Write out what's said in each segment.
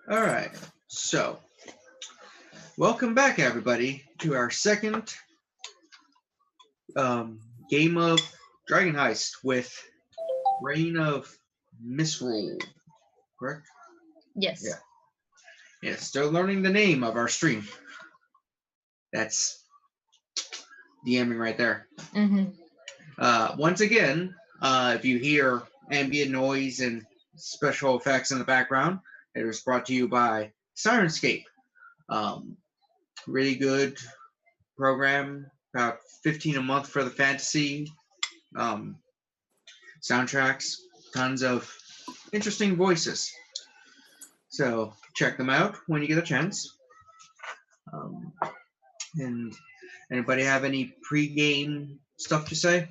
All right, so welcome back, everybody, to our second game of Dragon Heist with Reign of Misrule, correct? Yes. Yeah, still learning the name of our stream. That's DMing right there. Once again, if you hear ambient noise and special effects in the background, it was brought to you by Sirenscape. Really good program, about $15 a month for the fantasy soundtracks, tons of interesting voices. So check them out when you get a chance. And anybody have any pre-game stuff to say?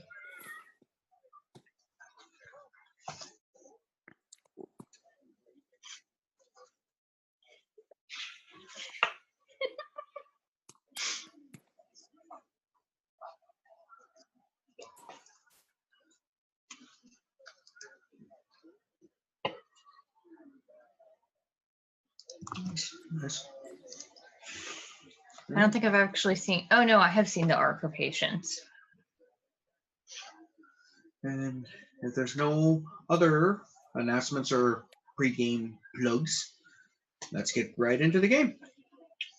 I don't think I've actually seen. Oh no, I have seen the art for Patience. And if there's no other announcements or pre-game plugs, let's get right into the game.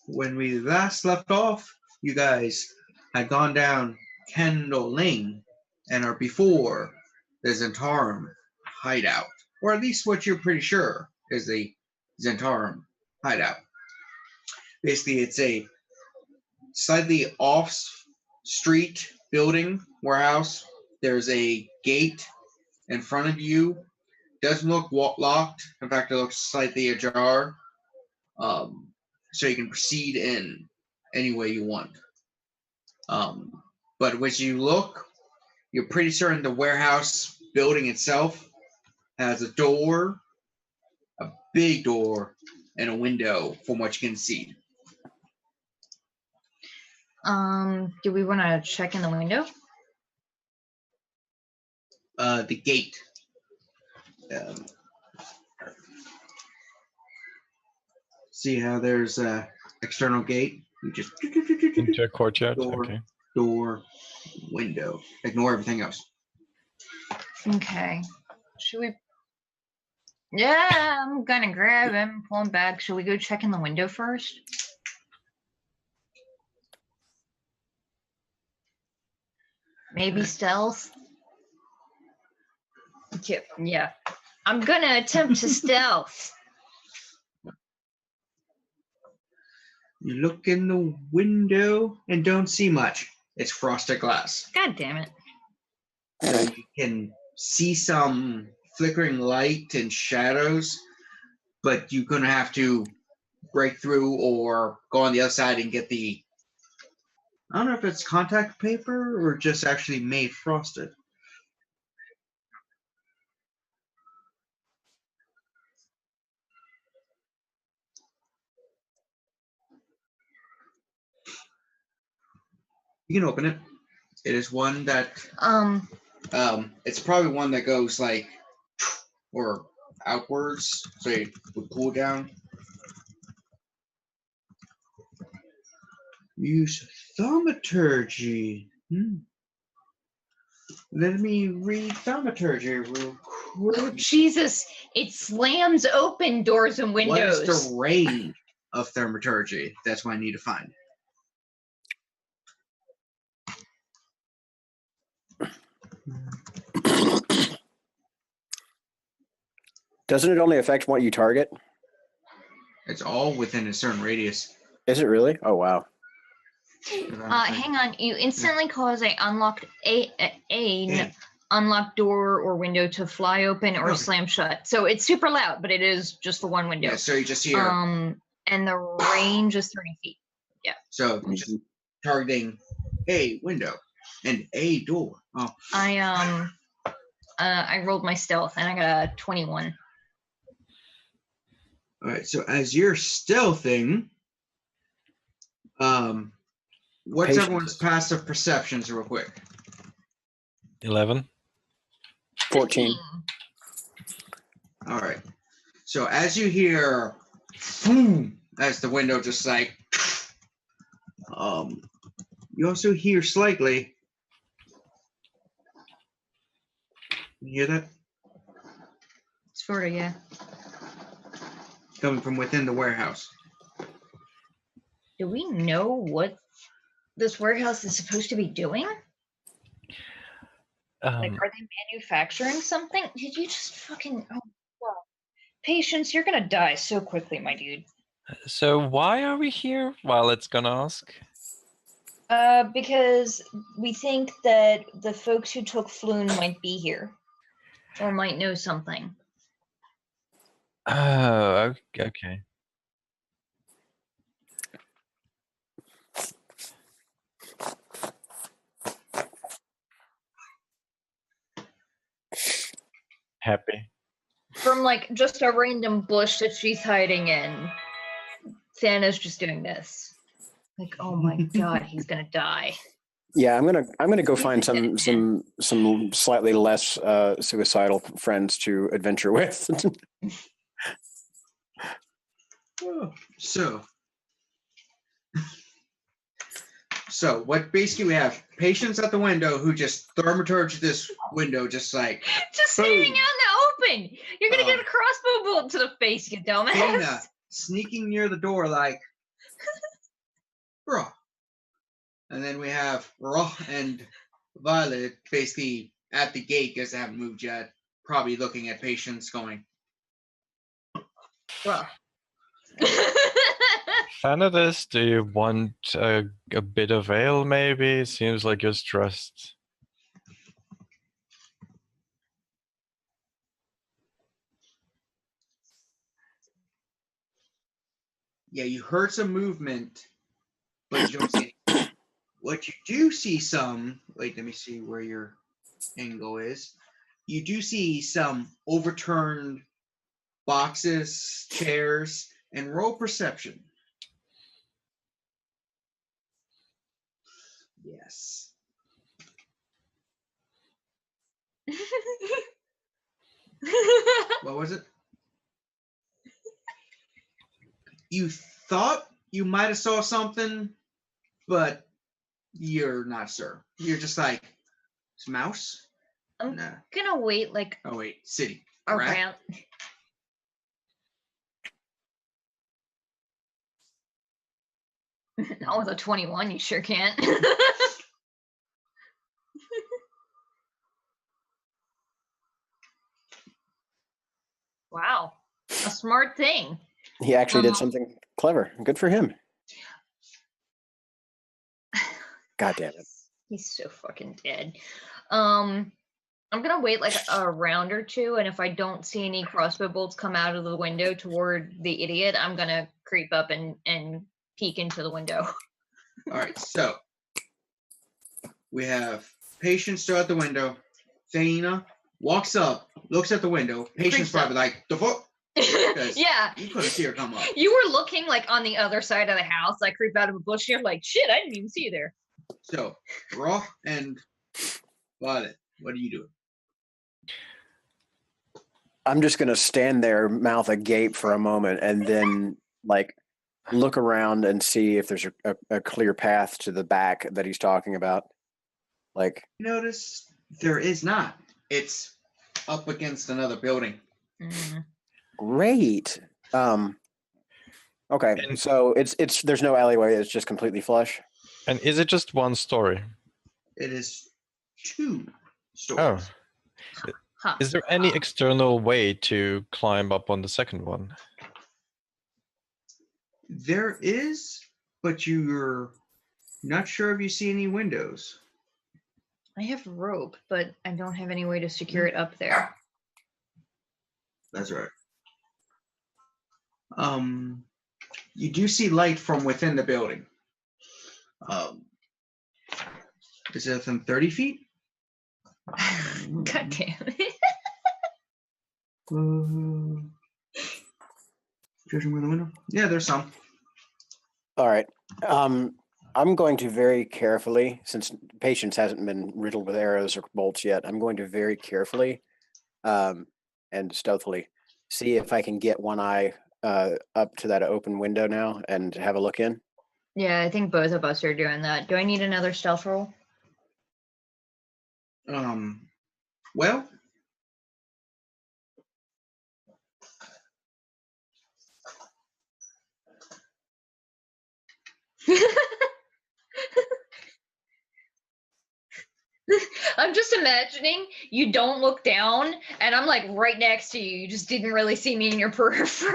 When we last left off, you guys had gone down Kendall Lane and are before the Zentarum hideout, or at least what you're pretty sure is the Zentarum hideout. Basically, it's a slightly off-street building, warehouse. There's a gate in front of you. Doesn't look locked. In fact, it looks slightly ajar. So you can proceed in any way you want. But as you look, you're pretty certain the warehouse building itself has a door, a big door, and a window from what you can see. Do we want to check in the window? The gate. See how there's a external gate? You just into a courtyard. Door, Okay. door, window. Ignore everything else. Okay. Should we? Yeah, I'm gonna grab him, pull him back. Should we go check in the window first? Maybe stealth. Yeah. I'm gonna attempt to stealth. You look in the window and don't see much. It's frosted glass. God damn it. So you can see some flickering light and shadows, but you're going to have to break through or go on the other side and get the, I don't know if it's contact paper or just actually made frosted. You can open it. It is one that it's probably one that goes like or outwards, so you would pull down. Use thaumaturgy. Let me read thaumaturgy real quick. Jesus, it slams open doors and windows. What is the range of thaumaturgy? That's what I need to find. Doesn't it only affect what you target? It's all within a certain radius. Is it really? Oh, wow. Hang on. You instantly cause a unlocked door or window to fly open or slam shut. So it's super loud, but it is just the one window. Yeah, so you just hear. And the range is 30 feet. Yeah. So you're just targeting a window and a door. Oh. I rolled my stealth and I got a 21. All right, so as you're stealthing, what's everyone's passive perceptions real quick? 11. 14. All right. So as you hear boom, as the window just like. You also hear slightly. You hear that? Sort of, yeah. Coming from within the warehouse. Do we know what this warehouse is supposed to be doing? Like, are they manufacturing something? Did you just fucking... Oh, well. Patience, you're gonna die so quickly, my dude. So why are we here? Well, it's gonna ask. Because we think that the folks who took Floon might be here. Or might know something. Oh, okay. Happy. From like just a random bush that she's hiding in, Thanos just doing this. Like, oh my god, he's gonna die. Yeah, I'm gonna go find some slightly less suicidal friends to adventure with. So what basically we have patients at the window who just thaumaturge this window just like Just standing boom. out in the open. You're gonna get a crossbow bolt to the face, you dumbass. Dana sneaking near the door like Rogh. And then we have Rogh and Violet basically at the gate because they haven't moved yet, probably looking at patients going. Well. Thanadis, do you want a bit of ale maybe? Seems like you're stressed. Yeah, you heard some movement, but you don't see anything. What you do see some, wait, let me see where your angle is. You do see some overturned boxes, chairs, and roll perception. Yes. What was it? You thought you might have saw something, but you're not sure. You're just like, it's mouse? I'm Nah. gonna wait like Oh wait, city. Rat? around. Not with a 21, you sure can't. Wow, a smart thing. He actually did something clever. Good for him. God damn it. He's so fucking dead. I'm gonna wait like a round or two, and if I don't see any crossbow bolts come out of the window toward the idiot, I'm gonna creep up and peek into the window. All right, so we have Patience still at the window. Thaina walks up, looks at the window. Patience Creeps probably like, the fuck? Yeah. You couldn't see her come up. You were looking like on the other side of the house. I creep out of a bush. You're like, shit, I didn't even see you there. So, Rogh and Violet, what are you doing? I'm just gonna stand there, mouth agape for a moment, and then like look around and see if there's a clear path to the back that he's talking about. Like, Notice there is not. It's up against another building. great. Okay, And- so it's there's no alleyway. It's just completely flush. And is it just one story? It is 2 stories. Oh. Huh. Is there any external way to climb up on the second one? There is, but you're not sure if you see any windows. I have rope, but I don't have any way to secure it up there. That's right. You do see light from within the building. Is it within 30 feet? God damn it. Judging by the window? Yeah, there's some. All right. I'm going to very carefully, since Patience hasn't been riddled with arrows or bolts yet, I'm going to very carefully and stealthily see if I can get one eye up to that open window now and have a look in? Yeah, I think both of us are doing that. Do I need another stealth roll? Well, I'm just imagining you don't look down and I'm like right next to you. You just didn't really see me in your periphery.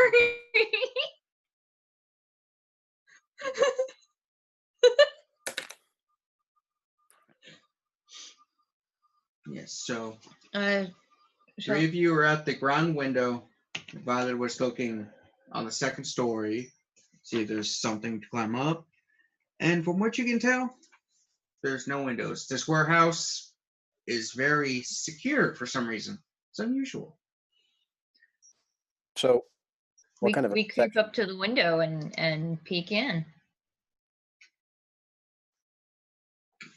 yes. So So- three of you are at the ground window. Violet was looking on the second story, see if there's something to climb up. And from what you can tell, there's no windows. This warehouse is very secure for some reason. It's unusual. So, what kind of we creep up to the window and peek in.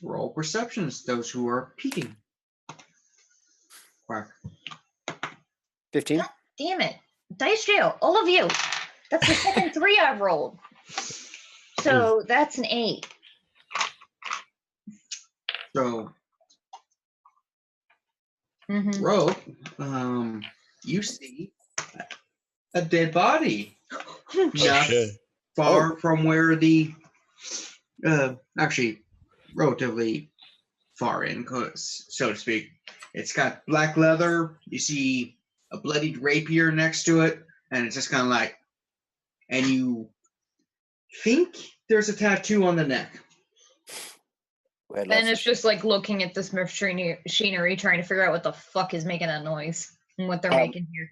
Roll perceptions, those who are peeking. Quack. 15? Damn it. Dice jail, all of you. That's the second 3 I've rolled. So that's an 8. So, Mm-hmm. Rogh, you see a dead body. Not far from where the, actually, relatively far in, so to speak. It's got black leather. You see a bloodied rapier next to it, and it's just kind of like, and you think there's a tattoo on the neck. Ben is just like looking at this machinery, trying to figure out what the fuck is making that noise and what they're making here.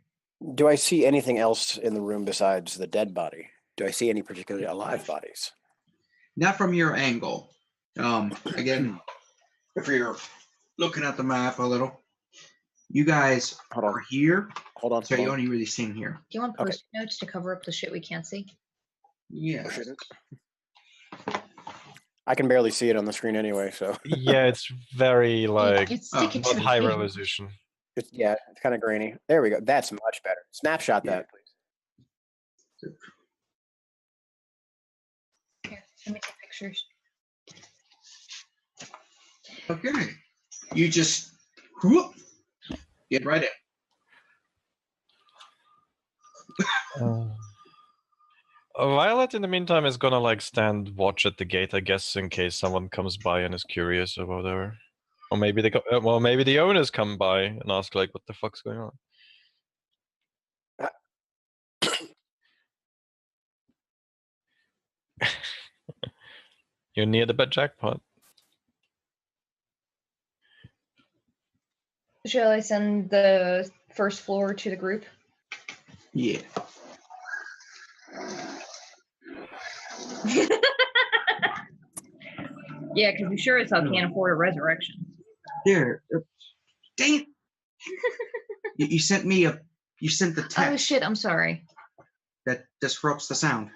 Do I see anything else in the room besides the dead body? Do I see any particularly alive bodies? Not from your angle. Again, if you're looking at the map a little, you guys are here. Hold on. So you only really seen here. Do you want post notes to cover up the shit we can't see? Yeah. I can barely see it on the screen anyway, so. Yeah, it's very like stick it to not the high table. resolution. It's kind of grainy. There we go. That's much better. Snapshot that, please. Here, let me take pictures. Okay. You just whoop, get right in. Violet, in the meantime, is gonna like stand watch at the gate, I guess, in case someone comes by and is curious or whatever. Or maybe maybe the owners come by and ask like, "What the fuck's going on?" You're near the bed jackpot. Shall I send the first floor to the group? Yeah. Yeah, because we sure as hell can't afford a resurrection. There. Dang it. You sent me you sent the text. Oh shit, I'm sorry. That disrupts the sound.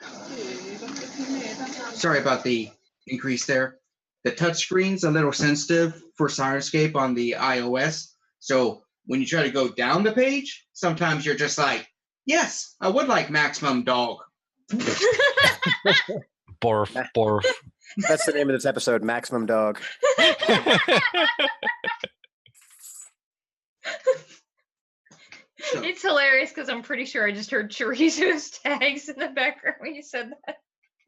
Sorry about the increase there. The touchscreen's a little sensitive for Sirenscape on the iOS. So when you try to go down the page, sometimes you're just like, yes, I would like maximum dog. Borf. That's the name of this episode, Maximum Dog. So, It's hilarious because I'm pretty sure I just heard Chorizo's tags in the background when you said that.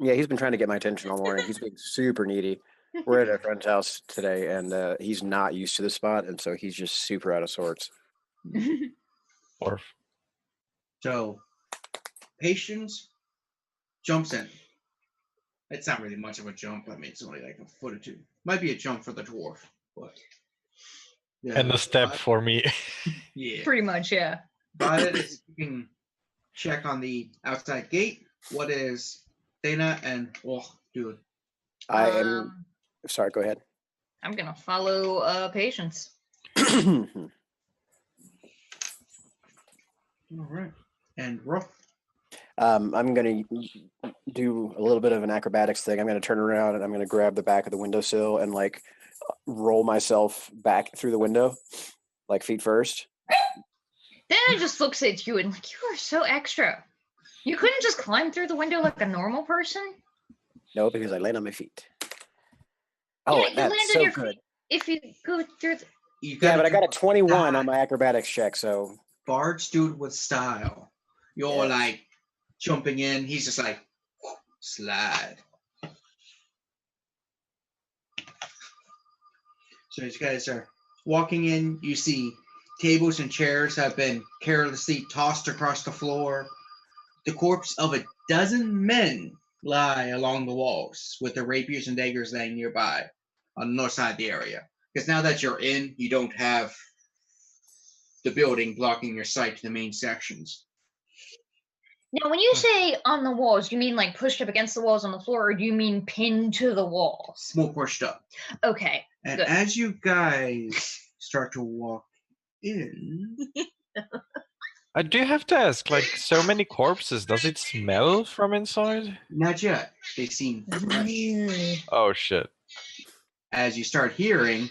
Yeah, he's been trying to get my attention all morning. He's being super needy. We're at a friend's house today, and he's not used to the spot, and so he's just super out of sorts. Borf. so Patience jumps in. It's not really much of a jump. I mean, it's only like a foot or two. Might be a jump for the dwarf, but yeah. And a step for me. Yeah. Pretty much, yeah. Violet is keeping check on the outside gate. What is Dana and doing? I am sorry. Go ahead. I'm gonna follow Patience. All right. And Rogh. I'm going to do a little bit of an acrobatics thing. I'm going to turn around and I'm going to grab the back of the windowsill and like roll myself back through the window, like feet first. Then it just looks at you and like, you are so extra. You couldn't just climb through the window like a normal person? No, because I land on my feet. Oh, Yeah, you that's land on so your good. feet if you go through the... You Yeah, but I got a do 21 on style. my acrobatics check, so Bards do it with style. You're Yes. like jumping in. He's just like slide. So as you guys are walking in, you see tables and chairs have been carelessly tossed across the floor. The corpse of a dozen men lie along the walls, with their rapiers and daggers laying nearby on the north side of the area. Because now that you're in, you don't have the building blocking your sight to the main sections. Now, when you say on the walls, do you mean like pushed up against the walls on the floor, or do you mean pinned to the walls? More pushed up. Okay. And Good. as you guys start to walk in, I do have to ask, like, so many corpses, does it smell from inside? not yet, they seem fresh. Oh shit. As you start hearing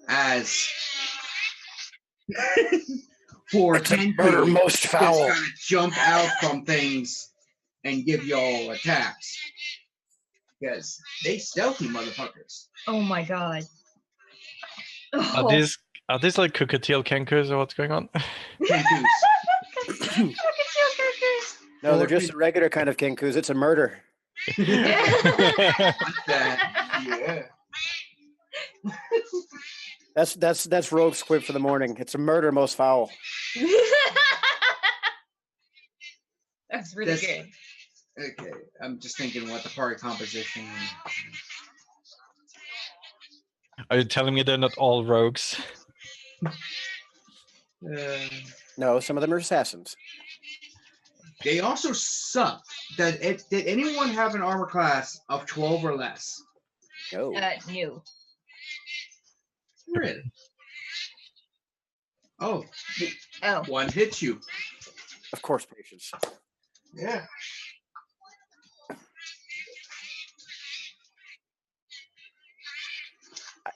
as poor it's a Kenku murder most just foul. kind of jump out from things and give y'all attacks. Because they stealthy motherfuckers. Oh my god. Are Oh. these like cockatiel kenkus or what's going on? Kenkus. No, they're just a regular kind of kinkus. It's a murder. Yeah. That's Rogue's quip for the morning. It's a murder most foul. That's really That's- good. Okay, I'm just thinking what the party composition. Are you telling me they're not all rogues? No, some of them are assassins. They also suck. Did anyone have an armor class of 12 or less? No. New. Really? Oh, Oh. one hits you. Of course, patience. Yeah.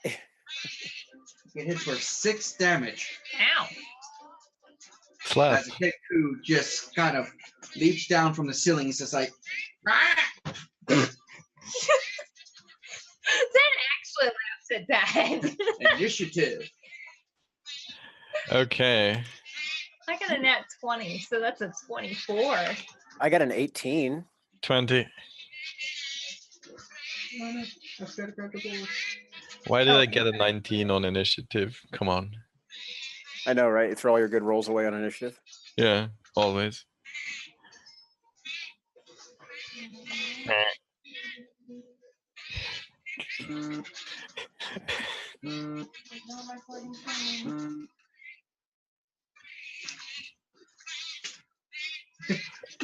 It hits for 6 damage. Ow. Slap. As a kid who just kind of leaps down from the ceiling, it's just like, "Ah!" That actually laughs at that. Initiative. Okay. I got a nat 20, so that's a 24. I got an 18. 20. I've got to grab the board. Why did Oh. I get a 19 on initiative? Come on. I know, right? You throw all your good rolls away on initiative. Yeah, always.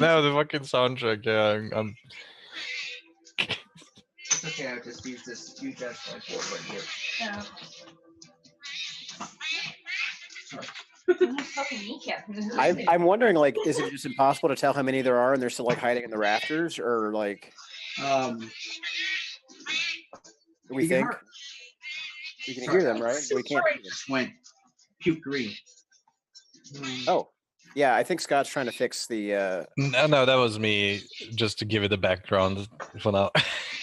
No, the fucking soundtrack. Yeah, I'm It's okay, I'll just use this huge ass whiteboard right here. Yeah. I'm wondering, like, is it just impossible to tell how many there are, and they're still like hiding in the rafters, or like we You can think we can hear them, right? We can't. Hear them. just went puke green. Oh, yeah. I think Scott's trying to fix the. no, that was me just to give it a background for now.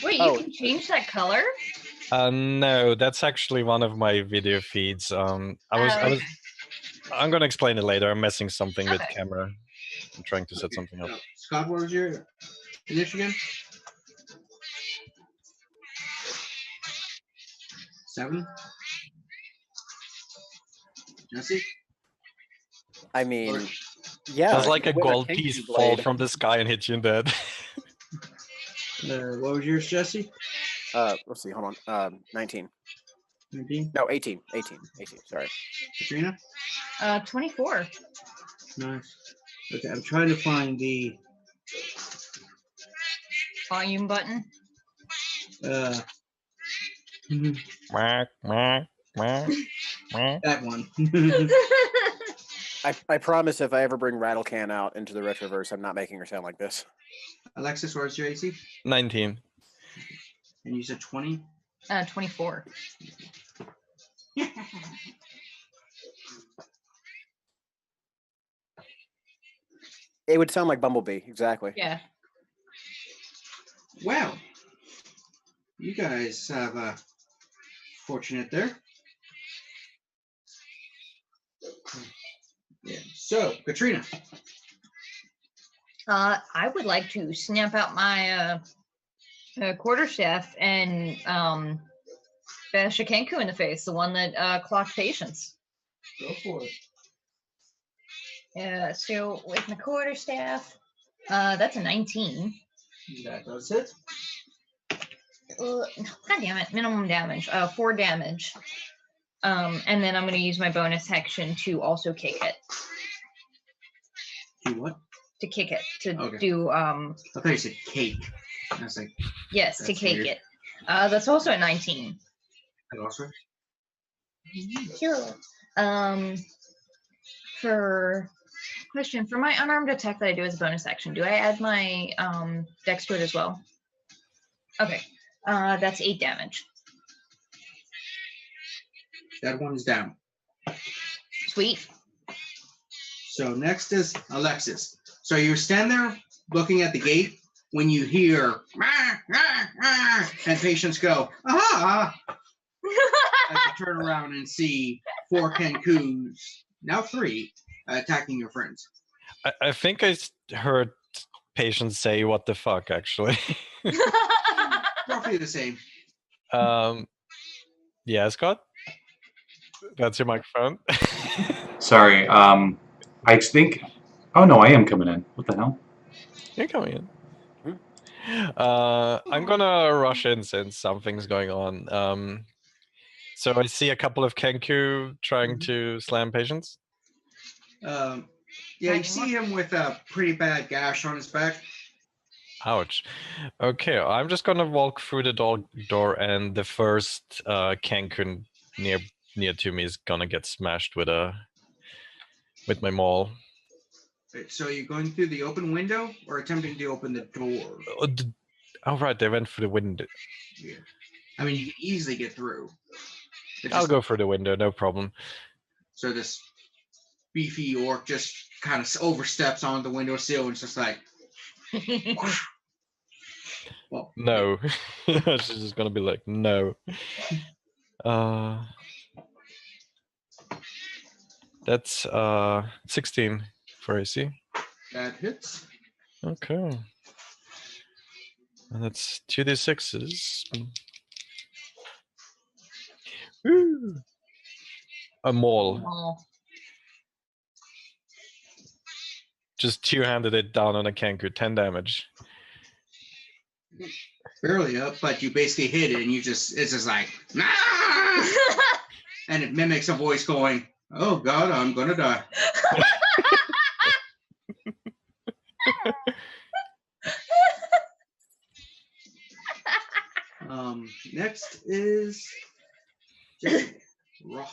Wait, you Oh. can change that color? No, that's actually one of my video feeds. I'm gonna explain it later. I'm messing something with Okay. camera. I'm trying to set something up. So, Scott, what was your initiative? 7? Jesse? I mean, yeah. It's like a with gold Kinky piece fall blade. from the sky and hit you in the head. What was yours, Jesse? Let's see. Hold on. 19. 19? No, 18. 18. Sorry. Katrina? 24. Nice. Okay, I'm trying to find the Volume button. Quack, quack, quack, quack. that one. I promise if I ever bring Rattlecan out into the Retroverse, I'm not making her sound like this. Alexis, where's your AC? 19. And you said 20? 24. It would sound like Bumblebee, exactly. Yeah. Wow. You guys have fortunate there. Yeah. So, Katrina. I would like to snap out my quarterstaff and bash a Kenku in the face, the one that clocked patience. Go for it. Yeah, so with my quarterstaff, that's a 19. That does it. God damn it, minimum damage, 4 damage. And then I'm going to use my bonus action to also kick it. Do what? To kick it. To Okay. do, I thought you said cake. I was like, yes, to that's cake weird. it. That's also a 19. that also? Sure. For my unarmed attack that I do as a bonus action, do I add my dex to it as well? Okay. That's 8 damage. That one's down. Sweet. So next is Alexis. So you stand there looking at the gate when you hear and patients go, aha! As you turn around and see 4 Kenkus, now 3, attacking your friends. I think I heard patients say "what the fuck" actually. Roughly the same. Yeah, Scott, that's your microphone. Sorry. I think. Oh no, I am coming in. What the hell? You're coming in. I'm gonna rush in since something's going on. So I see a couple of Kenku trying to slam patients. Yeah, you see him with a pretty bad gash on his back. Ouch. Okay, I'm just gonna walk through the door, and the first Kenku near to me is gonna get smashed with my maul. Wait, so you're going through the open window or attempting to open the door? Oh right, they went through the window. Yeah. I mean, you can easily get through. I'll go through the window, no problem. So this beefy orc just kind of oversteps on the windowsill and it's just like, well, No. She's just gonna be like, no. That's 16 for AC. that hits. Okay. And that's 2d6s. Woo! A maul. Oh. Just two-handed it down on a Kenku, 10 damage. Barely up, but you basically hit it and it's just like, nah! And it mimics a voice going, oh God, I'm gonna die. Next is Rogh.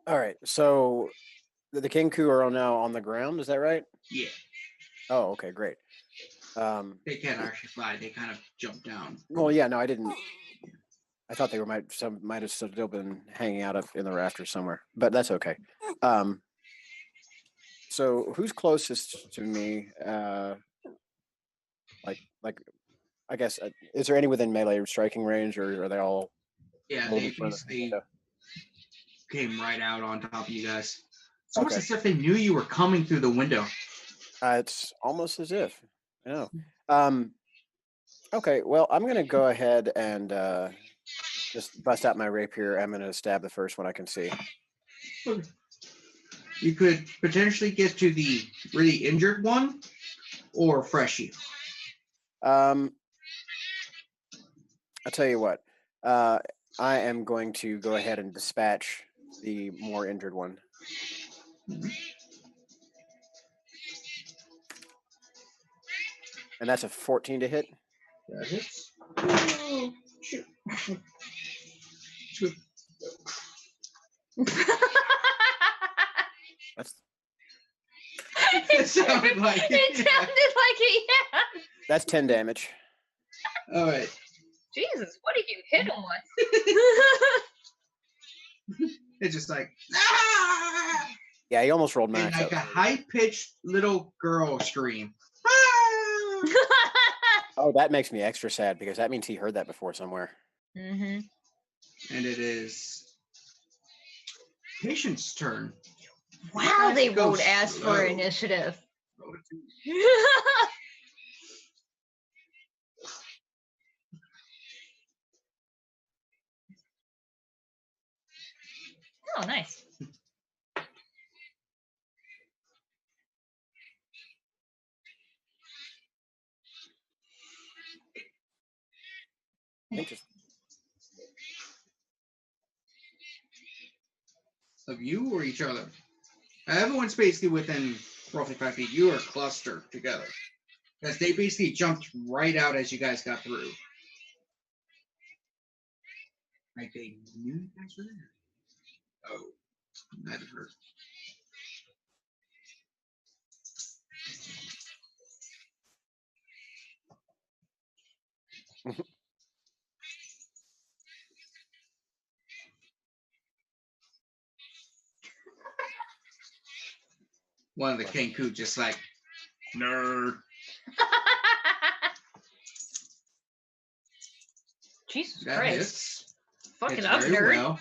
All right, so the Kenku are now on the ground. Is that right? Yeah, Oh, okay, great. they can't actually fly. They kind of jump down. Well, yeah, no, I didn't. I thought they might have still been hanging out up in the rafters somewhere, but that's okay. So who's closest to me? Like, I guess, is there any within melee striking range, or are they all? Yeah, a they little bit further? basically Yeah. came right out on top of you guys. It's almost Okay. as if they knew you were coming through the window. It's almost as if. I know. Okay, well, I'm gonna go ahead and just bust out my rapier. I'm gonna stab the first one I can see. You could potentially get to the really injured one or Freshie. I'll tell you what. I am going to go ahead and dispatch the more injured one. Mhm. And that's a 14 to hit. That hits. Oh, shoot. That's It sounded like it. It sounded like it, yeah. that's 10 damage. All right. Jesus, what did you hit him with? It's just like, ah! Yeah, he almost rolled and max. like a up. high-pitched little girl scream. Ah! Oh, that makes me extra sad because that means he heard that before somewhere. Mm-hmm. And it is Patient's turn. Wow, they Go won't ask for slow. initiative. Oh, nice. Interesting. Of you or each other? Everyone's basically within roughly 5 feet. You are clustered together. Because they basically jumped right out as you guys got through. Like they knew you guys were there. Oh, that hurt. One of the Kenku just like, nerd. Jesus That Christ. hits. Fuck Hits it up, very nerd. well.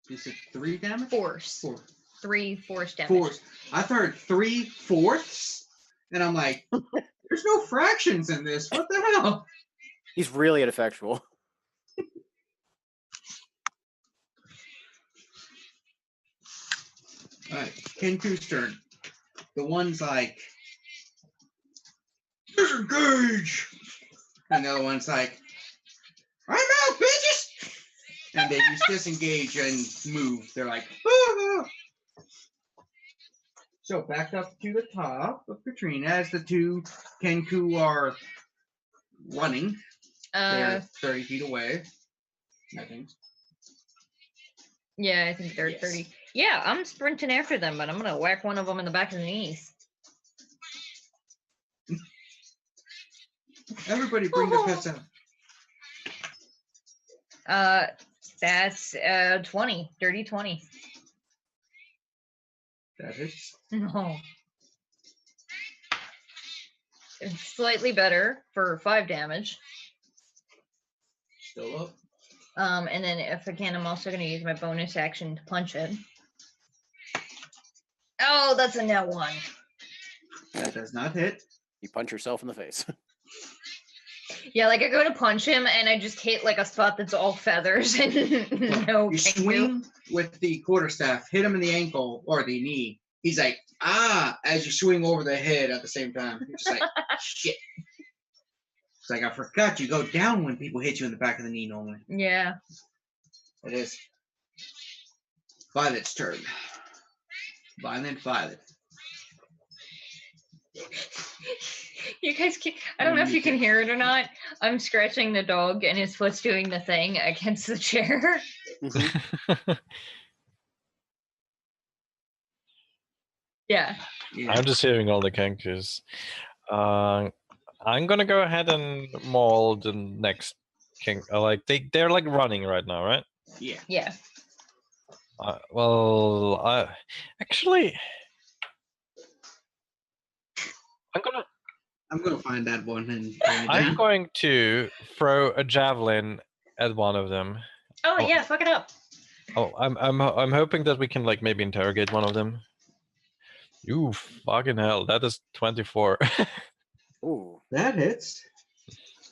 You said 3 damage? Force. 4. 3 force damage. Force. I heard 3/4, and I'm like, there's no fractions in this. What the hell? He's really ineffectual. All right, Kenku's turn. The one's like, disengage, and the other one's like, I'm out, bitches. And they just disengage and move. They're like, ah. So back up to the top of Katrina as the 2 Kenku are running. They're 30 feet away. I think. Yeah, I think they're Yes. 30. Yeah, I'm sprinting after them, but I'm gonna whack one of them in the back of the knees. Everybody bring the pets out. That's 20, dirty 20. That hits. No. It's slightly better for 5 damage. Still up. And then if I can, I'm also gonna use my bonus action to punch it. Oh, that's a net 1. That does not hit. You punch yourself in the face. Yeah, like I go to punch him and I just hit like a spot that's all feathers and no You Kenku. swing with the quarterstaff, hit him in the ankle or the knee. He's like, ah, as you swing over the head at the same time. You're just like, shit. It's like, I forgot you go down when people hit you in the back of the knee normally. Yeah. It is. Violet's turn. Violet. You guys can, I don't know if you can hear it or not. I'm scratching the dog and his foot's doing the thing against the chair. Yeah. I'm just hearing all the Kenkus. I'm gonna go ahead and maul the next king. Like they're like running right now, right? Yeah. Yeah. Well, actually, I'm gonna find that one and I'm going to throw a javelin at one of them. Oh yeah, fuck it up. Oh, I'm hoping that we can like maybe interrogate one of them. You fucking hell! That is 24. Ooh. that hits.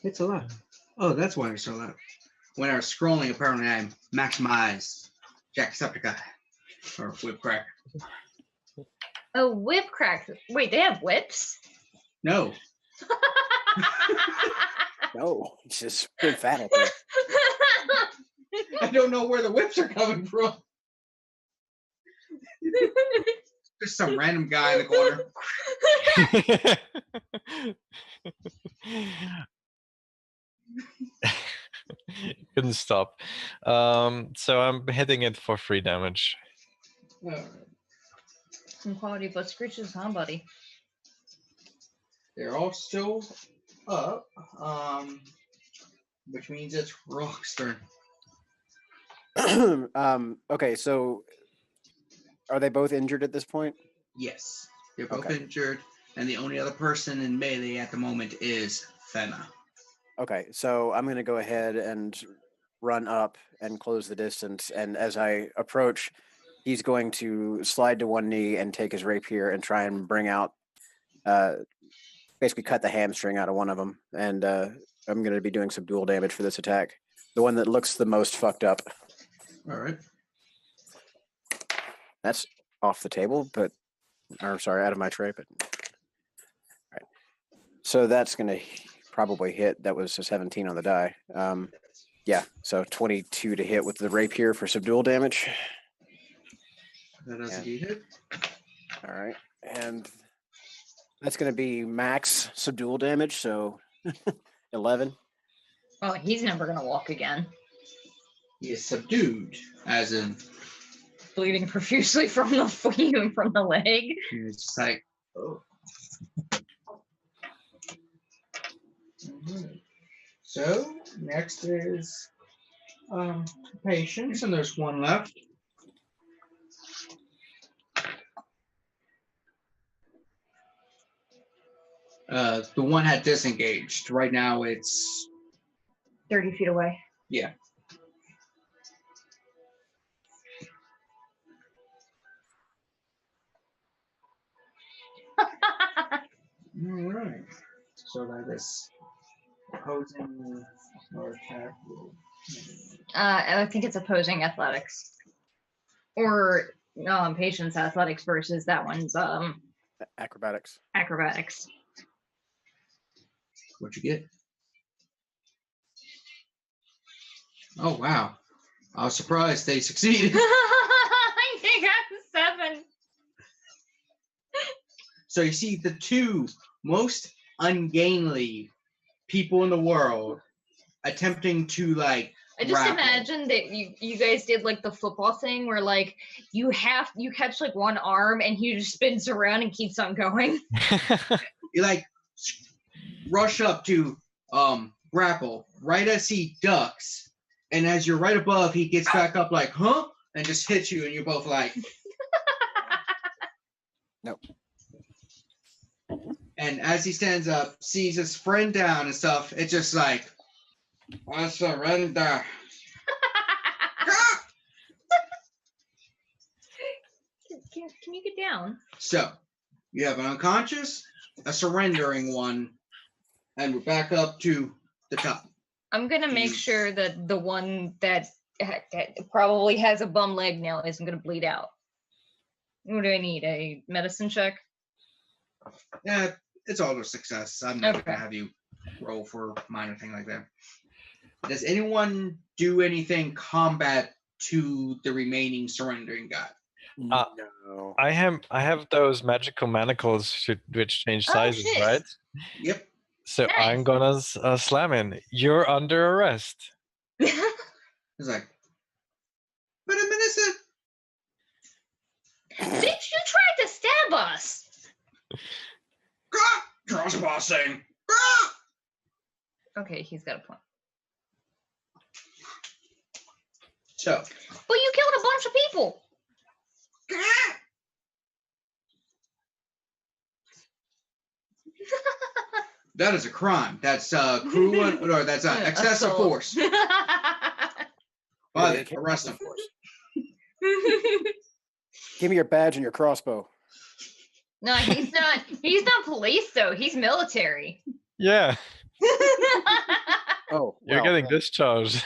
It's a lot. Oh, that's why it's so loud. When I was scrolling, apparently I maximized Jacksepticeye or Whip Crack. Oh, whip crack. Wait, they have whips? No. No, he's just emphatic. Here. I don't know where the whips are coming from. Just some random guy in the corner. Couldn't stop. So I'm hitting it for 3 damage. Some quality butt screeches, huh, buddy? They're all still up. which means it's Rogh's turn. Okay, so are they both injured at this point? Yes, they're both Okay. injured, and the only other person in melee at the moment is Thena. Okay, so I'm going to go ahead and run up and close the distance. And as I approach, he's going to slide to one knee and take his rapier and try and bring out, basically cut the hamstring out of one of them. And I'm going to be doing some dual damage for this attack. The one that looks the most fucked up. All right. That's off the table, out of my tray. But all right. So that's going to probably hit. That was a 17 on the die. Yeah, so 22 to hit with the rapier for subdual damage. That does indeed hit. All right, and that's going to be max subdual damage, so 11. Oh, he's never gonna walk again. He is subdued, as in Bleeding profusely from the from the leg. he's just like, oh. Alright. So next is patience, and there's one left. The one had disengaged. Right now it's 30 feet away. yeah. All right. So that is opposing or attack roll. I think it's opposing athletics. Or patience athletics versus that one's Acrobatics. acrobatics. What'd you get? Oh wow! I was surprised they succeeded. I got 7. So you see the two most ungainly people in the world attempting to like I just grapple. imagine that you guys did like the football thing where like you catch like one arm and he just spins around and keeps on going. You like rush up to grapple right as he ducks, and as you're right above, he gets back up like huh, and just hits you, and you're both like Nope. And as he stands up, sees his friend down and stuff, it's just like, I surrender. Can you get down? So, you have an unconscious, a surrendering one, and we're back up to the top. I'm gonna make sure that the one that probably has a bum leg now isn't gonna bleed out. What do I need? A medicine check? Yeah, it's all a success. I'm never Okay. gonna have you roll for minor thing like that. Does anyone do anything combat to the remaining surrendering guy? No. I have those magical manacles which change Oh, sizes, shit. right? Yep. So Nice. I'm gonna slam in. You're under arrest. He's like, but I'm innocent. Bitch, you tried to stab us. Trespassing. Okay, he's got a point. So, But you killed a bunch of people. that is a crime. That's cruel or that's excessive Assault. force. But arrest him. Give me your badge and your crossbow. No, he's not. He's not police though. He's military. Yeah, Oh, you're well, getting discharged.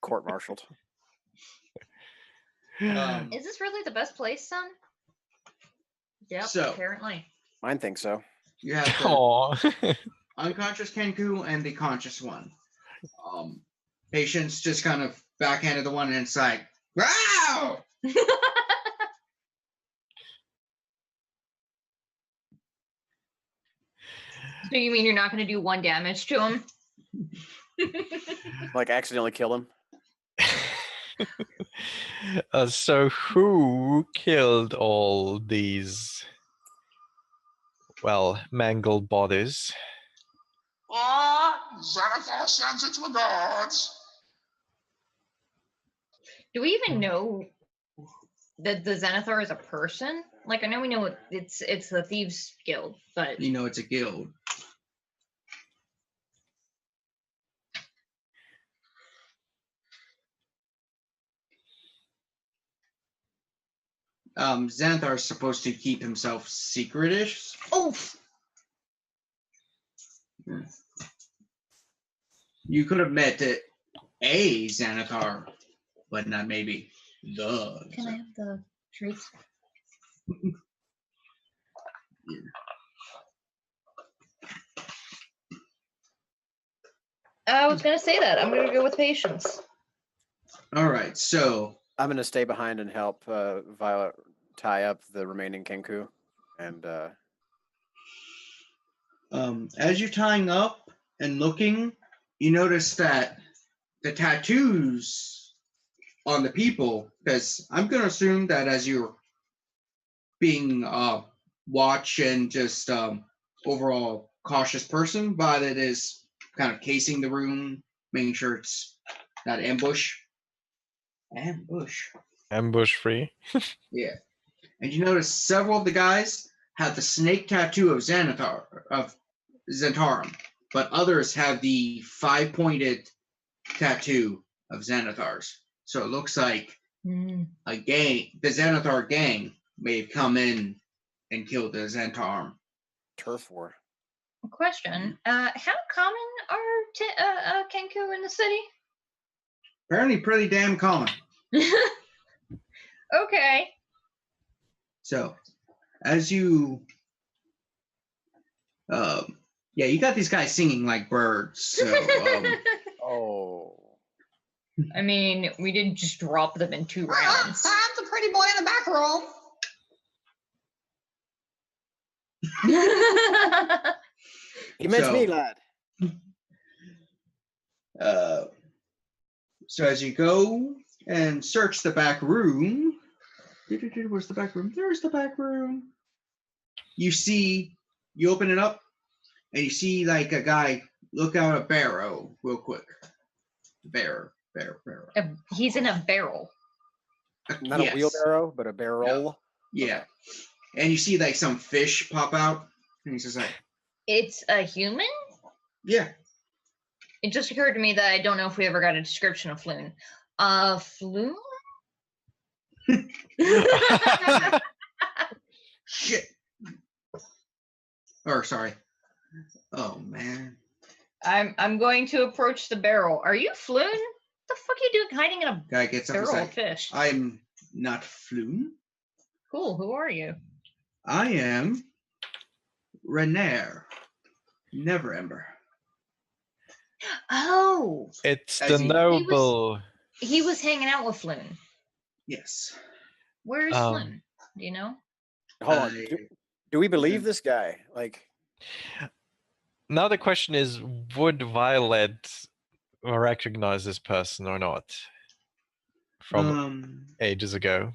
court-martialed. Is this really the best place, son? Yep, So- apparently. Mine thinks so. You have the Aw. unconscious Kenku and the conscious one. Patience just kind of backhanded the one and it's like, wow! So you mean you're not going to do 1 damage to him? Like accidentally kill him. So who killed all these, well, mangled bodies? Xanathar sends its regards. Do we even know that the Xanathar is a person? Like, I know we know it's the Thieves Guild, but You know, it's a guild. Xanathar is supposed to keep himself secretish. oh, You could have met a Xanathar, but not maybe the. can I have the treats? I was gonna say that. I'm gonna go with patience. All right, so I'm going to stay behind and help Violet tie up the remaining Kenku. And as you're tying up and looking, you notice that the tattoos on the people, because I'm going to assume that as you're being watch and just overall cautious person, but it is kind of casing the room, making sure it's not ambush. Ambush free. Yeah. And you notice several of the guys have the snake tattoo of Xantarum, but others have the 5-pointed tattoo of Xanathars. So it looks like a gang, the Xanathar gang, may have come in and killed the Xantarum. turf war. Question: how common are Kenku in the city? Apparently pretty damn common. Okay. So as you you got these guys singing like birds. So Oh. I mean, we didn't just drop them in 2 rounds. I'm the pretty boy in the back row. He meant So- me, lad. so as you go and search the back room, where's the back room? There's the back room. You open it up, and you see like a guy look out a barrow real quick. Barrow. He's in a barrel. Not a wheelbarrow, but a barrel. Yeah. And you see like some fish pop out, and he's just like, It's a human? yeah. It just occurred to me that I don't know if we ever got a description of Floon. Floon? Shit. Or sorry. Oh man. I'm going to approach the barrel. Are you Floon? What the fuck are you doing hiding in a Guy gets up and barrel of says, fish? I'm not Floon. Cool, who are you? I am Renair. Never Ember. Oh, It's As the he- noble. he was hanging out with Floon. Yes. Where is Um, Floon? Do you know? Hold on. I- Do we believe this guy? Like, Now the question is, would Violet recognize this person or not from ages ago?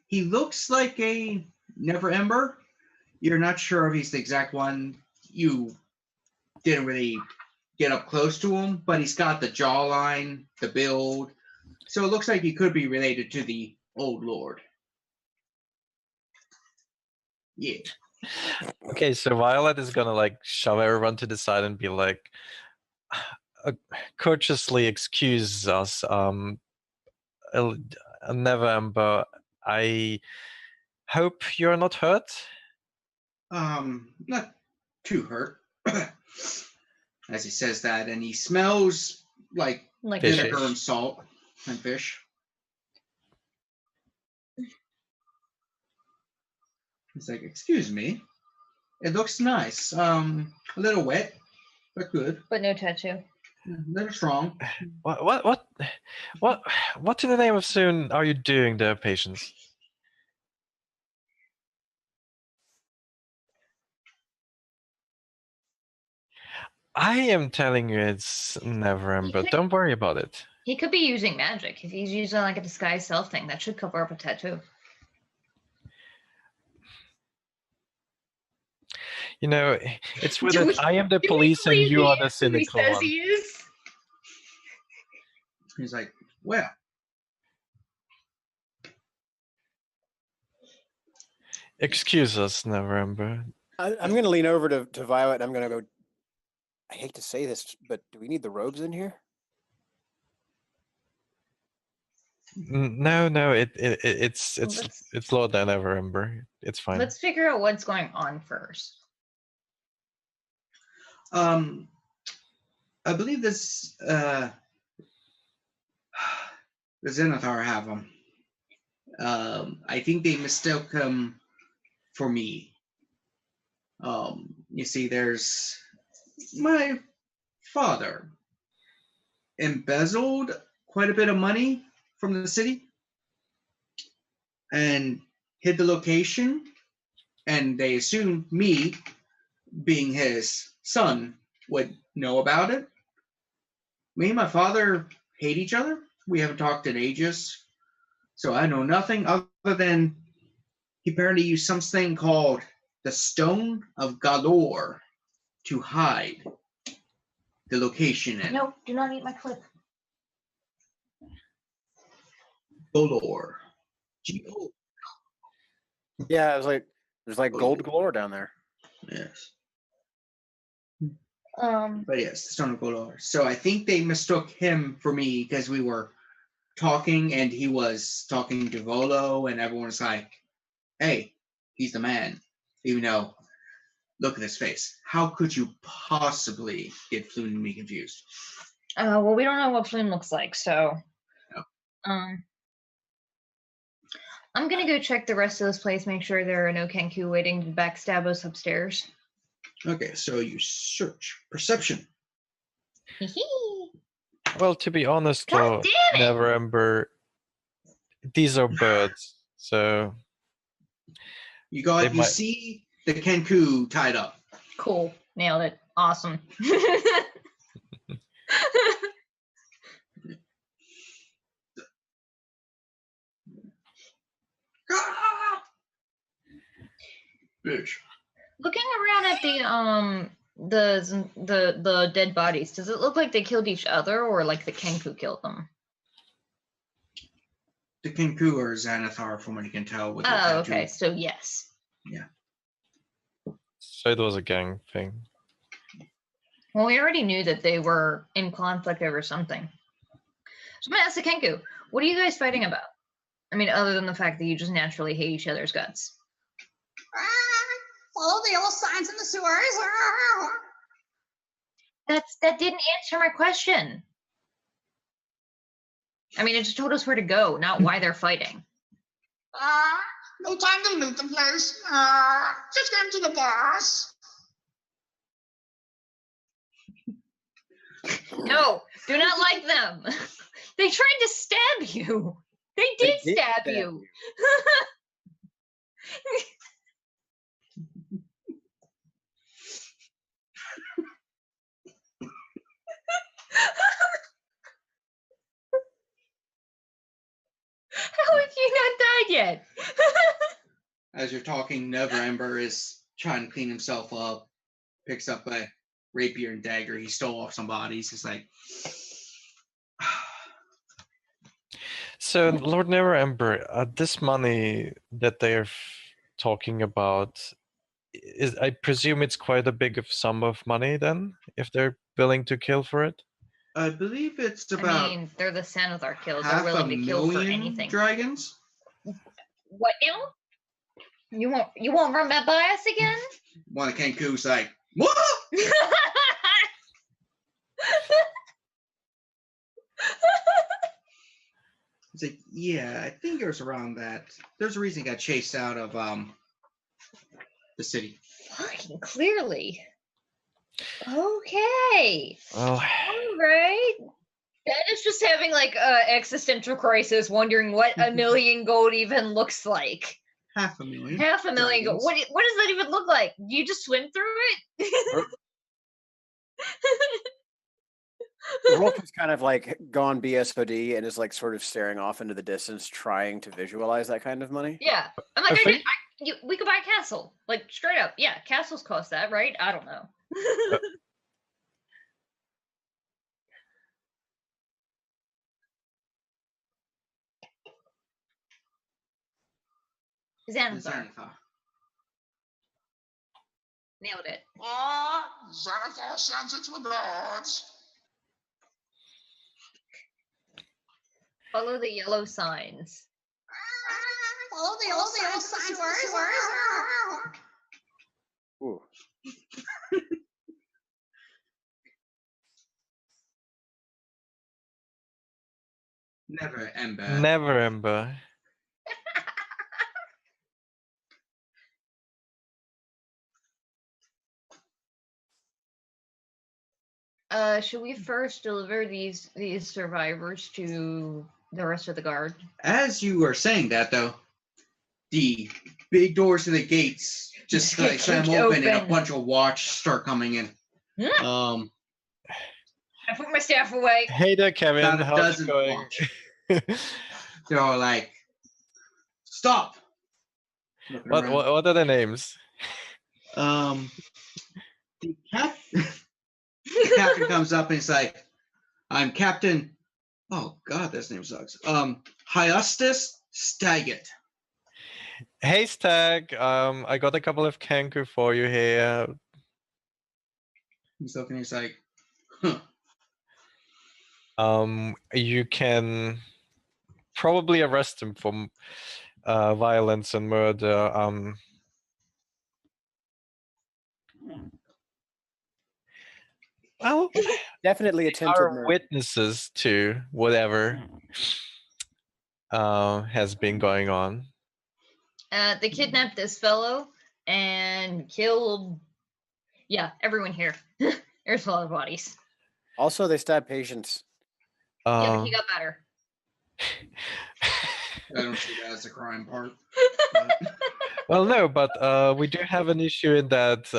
He looks like a Never Ember. You're not sure if he's the exact one. You didn't really get up close to him, but he's got the jawline, the build. So it looks like he could be related to the old lord. Yeah. Okay, so Violet is gonna like shove everyone to the side and be like, courteously excuse us, never Ember. I hope you're not hurt. Not too hurt. As he says that, and he smells like Like Fish. vinegar and salt and fish. He's like, excuse me. It looks nice. A little wet, but good. but no tattoo. A little strong. What in the name of Soon are you doing there, Patience? I am telling you it's never Ember. Don't worry about it. He could be using magic. If he's using like a disguise self thing, that should cover up a tattoo. You know, it's with Do it. I am the do we police and believe you he are the is who he cynical says one. he is? He's like, well, Excuse us, November. I'm going to lean over to Violet. And I'm going to go. I hate to say this, but do we need the robes in here? No, it's Lord November. It's fine. Let's figure out what's going on first. I believe this the Zenithar have him. I think they mistook him for me. You see, there's my father embezzled quite a bit of money from the city and hid the location, and they assumed me, being his son, would know about it. Me and my father hate each other. We haven't talked in ages, so I know nothing other than he apparently used something called the Stone of Galore to hide the location in. No, do not eat my clip. Galore. G-O. Yeah, there's like gold galore down there. Yes. Um, But yes, the Stone of Galore. So I think they mistook him for me because we were talking and he was talking to Volo, and everyone was like, hey, he's the man. Even though, look at his face. How could you possibly get Floon and me confused? well, we don't know what Flume looks like, so. No. I'm gonna go check the rest of this place, make sure there are no Kenku waiting to backstab us upstairs. Okay, so you search. Perception. Well, to be honest, God though, damn it! November, these are birds, so You They you might- see the Kenku tied up. Cool. Nailed it. Awesome. Bitch. Looking around at the dead bodies, does it look like they killed each other or like the Kenku killed them? The Kenku are Xanathar, from what you can tell. With the Oh, tattoo. okay. So yes. so it was a gang thing. Well, we already knew that they were in conflict over something. So I'm gonna ask the Kenku, what are you guys fighting about? I mean, other than the fact that you just naturally hate each other's guts. Follow the yellow signs in the sewers. That didn't answer my question. I mean, it just told us where to go, not why they're fighting. No time to loot the place. Just get into the boss. No, do not like them. They tried to stab you. They did stab you. How have you not died yet? As you're talking, November is trying to clean himself up, picks up a rapier and dagger he stole off some bodies. He's like, So, Lord Neverember, this money that they're talking about, I presume it's quite a big sum of money then, if they're willing to kill for it? I believe it's I about mean, they're the Xanathar kills. They're half a willing to kill for million anything. dragons. What now? You won't run that by us again? One of Kenku's like, what? He's like, yeah, I think it was around that. There's a reason he got chased out of the city. Fucking clearly. Okay. Well, All right. That is just having like a existential crisis, wondering what a million gold even looks like. Half a million. Half a million gold. dragons. What does that even look like? Do you just swim through it? Rolf has kind of like gone BSOD and is like sort of staring off into the distance, trying to visualize that kind of money. Yeah. I'm like, I think- We could buy a castle, like straight up. Yeah, castles cost that, right? I don't know. Xanathar. Nailed it. Xanathar sends its regards. Follow the yellow signs. Follow the yellow signs to the sewers. Ooh. Never, Ember. Never, Ember. Should we first deliver these survivors to the rest of the guard? As you are saying that, though, the big doors to the gates just Get slam kicked open, and a open. bunch of watch start coming in. I put my staff away. Hey there, Kevin. About a How's it dozen going? watch. They're all like, "Stop!" Looking What around. are the names? The captain comes up and he's like, "I'm Captain." Oh God, this name sucks. Hyustus Staggett. Hey, Stag. I got a couple of Kenku for you here. He's looking. He's like, "Huh." You can probably arrest him for violence and murder. Well, Definitely attempted are murder. witnesses to whatever has been going on. They kidnapped this fellow and killed. Yeah, everyone here. There's a lot of bodies. Also, they stabbed patients. Yeah, but he got better. I don't see that as a crime part. Well, no, but we do have an issue in that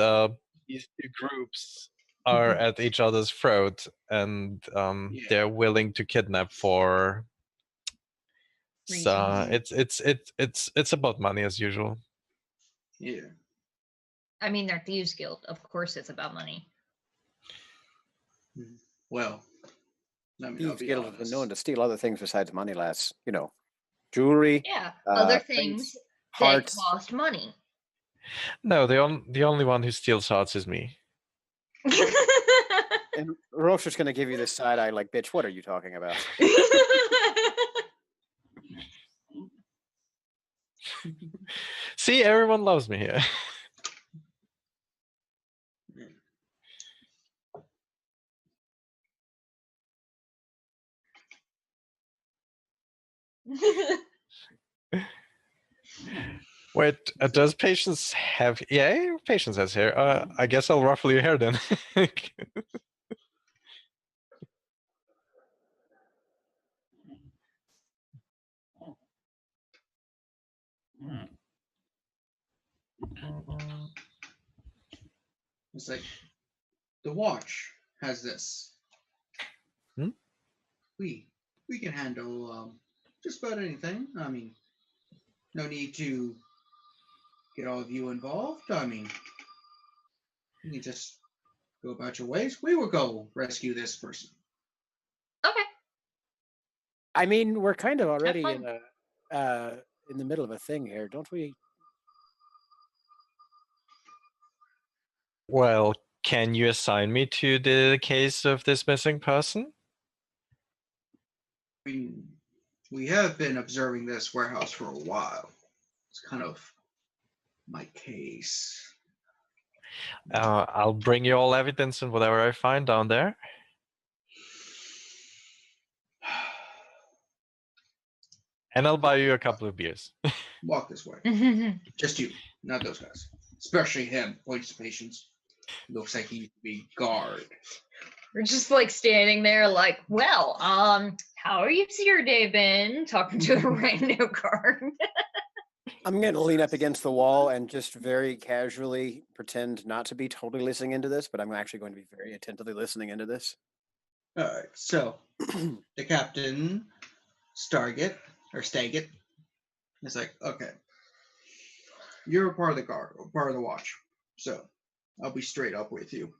these two groups are at each other's throat, and Yeah. they're willing to kidnap for. So it's about money as usual. Yeah. I mean, they're Thieves Guild. Of course, it's about money. Well, I mean, I'll Thieves be Guild have been honest. known to steal other things besides money, lads. You know, jewelry, Yeah, other plates, things that hearts. cost money. No, the only one who steals hearts is me. And Roche's just going to give you this side eye, like, bitch, what are you talking about? See, everyone loves me here. Wait, does Patience have? Yeah, Patience has hair. I guess I'll ruffle your hair then. It's like the watch has this. Hmm? We can handle just about anything. I mean, no need to get all of you involved. I mean, you can just go about your ways. We will go rescue this person. Okay. I mean, we're kind of already fun. in the middle of a thing here, don't we? Well, can you assign me to the case of this missing person? I mean, we have been observing this warehouse for a while. It's kind of my case. I'll bring you all evidence and whatever I find down there. And I'll buy you a couple of beers. Walk this way. Just you, not those guys. Especially him. Points to Patience. Looks like he used to be guard. We're just like standing there, like, well, how are your day been? Talking to a random guard. I'm going to lean up against the wall and just very casually pretend not to be totally listening into this, but I'm actually going to be very attentively listening into this. All right, so the captain, Staggett, is like, okay. you're a part of the guard, or part of the watch. So I'll be straight up with you.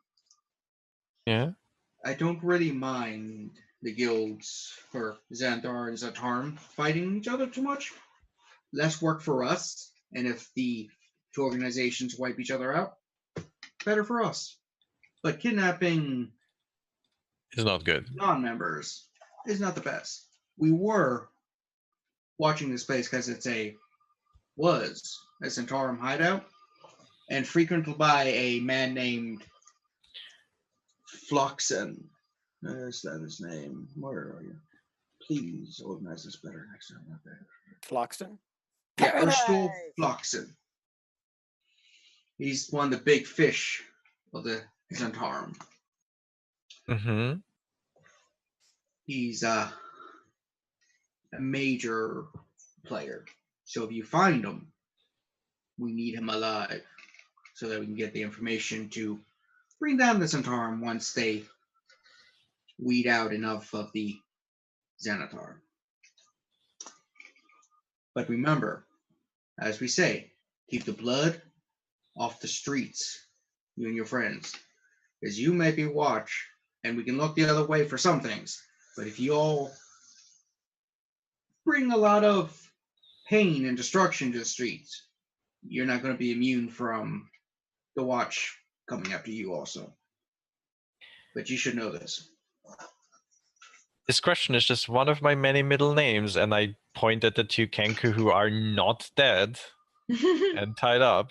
Yeah. I don't really mind the guilds for Xanthar and Zatarm fighting each other too much. Less work for us, and if the two organizations wipe each other out, better for us. But kidnapping It's not good. non-members is not the best. We were watching this place because was a Centarum hideout and frequented by a man named Floxen. Is that his name? Where are you? Please organize this better next time. Not bad. Floxton? Yeah, Urstul Floxen. He's one of the big fish of the Centarum. Mm-hmm. He's a major player. So if you find him, we need him alive so that we can get the information to bring down the Centarum once they weed out enough of the Xanatar. But remember, as we say, keep the blood off the streets, you and your friends, because you may be watch, and we can look the other way for some things. But if you all bring a lot of pain and destruction to the streets, you're not going to be immune from the watch coming after you also. But you should know this. This question is just one of my many middle names, and I point at the two Kenku who are not dead and tied up.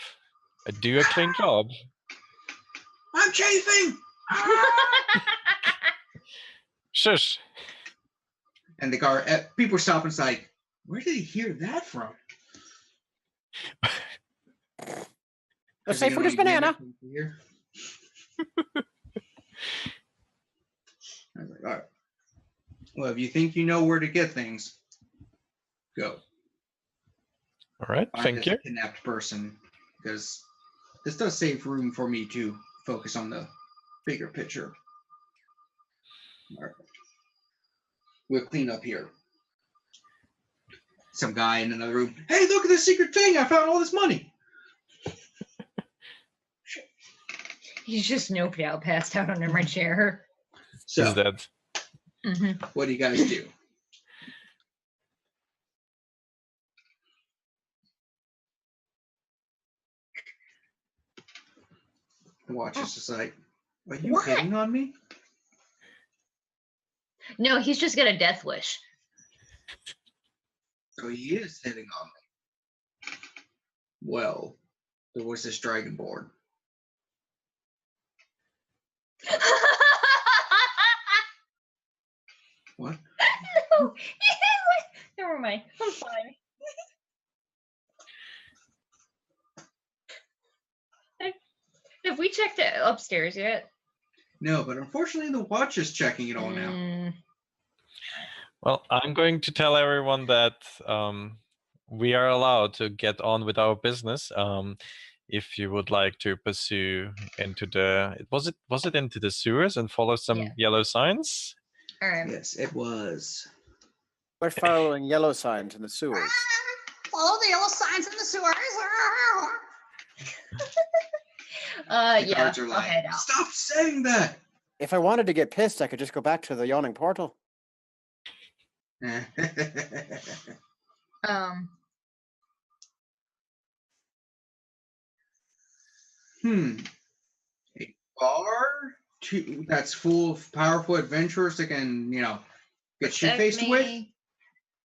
I do a clean job. I'm chafing! Shush. And the guard, people stop and say, where did he hear that from? Let's say for this banana. I was like, all right. Well, if you think you know where to get things, go. All right, Find thank this you. kidnapped person, because this does save room for me to focus on the bigger picture. All right. We'll clean up here. Some guy in another room. Hey, look at this secret thing! I found all this money. He's just noped out, passed out under my chair. So, He's dead. Mm-hmm. what do you guys do? The watch is just like, are you What? hitting on me? No, he's just got a death wish. So he is hitting on me. Well, there was this dragonborn. What? No. Never mind. I'm fine. Have we checked it upstairs yet? No, but unfortunately the watch is checking it all now. Mm, Well, I'm going to tell everyone that we are allowed to get on with our business. If you would like to pursue into the was it into the sewers and follow some Yeah. yellow signs? all right. Yes, it was. We're following yellow signs in the sewers. Follow the yellow signs in the sewers. The Yeah, guards are I'll like, head out. stop saying that. If I wanted to get pissed, I could just go back to the yawning portal. Um, A bar that's full of powerful adventurers that can, get shit faced protect with. me.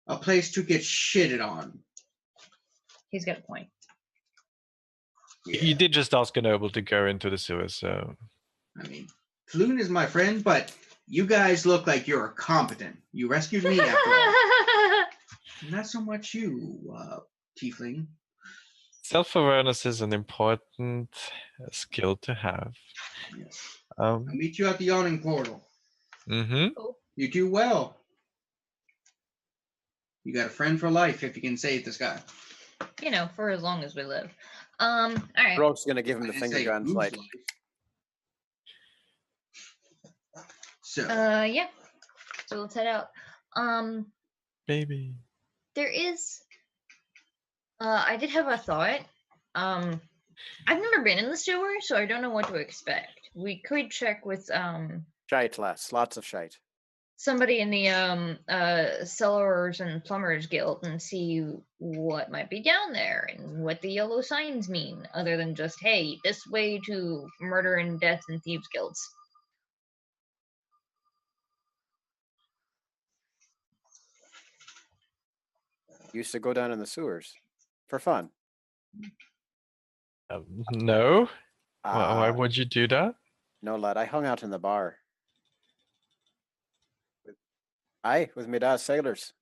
A place to get shitted on. He's got a point. You did just ask a noble to go into the sewers, so I mean, Floon is my friend, but you guys look like you're competent. You rescued me after all. Not so much you, Tiefling. self-awareness is an important skill to have. Yes. I'll meet you at the yawning portal. You do well. You got a friend for life if you can save this guy. For as long as we live. All right. Rogue's gonna give him I the didn't finger say guns, whose like life. So, Yeah. So let's head out. Baby. There is I did have a thought. I've never been in the sewer, so I don't know what to expect. We could check with Shite, lots of shite. somebody in the cellars and plumbers guild and see what might be down there and what the yellow signs mean, other than just, hey, this way to murder and death and thieves guilds. Used to go down in the sewers for fun. No. Why Ah, would you do that? no, lad. I hung out in the bar. Aye, with me dad's sailors.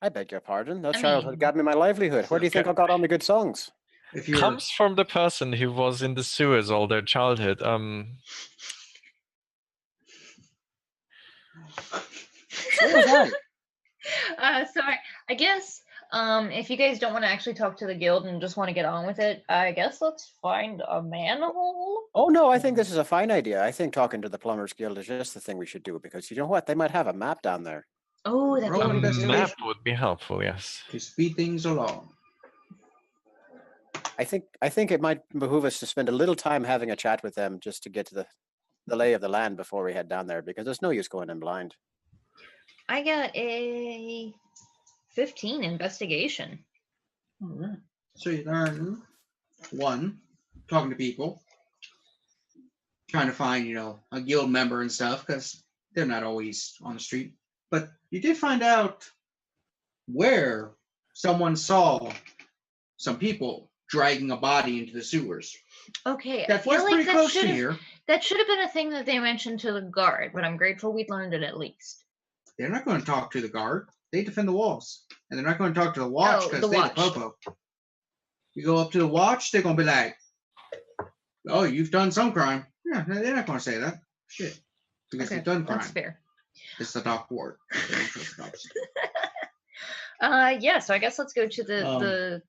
I beg your pardon. That I childhood mean- got me my livelihood. Where do you think I got all my good songs? If you're Comes from the person who was in the sewers all their childhood. So was I. So I guess if you guys don't want to actually talk to the guild and just want to get on with it, I guess let's find a manhole. Oh no, I think this is a fine idea. I think talking to the plumbers guild is just the thing we should do because you know what? They might have a map down there. Oh, that'd Roll be A an really investigation. map would be helpful, yes. to speed things along. I think it might behoove us to spend a little time having a chat with them just to get to the lay of the land before we head down there because there's no use going in blind. I got a 15 investigation. All right. So you learn one, talking to people, trying to find, a guild member and stuff, because they're not always on the street. But you did find out where someone saw some people dragging a body into the sewers. Okay, I That feel was like pretty close to here. that should have been a thing that they mentioned to the guard, but I'm grateful we learned it at least. They're not going to talk to the guard. They defend the walls. And they're not going to talk to the watch Oh, because the they're the watch. popo. You go up to the watch, they're going to be like, oh, you've done some crime. Yeah, they're not going to say that. Shit. Because Okay, they've done crime. that's fair. It's the dock ward. They don't trust the cops. Yeah, so I guess let's go to the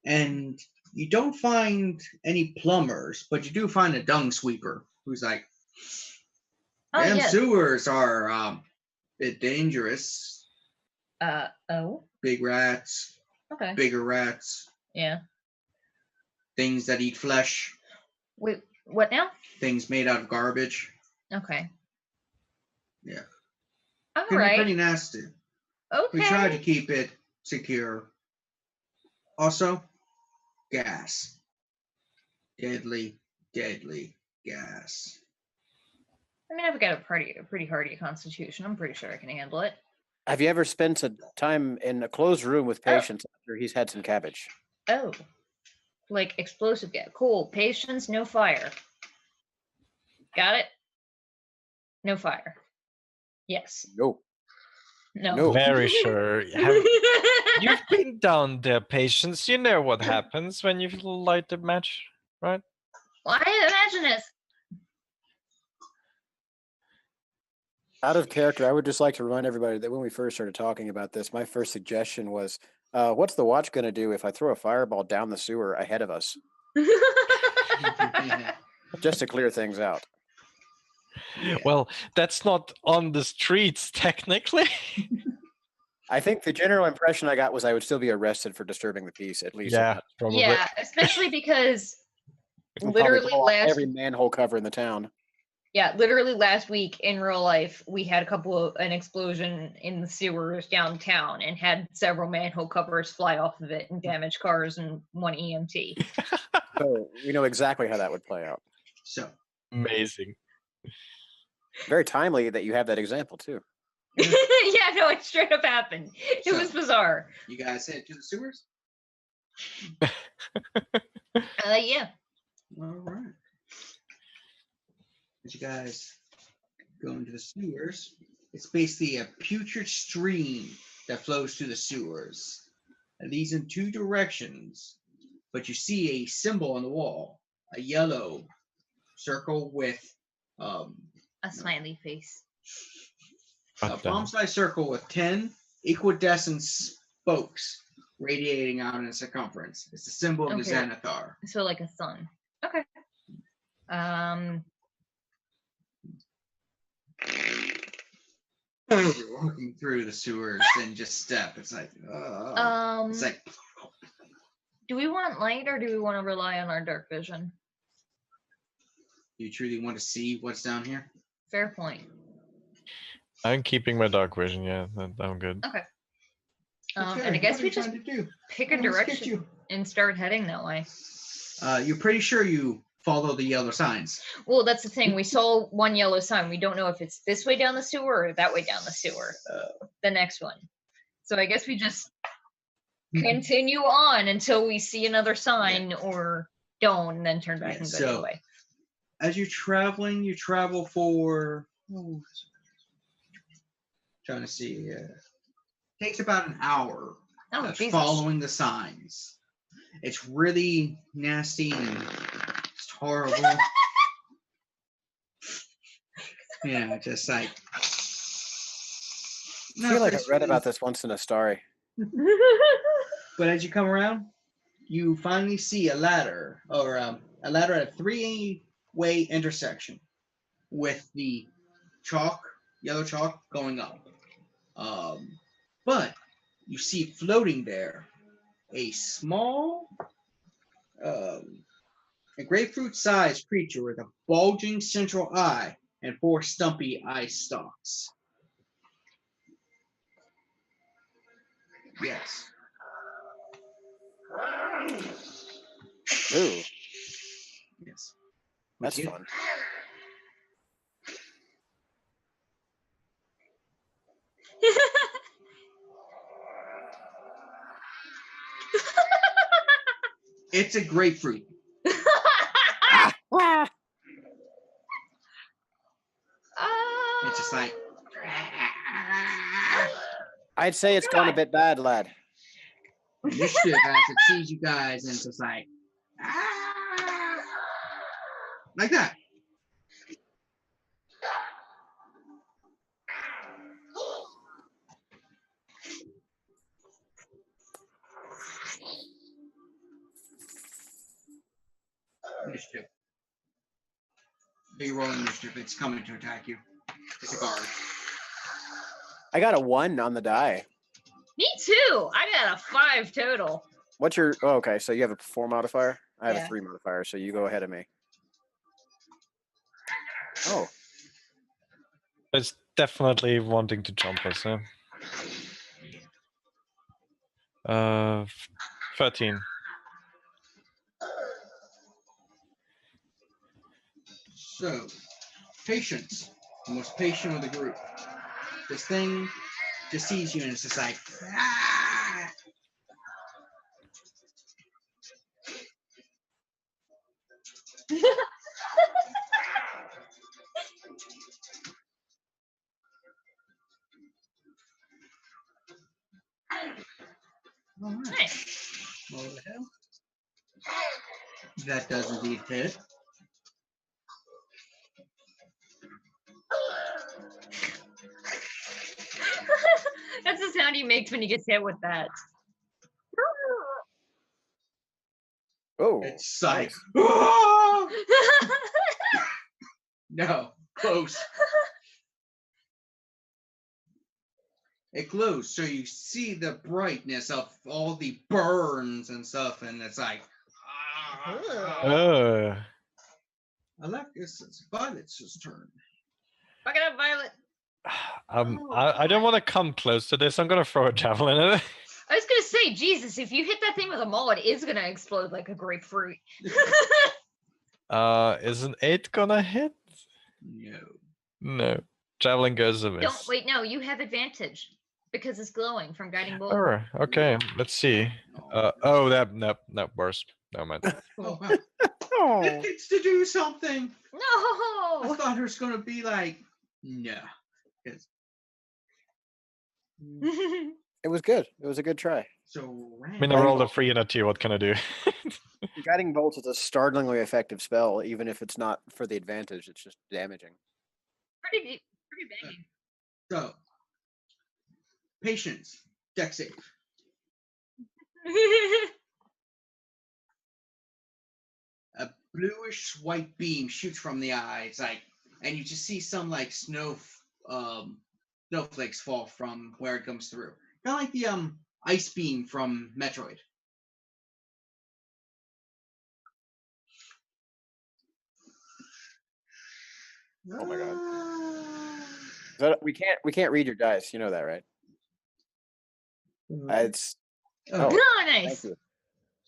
And you don't find any plumbers, but you do find a dung sweeper who's like, oh damn yes. sewers are a bit dangerous. Oh, Big rats, okay. bigger rats, Yeah. things that eat flesh, Wait, what now? things made out of garbage. Okay. Yeah. All Can be right. pretty nasty. Okay. We try to keep it secure. Also, gas. Deadly, deadly gas. I mean, I've got a pretty hardy constitution. I'm pretty sure I can handle it. Have you ever spent a time in a closed room with patients after he's had some cabbage? Oh, like explosive gas. Cool. Patience, no fire. Got it? No fire. Yes. No. No. No. Very sure. You've been down there, patience. You know what happens when you light the match, right? Well, I imagine this. Out of character, I would just like to remind everybody that when we first started talking about this, my first suggestion was, what's the watch going to do if I throw a fireball down the sewer ahead of us? Just to clear things out. Well, that's not on the streets, technically. I think the general impression I got was I would still be arrested for disturbing the peace, at least. Yeah, probably. Yeah, especially because We'll probably literally blow off last every manhole cover in the town. literally last week in real life we had an explosion in the sewers downtown and had several manhole covers fly off of it and damage cars and one EMT. So we know exactly how that would play out. So, Amazing. Very timely that you have that example too. Yeah, no, it straight up happened. It was bizarre. you guys head to the sewers? Yeah. All right. As you guys go into the sewers, it's basically a putrid stream that flows through the sewers. It leads in two directions, but you see a symbol on the wall, a yellow circle with A smiley face. a What the- palm-sized circle with 10 equidistant spokes radiating out in a circumference. It's the symbol of the Okay. Xanathar. So like a sun. Okay. You're walking through the sewers and just step. It's like, it's like, do we want light or do we want to rely on our dark vision? you truly want to see what's down here? Fair point. I'm keeping my dark vision. Yeah, I'm good. Okay. Okay, And I guess what are we you just trying to do? pick a Let's get direction you. and start heading that way. You're pretty sure you follow the yellow signs. Well, that's the thing. We saw one yellow sign. We don't know if it's this way down the sewer or that way down the sewer. The next one. So I guess we just continue on until we see another sign or don't, and then turn back and go the other way. As you're traveling, you travel for trying to see. Takes about an hour Oh, Jesus. following the signs. It's really nasty and it's horrible. Yeah, just like. I feel like I read about this once in a story. But as you come around, you finally see a ladder, or a ladder at a three-way intersection with the yellow chalk going up. But you see floating there a small, a grapefruit-sized creature with a bulging central eye and 4 stumpy eye stalks. Yes. Ooh, Yes. that's Yeah. fun. It's a grapefruit. It's just like. I'd say it's gone a bit bad, lad. Initiative as it sees you guys and it's just like. Like that. Initiative. You roll initiative. It's coming to attack you. It's a guard. I got a 1 on the die. Me too. I got a 5 total. What's your? Oh, okay, so you have a 4 modifier. I have Yeah. a 3 modifier, so you go ahead of me. Oh, It's definitely wanting to jump us. 13. So, patience. The most patient of the group. This thing just sees you and it's just like. All right. Nice. Roll the hell. That does indeed hit. That's the sound he makes when he gets hit with that. oh, It's like. nice. No, close. It glows, so you see the brightness of all the burns and stuff, and it's like. Alexis, it's Violet's turn. Fuck it up, Violet. I don't want to come close to this. I'm gonna throw a javelin at it. I was gonna say, Jesus, if you hit that thing with a maul, it is gonna explode like a grapefruit. Is an 8 gonna hit? No. No. Javelin goes a miss. Don't wait, no, you have advantage because it's glowing from guiding bolt. Oh, okay. Let's see. Oh, that worse. Never mind. Oh, wow. Oh, It gets to do something. I No. thought it was going to be like, no. It's- it was good. It was a good try. So, I mean, I rolled a 3 and a 2. What can I do? Guiding bolt is a startlingly effective spell, even if it's not for the advantage. It's just damaging. pretty banging. So, patience, deck save. A bluish white beam shoots from the eye. It's like, and you just see some like snow snowflakes fall from where it comes through. Kind of like the ice beam from Metroid. Oh my god. We can't read your dice. You know that, right? It's Oh, Oh, thank nice. you.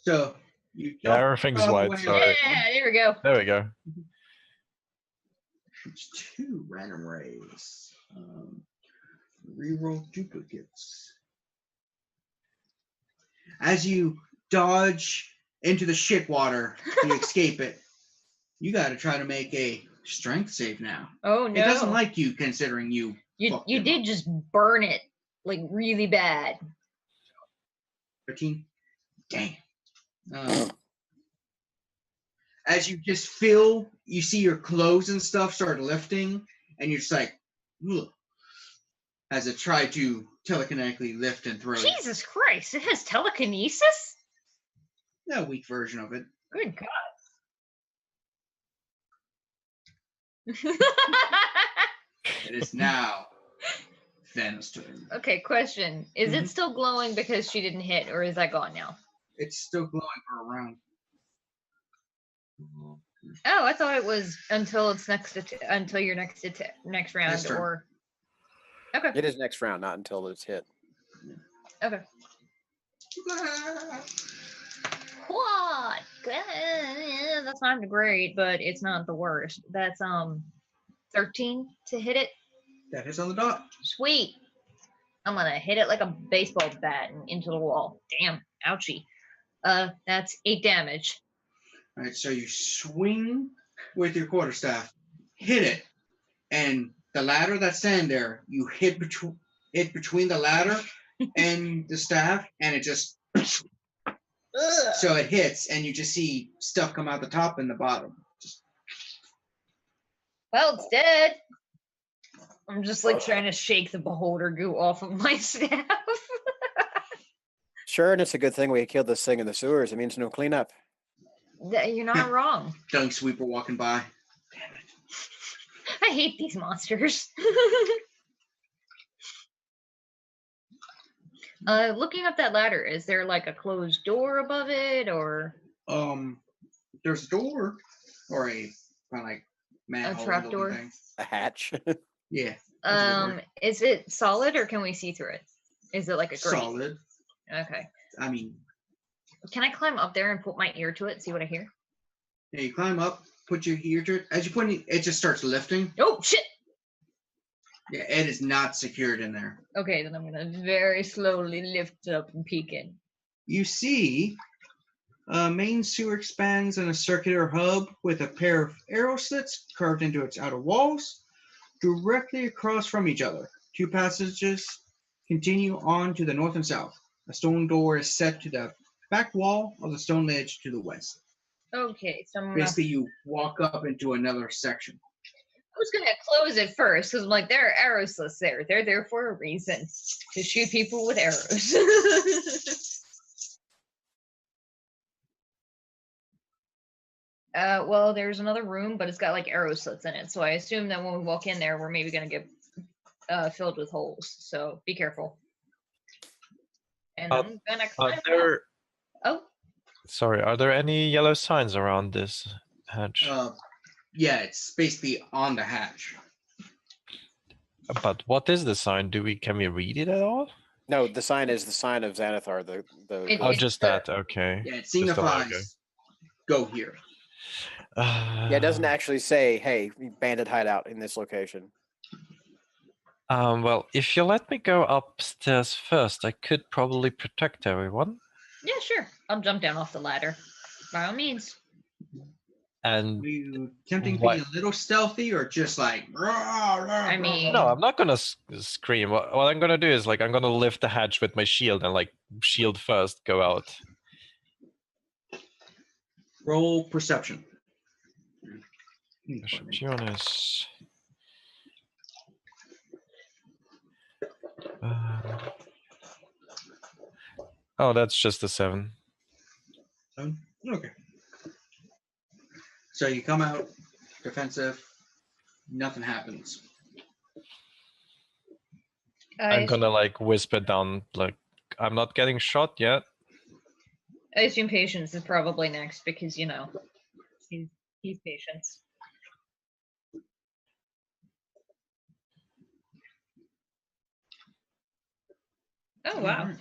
so you Yeah, jump everything's all the white. way Sorry. up. Yeah, there we go. There we go. It's 2 random rays. Reroll duplicates. As you dodge into the shit water to escape it, you got to try to make a strength save now. Oh no. It doesn't like you, considering you. you fucked you him did up. just burn it like really bad. 13. Dang. As you just feel, you see your clothes and stuff start lifting, and you're just like, ugh, as it tried to telekinetically lift and throw you. Jesus Christ, it has telekinesis? A weak version of it. Good God. It is now Thanos' turn. Okay, question. Is Mhm. it still glowing because she didn't hit, or is that gone now? It's still glowing for a round. Oh, I thought it was until it's until your next next round, turn. or okay, It is next round, not until it's hit. okay. What? That's not great, but it's not the worst. That's 13 to hit it. That hits on the dot. Sweet. I'm gonna hit it like a baseball bat and into the wall. Damn, ouchie. That's 8 damage. All right, so you swing with your quarterstaff, hit it, and the ladder that's standing there, you hit between the ladder and the staff, and it just Ugh. so it hits, and you just see stuff come out the top and the bottom. Just, Well, it's dead. I'm just like trying to shake the beholder goo off of my staff. Sure, and it's a good thing we killed this thing in the sewers. It means no cleanup. You're not wrong. dung sweeper walking by. I hate these monsters. Looking up that ladder, is there like a closed door above it, or There's a door or a kind of like manhole trap looking door? thing. A hatch. Yeah. that's a good word. Is it solid or can we see through it? Is it like a grate? Solid. Okay. I mean, Can I climb up there and put my ear to it, see what I hear? yeah, you climb up, put your ear to it. As you put it just starts lifting. Oh shit! Yeah, it is not secured in there. Okay, then I'm gonna very slowly lift it up and peek in. You see a main sewer expands in a circular hub with a pair of arrow slits carved into its outer walls, directly across from each other. 2 passages continue on to the north and south. A stone door is set to the back wall of the stone ledge to the west. Okay, so I'm gonna, Basically, you walk up into another section. I was gonna close it first because I'm like, there are arrow slits there. They're there for a reason, to shoot people with arrows. Well, there's another room, but it's got like arrow slits in it. So I assume that when we walk in there, we're maybe gonna get filled with holes. So be careful. And I'm gonna climb up. Oh, Sorry, are there any yellow signs around this hatch? Yeah, it's basically on the hatch. But what is the sign? Can we read it at all? No, the sign is the sign of Xanathar. The Oh, It's just the- that. Okay. Yeah, it Just the logo. signifies go here. yeah, it doesn't actually say, "Hey, bandit hideout in this location." Well, if you let me go upstairs first, I could probably protect everyone. yeah, sure. I'll jump down off the ladder. By all means. And Are you attempting to What? be a little stealthy or just like? I mean- no, I'm not gonna scream. What I'm gonna do is I'm gonna lift the hatch with my shield and shield first, go out. roll perception. Perception is. Oh, that's just a 7. Okay. So you come out defensive. Nothing happens. I'm gonna like whisper down, like, I'm not getting shot yet. I assume Patience is probably next because he's Patience. Oh wow. Alright.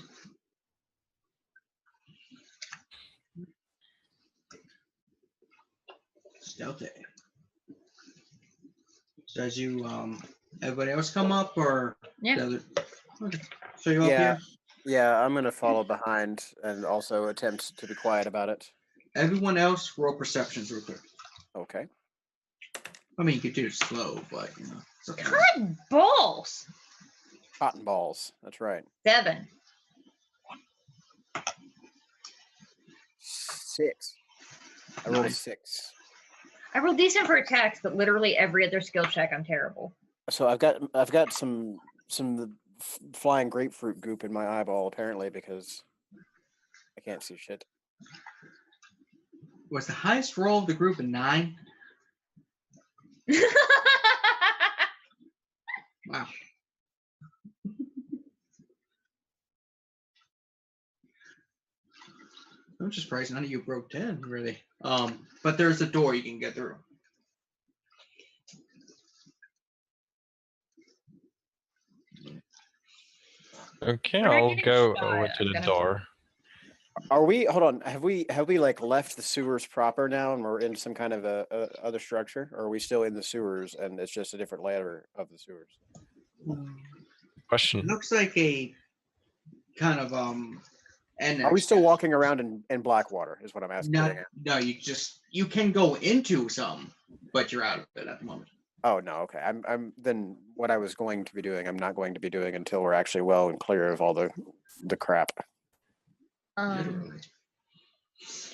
Stealthy. So as you everybody else come up or Yeah. the other, okay. So you up Yeah. here? Yeah, I'm gonna follow behind and also attempt to be quiet about it. Everyone else roll perceptions real quick. Okay. I mean you could do it slow, but it's okay. God balls. Cotton balls. That's right. 7. 6. I rolled a Nice. 6. I rolled decent for attacks, but literally every other skill check I'm terrible. So I've got some flying grapefruit goop in my eyeball apparently because I can't see shit. Was the highest roll of the group a 9? Wow. I'm just surprised none of you broke 10, really. But there's a door you can get through. Okay, We're not I'll getting go shot, over I'm to the gonna- door. Are we? Hold on. Have we like left the sewers proper now, and we're in some kind of a other structure, or are we still in the sewers and it's just a different layer of the sewers? Question. Looks like a kind of annex. Are we still walking around in Blackwater? Is what I'm asking. No, you can go into some, but you're out of it at the moment. Oh no. Okay. I'm then what I was going to be doing. I'm not going to be doing until we're actually well and clear of all the crap. Literally.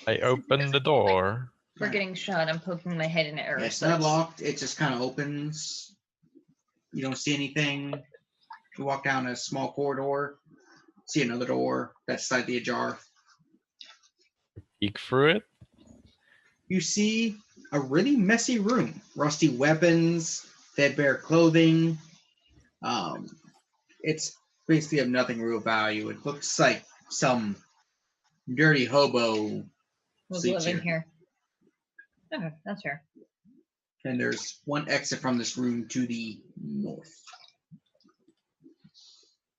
I open the door. We're getting shot. I'm poking my head in an arrow. Yeah, it's not locked. It just kind of opens. You don't see anything. You walk down a small corridor. See another door that's slightly ajar. Peek through it. You see a really messy room. Rusty weapons, threadbare clothing. It's basically of nothing real value. It looks like some dirty hobo was sleeps living here. here. Okay, that's fair. And there's one exit from this room to the north.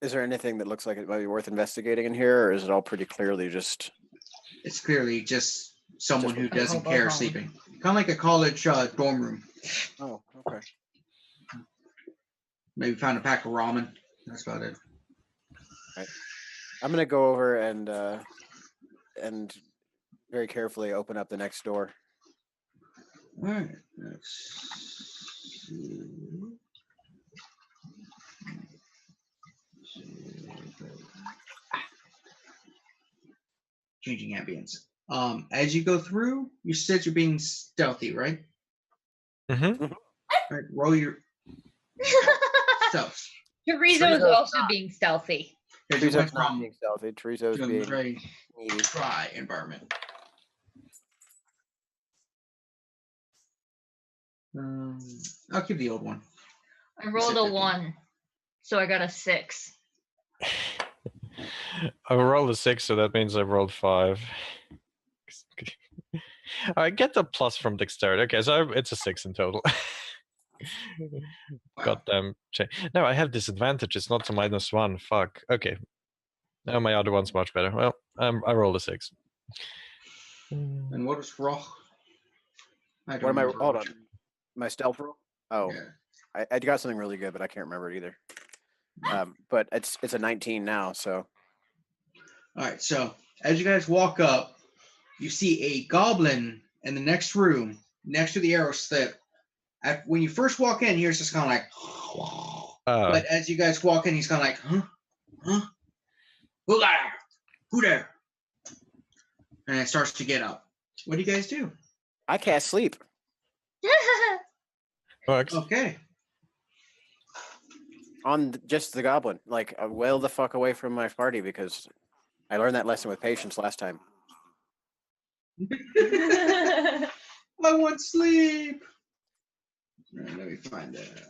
Is there anything that looks like it might be worth investigating in here, or is it all pretty clearly just? It's clearly just someone who a doesn't hobo care home. sleeping. Kind of like a college dorm room. Oh, okay. Maybe found a pack of ramen. That's about it. I'm gonna go over and very carefully open up the next door. All right. Let's see. Changing ambience. As you go through, you said you're being stealthy, right? Mm-hmm. All right, roll your stealth. Teresa was Teresa's also being stealthy. Because you went Teresa's not from being stealthy. Teresa's to a being very needy. dry environment. I'll keep the old one. I rolled a 50. 1, so I got a 6. I rolled a 6, so that means I rolled 5. I get the plus from dexterity. Okay, so it's a 6 in total. Goddamn. No, I have disadvantage. It's not a -1. Fuck. Okay. Now my other one's much better. Well, I rolled a 6. And what was Rogh? I What am I? remember Hold which- on. My stealth roll. Oh, Yeah. I got something really good, but I can't remember it either. But it's a 19 now. So All right. So as you guys walk up, you see a goblin in the next room, next to the arrow slip. When you first walk in, he's just kind of like. But as you guys walk in, he's kind of like, huh? Who there? Who there? And it starts to get up. What do you guys do? I can't sleep. Works. Okay. On just the goblin, like well the fuck away from my party because I learned that lesson with patience last time. I want sleep. All right, let me find that.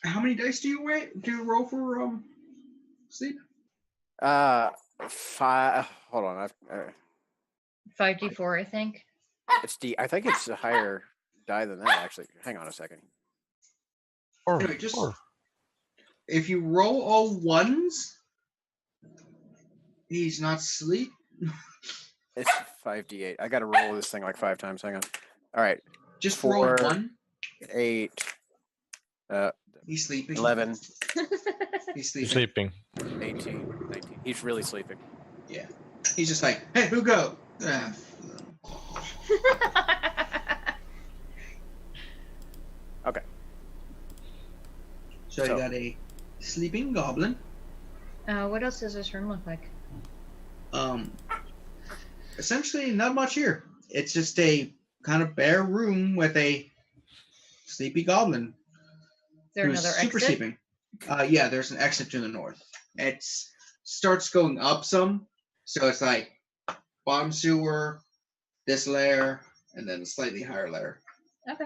How many dice do you roll for sleep? 5. Hold on. 5d4, I think. It's D. I think it's a higher die than that. Actually, hang on a second. Or, Anyway, if you roll all ones, he's not asleep. It's 5d8. I got to roll this thing like 5 times. Hang on. All right. Just 4, roll one. 8. He's sleeping. 11. He's sleeping. sleeping. 18. 19. He's really sleeping. Yeah. He's just like, hey, who go? Okay. So you got a sleeping goblin. What else does this room look like? Essentially, not much here. It's just a kind of bare room with a sleepy goblin. Is there who's another super exit? sleeping. Yeah, there's an exit to the north. It starts going up some, so it's like bottom sewer, this layer, and then a slightly higher layer. Okay.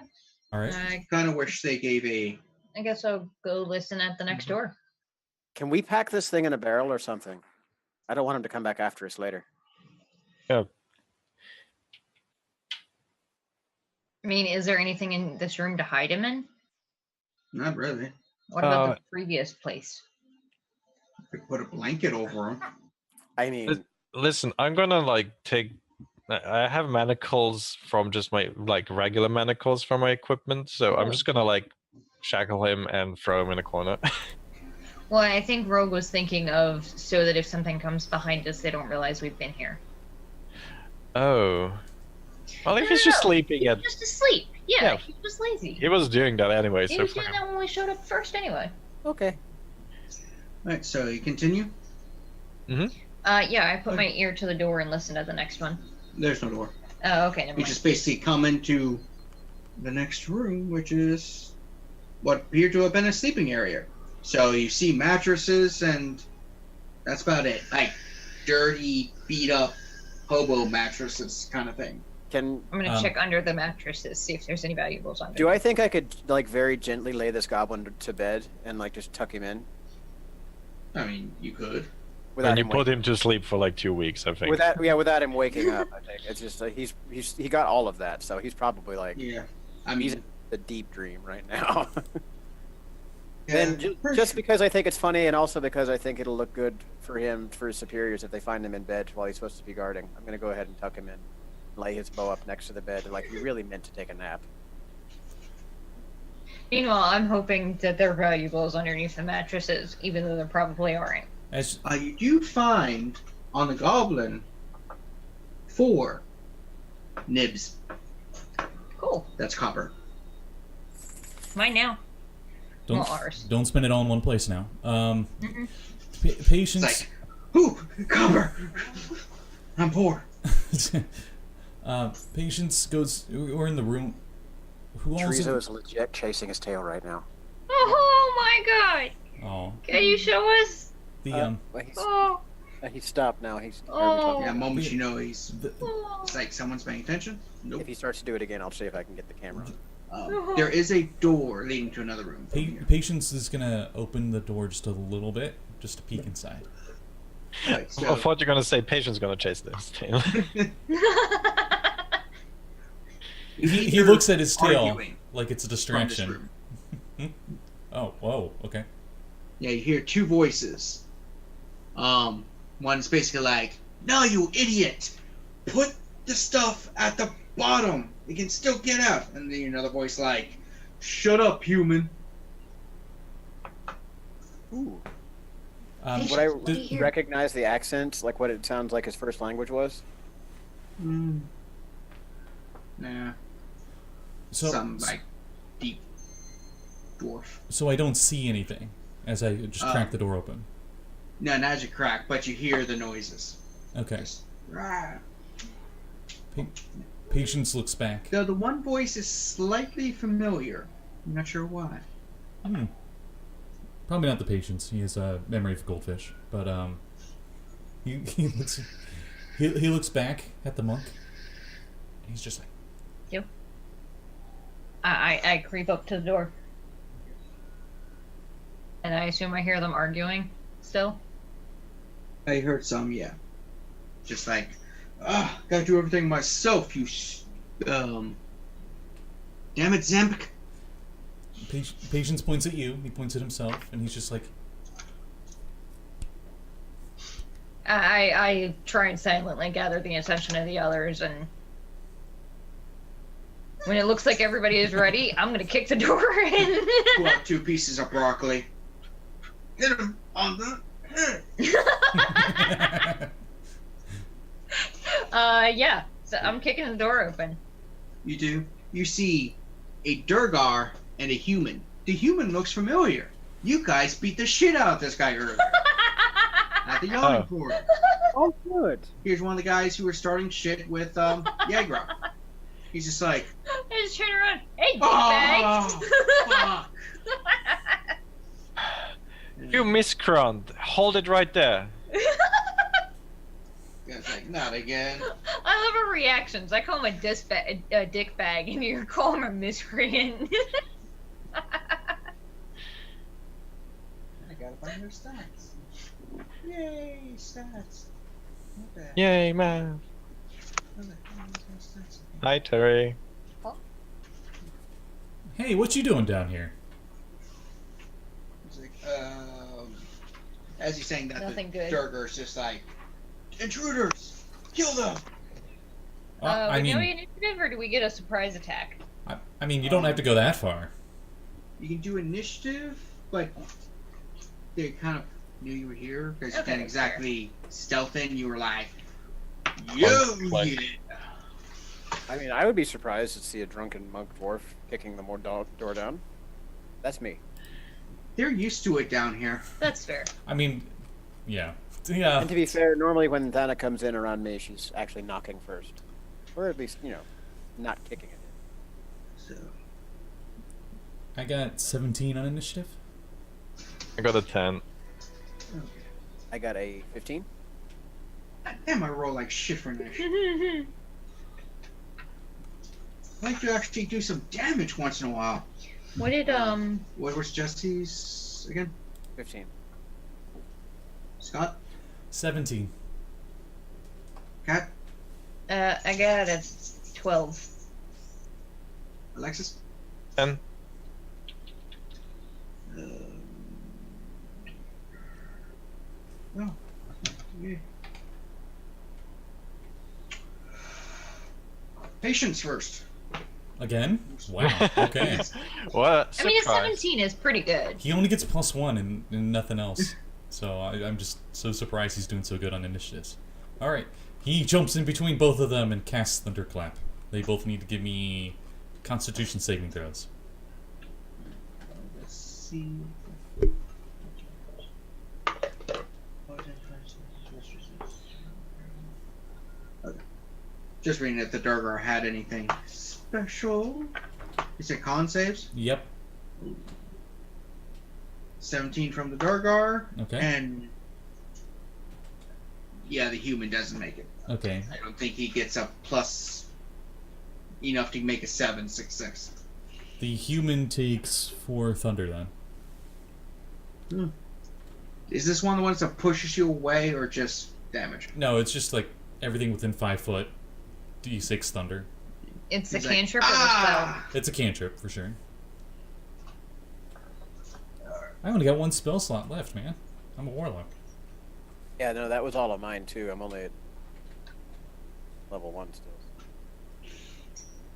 All right. I Kind of wish they gave a. guess I'll go listen at the next door. Can we pack this thing in a barrel or something? I don't want him to come back after us later. Yeah. I mean, is there anything in this room to hide him in? Not really. What about the previous place? Could put a blanket over him. I mean, Listen, I'm gonna like take. I have manacles from just my like regular manacles from my equipment, so I'm just gonna like shackle him and throw him in a corner. Well, I think Rogh was thinking of so that if something comes behind us, they don't realize we've been here. Oh. Well, if he's No, just sleeping He at. was just asleep. Yeah, Yeah. he was lazy. He was doing that anyway, He so was doing that when we showed up first anyway. okay. Right, so you continue. Yeah, I put my ear to the door and listen to the next one. There's no door. Oh, okay, never You mind. just basically come into the next room, which is what appeared to have been a sleeping area. So you see mattresses, and that's about it. Like dirty, beat up hobo mattresses kind of thing. Can I'm gonna check under the mattresses, see if there's any valuables under. do I think I could like very gently lay this goblin to bed and like just tuck him in I mean, you could. without And you him put him to sleep for like 2 weeks, I think. without him waking up? I think it's just like he got all of that, so he's probably like Yeah. I he's mean, in a deep dream right now. yeah, And just because I think it's funny, and also because I think it'll look good for him, for his superiors, if they find him in bed while he's supposed to be guarding, I'm gonna go ahead and tuck him in, lay his bow up next to the bed, like he really meant to take a nap. Meanwhile, I'm hoping that there are valuables underneath the mattresses, even though there probably aren't. As you do find on the goblin 4 nibs. Cool. That's copper. Mine now. don't Well, ours. don't spend it all in one place now. Mhm. Patience. It's like, ooh, copper. I'm poor. Patience goes. We're in the room. Who else? Chorizo is legit chasing his tail right now. Oh my god! Oh, Can you show us? the But Oh, he's stopped now. He's Oh. Yeah, moment you know he's. oh. It's like someone's paying attention. Nope. If he starts to do it again, I'll see if I can get the camera on. There is a door leading to another room. from here. Patience is gonna open the door just a little bit, just to peek inside. Right, I so, thought you're gonna say Patient's gonna chase this tail. He looks at his tail arguing like it's a from this distraction. room. Oh, whoa, okay. Yeah, you hear 2 voices. One's basically like, "No, you idiot! Put the stuff at the bottom. You can still get out." And then another voice like, "Shut up, human." Ooh. Did- Would I Here. recognize the accent, like what it sounds like his first language was? Nah, so, some like deep dwarf. so I don't see anything as I just crack the door open. No, not as you crack, but you hear the noises. Okay. Just, "Rah." Patience looks back. Though the one voice is slightly familiar. I'm not sure why. Probably not the patience. He has a memory of goldfish, but he looks back at the monk. And he's just like, I creep up to the door. And I assume I hear them arguing still. I heard some, yeah. Just like, gotta do everything myself, you damn it, Zemp. Patience points at you. He points at himself, and he's just like, I try and silently gather the attention of the others, and when it looks like everybody is ready, I'm gonna kick the door in. Pull out 2 pieces of broccoli. Hit him on the head. Yeah. So I'm kicking the door open. You do. You see a Durgar and a human. The human looks familiar. You guys beat the shit out of this guy earlier. At the yawning portal. Oh, good. Here's one of the guys who were starting shit with Yagra. He's just like, I just turn around. Hey, oh, dickbag! fuck. You miscrowned. Hold it right there. Guy's like, not again. I love her reactions. I call him a dick bag, and you call him a miscreant. I gotta find their stats. Yay, stats. What the heck? Yay, man. Where the hell is my stats? Hi, Terry. "Hey, what you doing down here?" He's like, as he's saying that, Nothing the good. Durgar's just like, intruders, kill them. I we know mean, initiative, or do we get a surprise attack? I mean, you don't have to go that far. You can do initiative, but they kind of knew you were here because you Okay, can't exactly stealth in. You were like, Like- yeah. I mean, I would be surprised to see a drunken monk dwarf kicking the door down. That's me. They're used to it down here. That's fair. I mean, yeah. Yeah. And to be fair, normally when Thana comes in around me, she's actually knocking first. Or at least, not kicking it. So I got 17 on initiative. I got a 10. okay. I got a 15. God damn, I roll like shit for Nash. I like to actually do some damage once in a while. What did What was Jesse's again? 15. Scott? 17. Kat? I got a 12. Alexis? 10. No. Yeah. Patience first. Again? Wow. Okay. What a I mean, a surprise. 17 is pretty good. He only gets +1 and nothing else. So I'm just so surprised he's doing so good on initiatives. Alright. He jumps in between both of them and casts Thunderclap. They both need to give me Constitution saving throws. Let's see. Okay. Just reading if the Durgar had anything special. You said con saves? Yep. 17 from the Durgar. Okay. And yeah, the human doesn't make it. Okay. I don't think he gets a plus enough to make a 7/6/6. The human takes 4 thunder then. Is this one of the ones that pushes you away or just damage? No, it's just like everything within 5 foot. D6 thunder. It's a He's like, cantrip or a spell. ah! It's a cantrip for sure. I only got 1 spell slot left, man. I'm a warlock. Yeah, no, that was all of mine too. I'm only at level 1 still.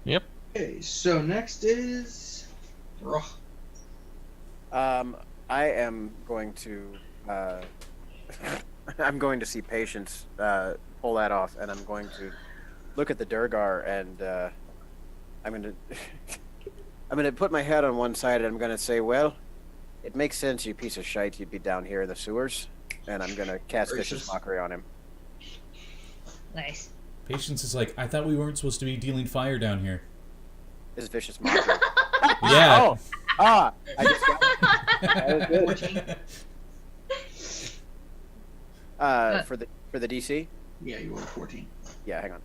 Yep. Okay, so next is Rogh. I am going to I'm going to see Patience pull that off, and I'm going to look at the Durgar, and I'm going to I'm going to put my head on one side, and I'm going to say, well, it makes sense, you piece of shite, you'd be down here in the sewers, and I'm going to cast Gracious. Vicious Mockery on him. Nice. Patience is like, I thought we weren't supposed to be dealing fire down here. This is Vicious Mockery. Yeah. I just got it. That was good. 14? For the DC? Yeah, you rolled 14. Yeah, hang on.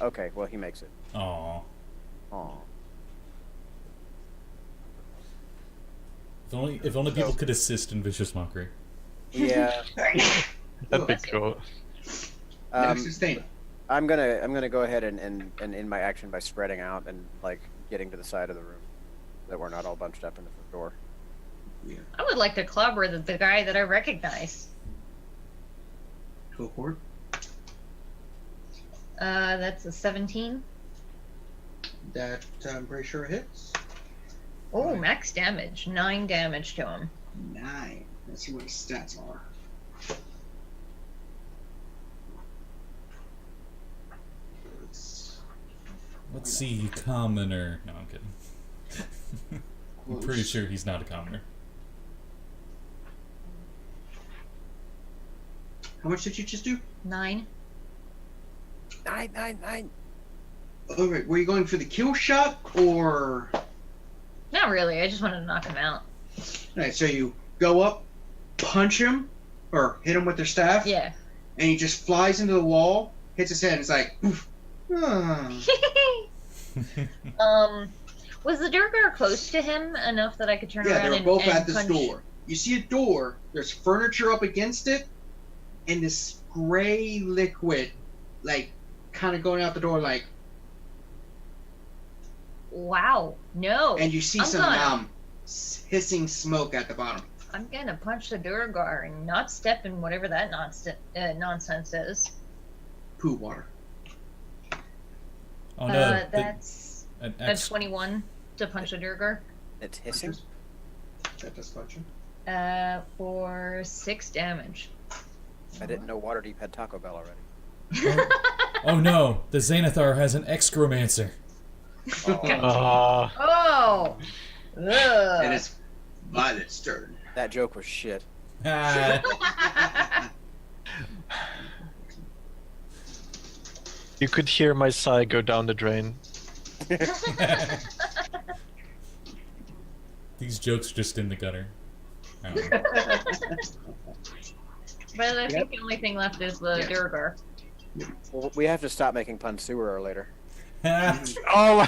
Okay, well, he makes it. Aw. Aw. If only people could assist in vicious mockery. Yeah. That'd be cool. Next is Thane. I'm gonna go ahead and end my action by spreading out and like getting to the side of the room, that we're not all bunched up in the front door. Yeah. I would like to clobber the guy that I recognize. Go for it. That's a 17. That I'm pretty sure hits. Oh, Right. max damage. 9 damage to him. 9. Let's see what his stats are. Let's see, commoner. No, I'm kidding. I'm pretty sure he's not a commoner. How much did you just do? 9. 9. Oh, right. Were you going for the kill shot or? Not really. I just wanted to knock him out. Alright, so you go up, punch him, or hit him with their staff, Yeah. and he just flies into the wall, hits his head, and it's like, oof. Ah. Was the Durgar close to him enough that I could turn Yeah, around they were and, both and at this punch? door. You see a door, there's furniture up against it, and this gray liquid, like, kind of going out the door, like, Wow. No. and you see I'm some gonna- hissing smoke at the bottom. I'm gonna punch the Durgar and not step in whatever that nonsense is. Poo water. Oh no, That's an a X. 21 to punch the Durgar. It's hissing. That does punch him. For 6 damage. I didn't know Waterdeep had Taco Bell already. Oh no, the Xanathar has an excromancer. Oh, Oh! And Ugh. it's Violet's turn. that joke was shit. Ah, You could hear my sigh go down the drain. these jokes are just in the gutter. I don't know. But I think the only thing left is the Yeah. Durgar. Well, we have to stop making puns sooner or later. Oh,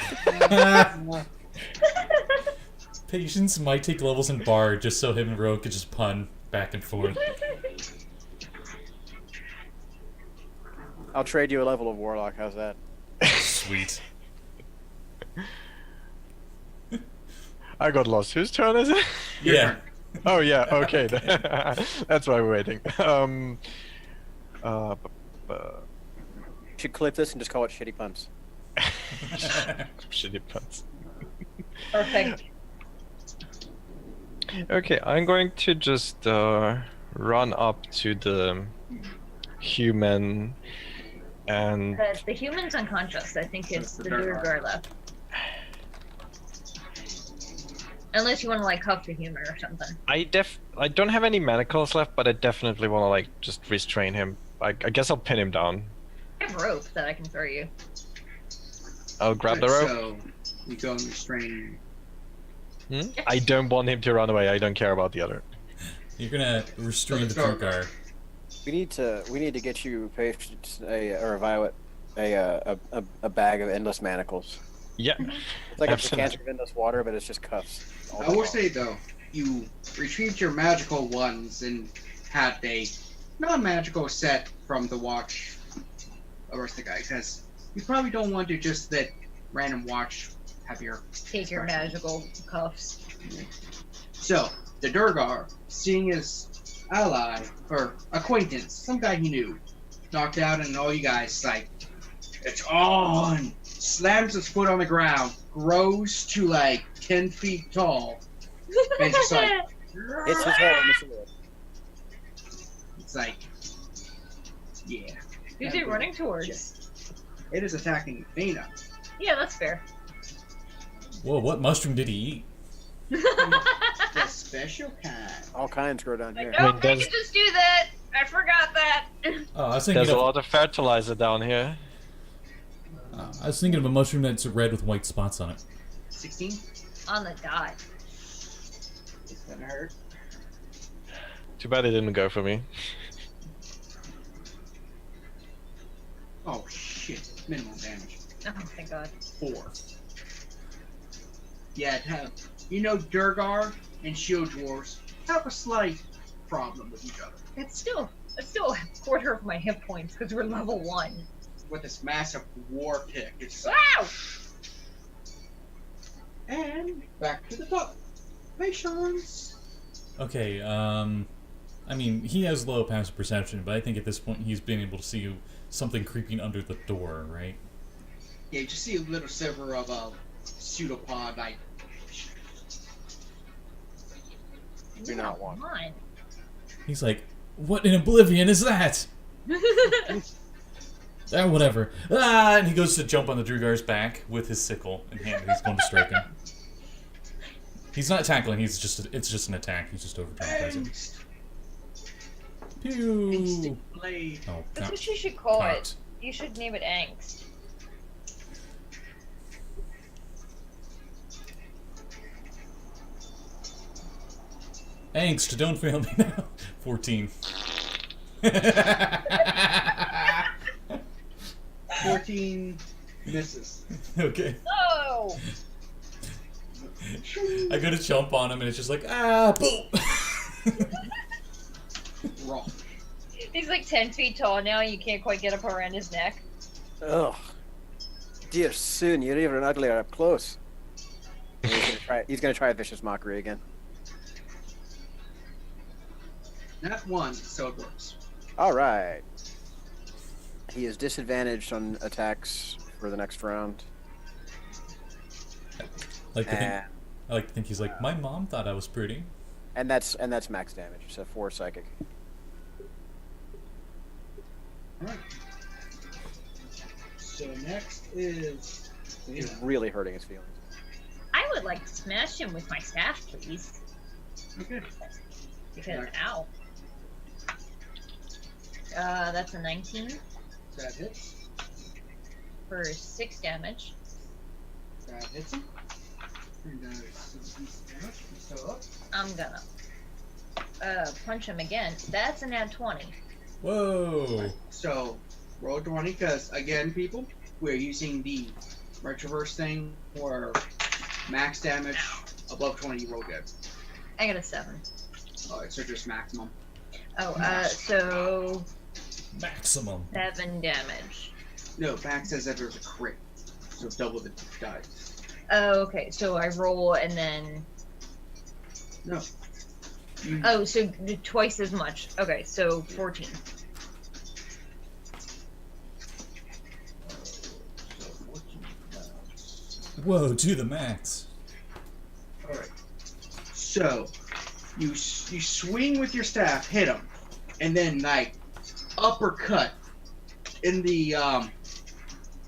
Patience might take levels in Bard just so him and Rogh could just pun back and forth. I'll trade you a level of Warlock. How's that? Sweet. I got lost. Whose turn is it? Your Yeah. turn. Oh yeah, okay. That's why we're waiting. You should clip this and just call it shitty puns. Shitty puns. Perfect. Okay, I'm going to just run up to the human and The human's unconscious. I think it's That's the the Durgar. Durgar left. Unless you want to like cuff the human or something. I don't have any manacles left, but I definitely want to like just restrain him. I guess I'll pin him down. I have rope that I can throw you. I'll grab the rope. So you go and restrain. I don't want him to run away. I don't care about the other. You're gonna restrain the Durgar. Durgar. We need to get you Patience or a Violet a bag of endless manacles. Yeah. It's like a Absolutely. decanter of endless water, but it's just cuffs. all I day will long. say though, you retrieved your magical ones and had a non-magical set from the watch Arista because you probably don't want to just let random watch have your Take your magical cuffs. So, the Durgar, seeing his ally, or acquaintance, some guy he knew, knocked out, and all you guys, like, it's on! Slams his foot on the ground, grows to like 10 feet tall. And it's just like, It's his head on the sword. it's like, yeah. Who's it running towards? It is attacking Thana. Yeah, that's fair. Whoa, what mushroom did he eat? The special kind. All kinds grow down Like, here. I no, mean, I there's- can just do that. I forgot that. Oh, I was thinking There's a of lot of fertilizer down here. I was thinking of a mushroom that's red with white spots on it. 16? On the dot. It's gonna hurt. Too bad it didn't go for me. Oh shit. Minimum damage. Oh, thank God. 4. Yeah, you know Durgar, and shield dwarves have a slight problem with each other. It's still a quarter of my hit points because we're level 1. With this massive war pick, it's Wow! and back to the top. Patience. Okay, I mean, he has low passive perception, but I think at this point he's been able to see something creeping under the door, right? Yeah, you just see a little sliver of a pseudopod, like. Do not want. Come on. He's like, what in oblivion is that? Whatever. Ah! And he goes to jump on the Drugar's back with his sickle in hand. He's going to strike him. He's not tackling. It's just an attack. He's just over dramatizing. Angst. Pew! Instinct blade. Oh, That's God. what you should call Cocked. it. You should name it Angst. Angst, don't fail me now. 14. 14 misses. Okay. Oh! I go to jump on him and it's just like, boom! Wrong. He's like 10 feet tall now. You can't quite get up around his neck. Ugh. Dear soon, you're even uglier up close. And he's gonna try a vicious mockery again. Not one, so it works. All right. He is disadvantaged on attacks for the next round. I like to think he's like, my mom thought I was pretty. And that's max damage. So 4 psychic. Alright. So next is. He's really hurting his feelings. I would like to smash him with my staff, please. Okay. Because, ow. That's a 19 That hits. for 6 damage. That hits him. And that is 6 damage. He's still up. I'm gonna punch him again. That's an nat 20. Whoa! So, roll 20, because again, people, we're using the retroverse thing where max damage above 20 you roll good. I got a 7. Alright, so just maximum. Oh, so Maximum. 7 damage. No, max says that there's a crit. So double the dice. Oh, okay. So I roll and then. No. You, Oh, so twice as much. Okay, so 14. so 14. Whoa, to the max. Alright. So, you swing with your staff, hit him, and then, like, uppercut in the,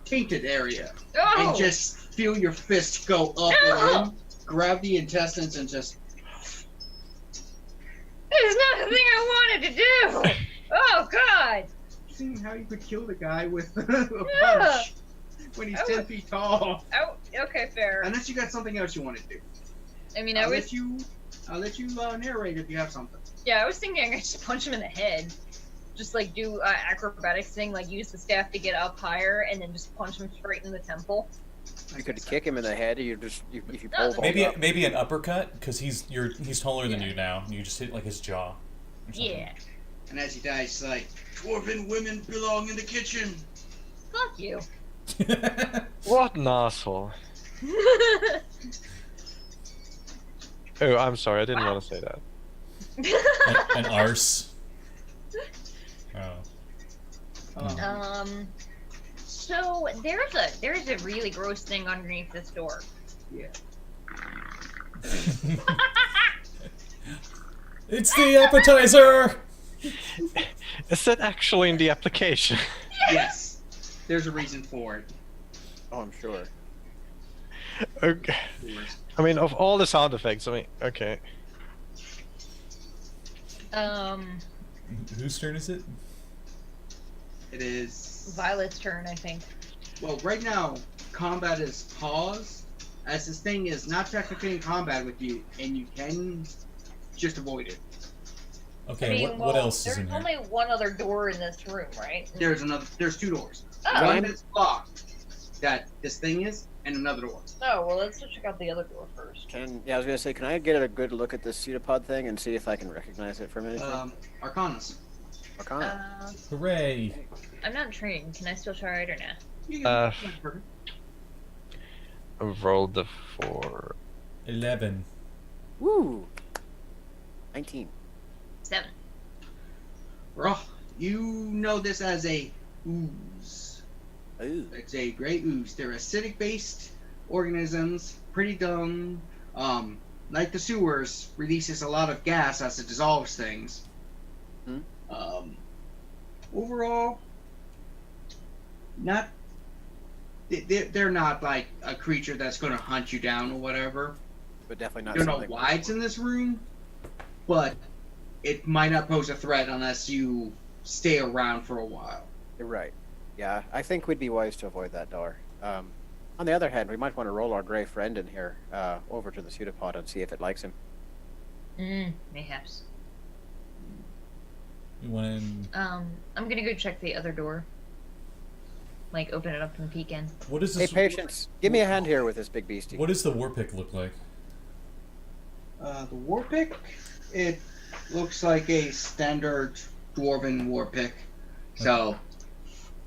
tainted area. Oh! And just feel your fist go up and in, grab the intestines, and just... This is not the thing I wanted to do! Oh, God! Seeing how you could kill the guy with a Yeah. punch when he's 10 feet tall. Oh, okay, fair. Unless you got something else you want to do. I mean, I'll let you narrate if you have something. Yeah, I was thinking I could just punch him in the head. Just like do acrobatics thing, like use the staff to get up higher, and then just punch him straight in the temple. You could kick him in the head. If you pull Maybe maybe an uppercut because he's taller than you now. And you just hit like his jaw. or something. Yeah. And as he dies, he's like, dwarven women belong in the kitchen. Fuck you. What an asshole. Oh, I'm sorry, I didn't want to say that. An arse. Oh. So there's a really gross thing underneath this door. Yeah. It's the appetizer! Is that actually in the application? Yes. There's a reason for it. Oh, I'm sure. Okay. I mean, of all the sound effects, I mean, okay. Whose turn is it? It is... Violet's turn, I think. Well, right now, combat is paused, as this thing is not technically in combat with you, and you can just avoid it. Okay, I mean, what else is in There's here? only one other door in this room, right? There's 2 doors. Oh. One is locked, that this thing is, and another door. Oh, well, let's check out the other door first. I was gonna say, can I get a good look at this pseudopod thing and see if I can recognize it from anything? Arcanas. Arcana. Hooray! I'm not trained. Can I still try it or not? You Uh, can- perfect. Roll the 4. 11. Woo. 19. 7. Rogh, you know this as a ooze. Ooh. It's a gray ooze. They're acidic-based organisms, pretty dumb. Like the sewers, releases a lot of gas as it dissolves things. Hmm. Overall, not. They're not like a creature that's going to hunt you down or whatever. But definitely not I don't know something. why it's in this room, but it might not pose a threat unless you stay around for a while. You're right. Yeah, I think we'd be wise to avoid that door. On the other hand, we might want to roll our gray friend in here over to the pseudopod and see if it likes him. Mayhaps. You want to... I'm gonna go check the other door. Like, open it up and peek in. What is Hey, this? patience, give me a hand here with this big beastie. What does the war pick look like? The war pick, it looks like a standard dwarven war pick. So,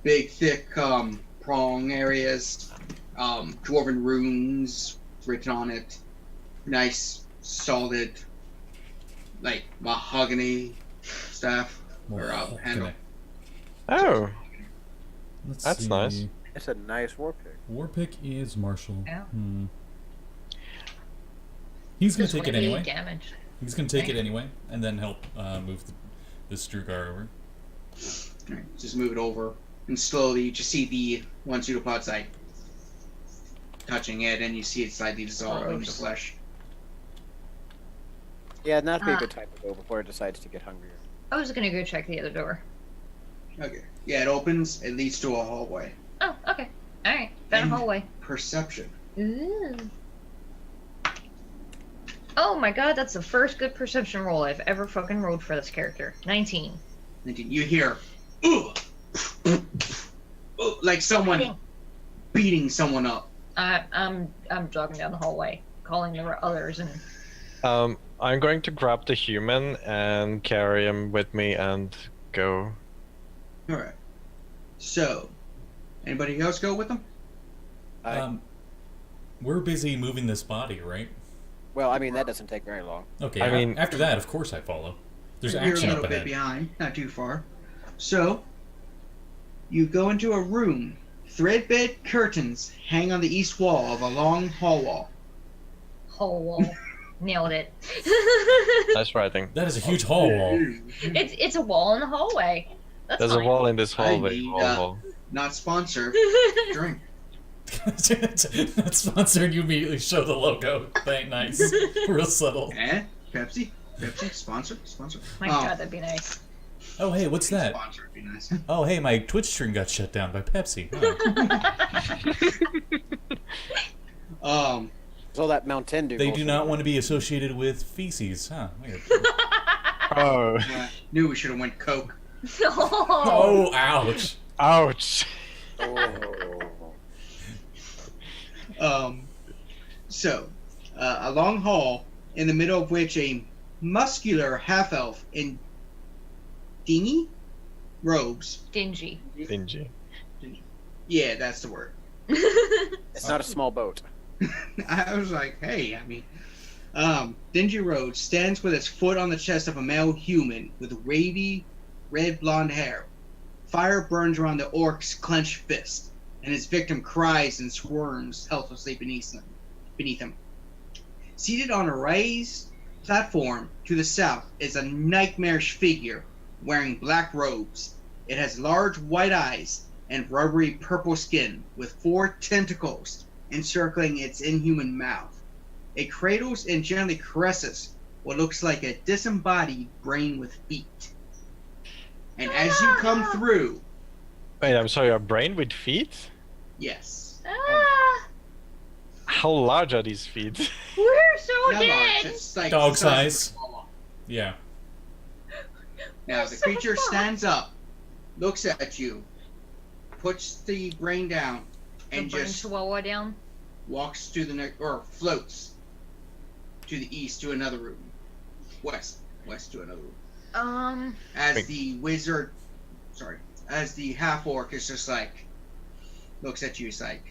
big, thick prong areas, dwarven runes written on it, nice, solid, like mahogany staff or handle. Oh, Let's That's see. nice. It's a nice war pick. War pick is martial. Yeah. He's gonna Just take it 1d8 anyway. damage. He's gonna take it anyway, and then help move the Strugar over. Alright, just move it over, and slowly you just see the one pseudopod side touching it, and you see it slightly dissolve into Gross. flesh. Yeah, and that'd be a good time to go before it decides to get hungrier. I was gonna go check the other door. Okay. Yeah, it opens. It leads to a hallway. Oh, okay. Alright. Found a And- hallway. Perception. Ooh. Oh my god, that's the first good perception roll I've ever fucking rolled for this character. 19. And you hear, ooh, ooh, like someone beating someone up. I'm jogging down the hallway, calling the others, and I'm going to grab the human and carry him with me and go. All right. So, anybody else go with them? We're busy moving this body, right? Well, I mean, that doesn't take very long. Okay. I mean- after that, of course, I follow. There's You're action a up little bit ahead. behind, not too far. So, you go into a room. Thread-bed curtains hang on the east wall of a long hall wall. hall wall. Nailed it. Nice writing. That is a huge hall wall. It's a wall in the hallway. That's There's fine. a wall in this hallway. need, wall. Not sponsored. Drink. Not sponsored. You immediately show the logo. Thank nice. Real subtle. Eh? Pepsi? Pepsi? Sponsor? My god, that'd be nice. Oh, hey, what's that? Sponsor would be nice. Oh, hey, my Twitch stream got shut down by Pepsi. Oh. So that Mountain Dew. They do not want to be associated with feces, huh? Weird. Oh. Knew we should have went Coke. Oh, ouch. Ouch. So, a long hall in the middle of which a muscular half-elf in dingy robes. Dingy. Dingy. Yeah, that's the word. It's not a small boat. I was like, hey, I mean, dingy robes stands with its foot on the chest of a male human with wavy red blonde hair. Fire burns around the orc's clenched fist, and his victim cries and squirms helplessly beneath him. Seated on a raised platform to the south is a nightmarish figure wearing black robes. It has large white eyes and rubbery purple skin with 4 tentacles encircling its inhuman mouth. It cradles and gently caresses what looks like a disembodied brain with feet. And as you come through, Wait, I'm sorry, a brain with feet? yes, Ah, How large are these feet? we're so not large, dead. it's like Dog the size of a size. small. Yeah. Now the So creature fucked. stands up, looks at you, puts the brain down, and brain just chihuahua down. walks to the next, or floats to the east to another room, west to another room. As the wizard, as the half orc is just like looks at you, it's like,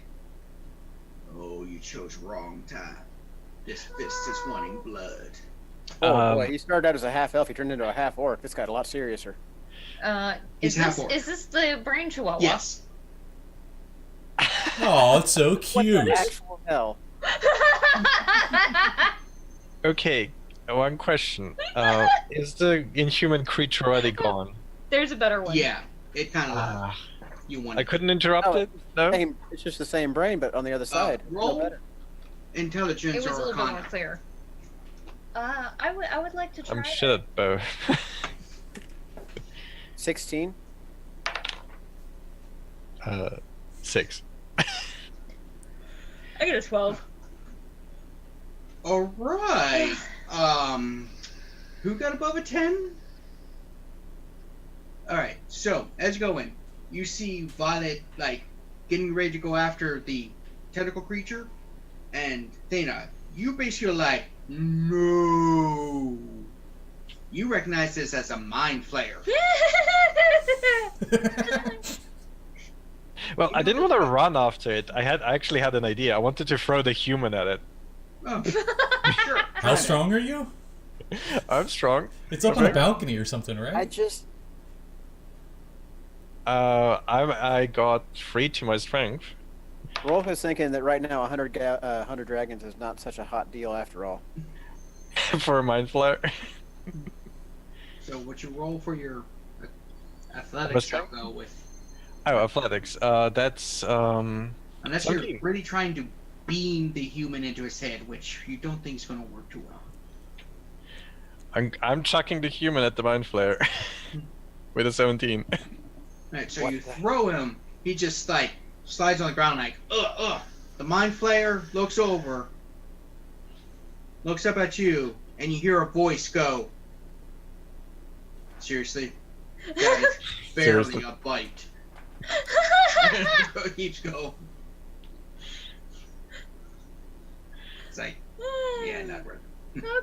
oh, you chose wrong time. This fist is wanting blood. Oh boy, he started out as a half elf. He turned into a half orc. This got a lot seriouser. He's half orc. Is this the brain chihuahua? Yes. Oh, it's so What cute. the actual hell? Okay, one question. Is the inhuman creature already gone? There's a better one. Yeah, it kind of. Ah, You want I couldn't interrupt Oh, it? No? It's just the same brain, but on the other side. No roll better. intelligence It was a or little bit more arcana. clear. I would like to try. I'm shit at both. 16. 6. I get a 12. All right. Who got above a 10? All right. So as you go in, you see Violet like getting ready to go after the tentacle creature, and Thana, you basically are like, no. You recognize this as a mind flayer. Well, I didn't want to run after it. I actually had an idea. I wanted to throw the human at it. Oh, sure. How strong are you? I'm strong. It's up on a balcony or something, I right? just. I got 3 to my strength. Rolf is thinking that right now 100 dragons is not such a hot deal after all. For a mind flare. So what you roll for your athletics What's check though with Oh, athletics. That's unless you're 17. really trying to beam the human into his head, which you don't think is going to work too well. I'm chucking the human at the mind flare with a 17. Right, so What you the- throw him, he just like slides on the ground like, ugh. The mind flayer looks over, looks up at you, and you hear a voice go, seriously? That is barely Seriously. a bite. It keeps going. It's like, yeah, not right.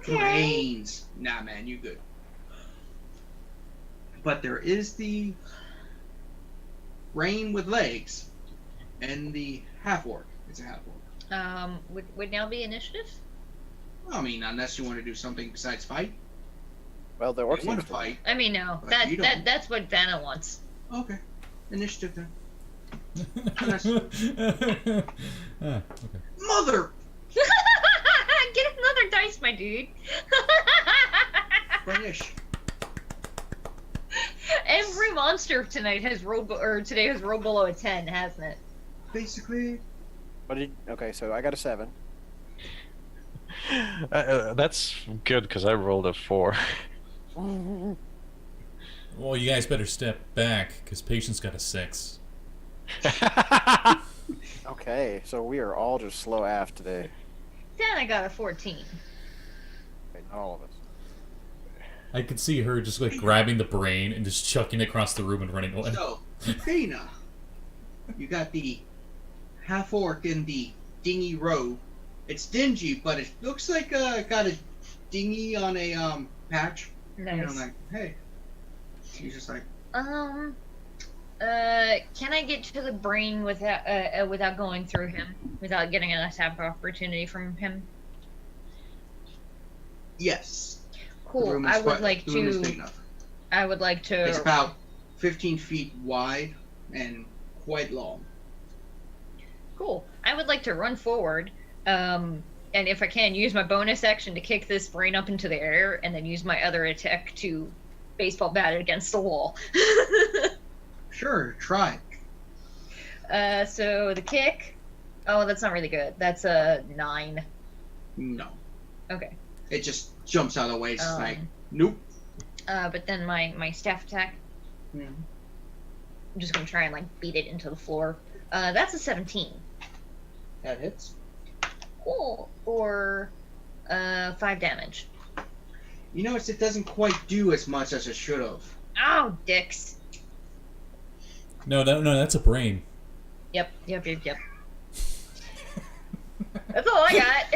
Okay. Brains. Nah, man, you good. But there is the brain with legs and the half orc. It's a half orc. Would now be initiative? I mean, unless you want to do something besides fight. Well, the You orcs want have to fight. I mean, no. But you don't. That's what Vanna wants. Okay. Initiative then. Okay. Mother! Get another dice, my dude. Finish. Every monster tonight has rolled, or today has rolled below a 10, hasn't it? Basically. Okay, so I got a 7. That's good because I rolled a 4. Well, you guys better step back, because Patience got a 6. Okay, so we are all just slow aft today. Then I got a 14. Okay, not all of us. I could see her just like grabbing the brain and just chucking it across the room and running away. So, Thana, you got the half orc in the dingy robe. It's dingy, but it looks like got a dinghy on a patch. Nice. You know, like, hey. He's just like, Can I get to the brain without going through him, without getting an attack opportunity from him? yes. The Cool. room is I would quite- like the room is to. big enough. I would like to. It's about 15 feet wide and quite long. Cool. I would like to run forward, and if I can, use my bonus action to kick this brain up into the air, and then use my other attack to baseball bat it against the wall. Sure, try. So the kick. Oh, that's not really good. That's a 9. No. Okay. It just jumps out of the way. It's just like, Um, nope. But then my staff attack. Hmm. I'm just gonna try and like beat it into the floor. That's a 17. That hits. Cool. Or 5 damage. You notice it doesn't quite do as much as it should have. Oh, dicks. No, that's a brain. Yep. That's all I got.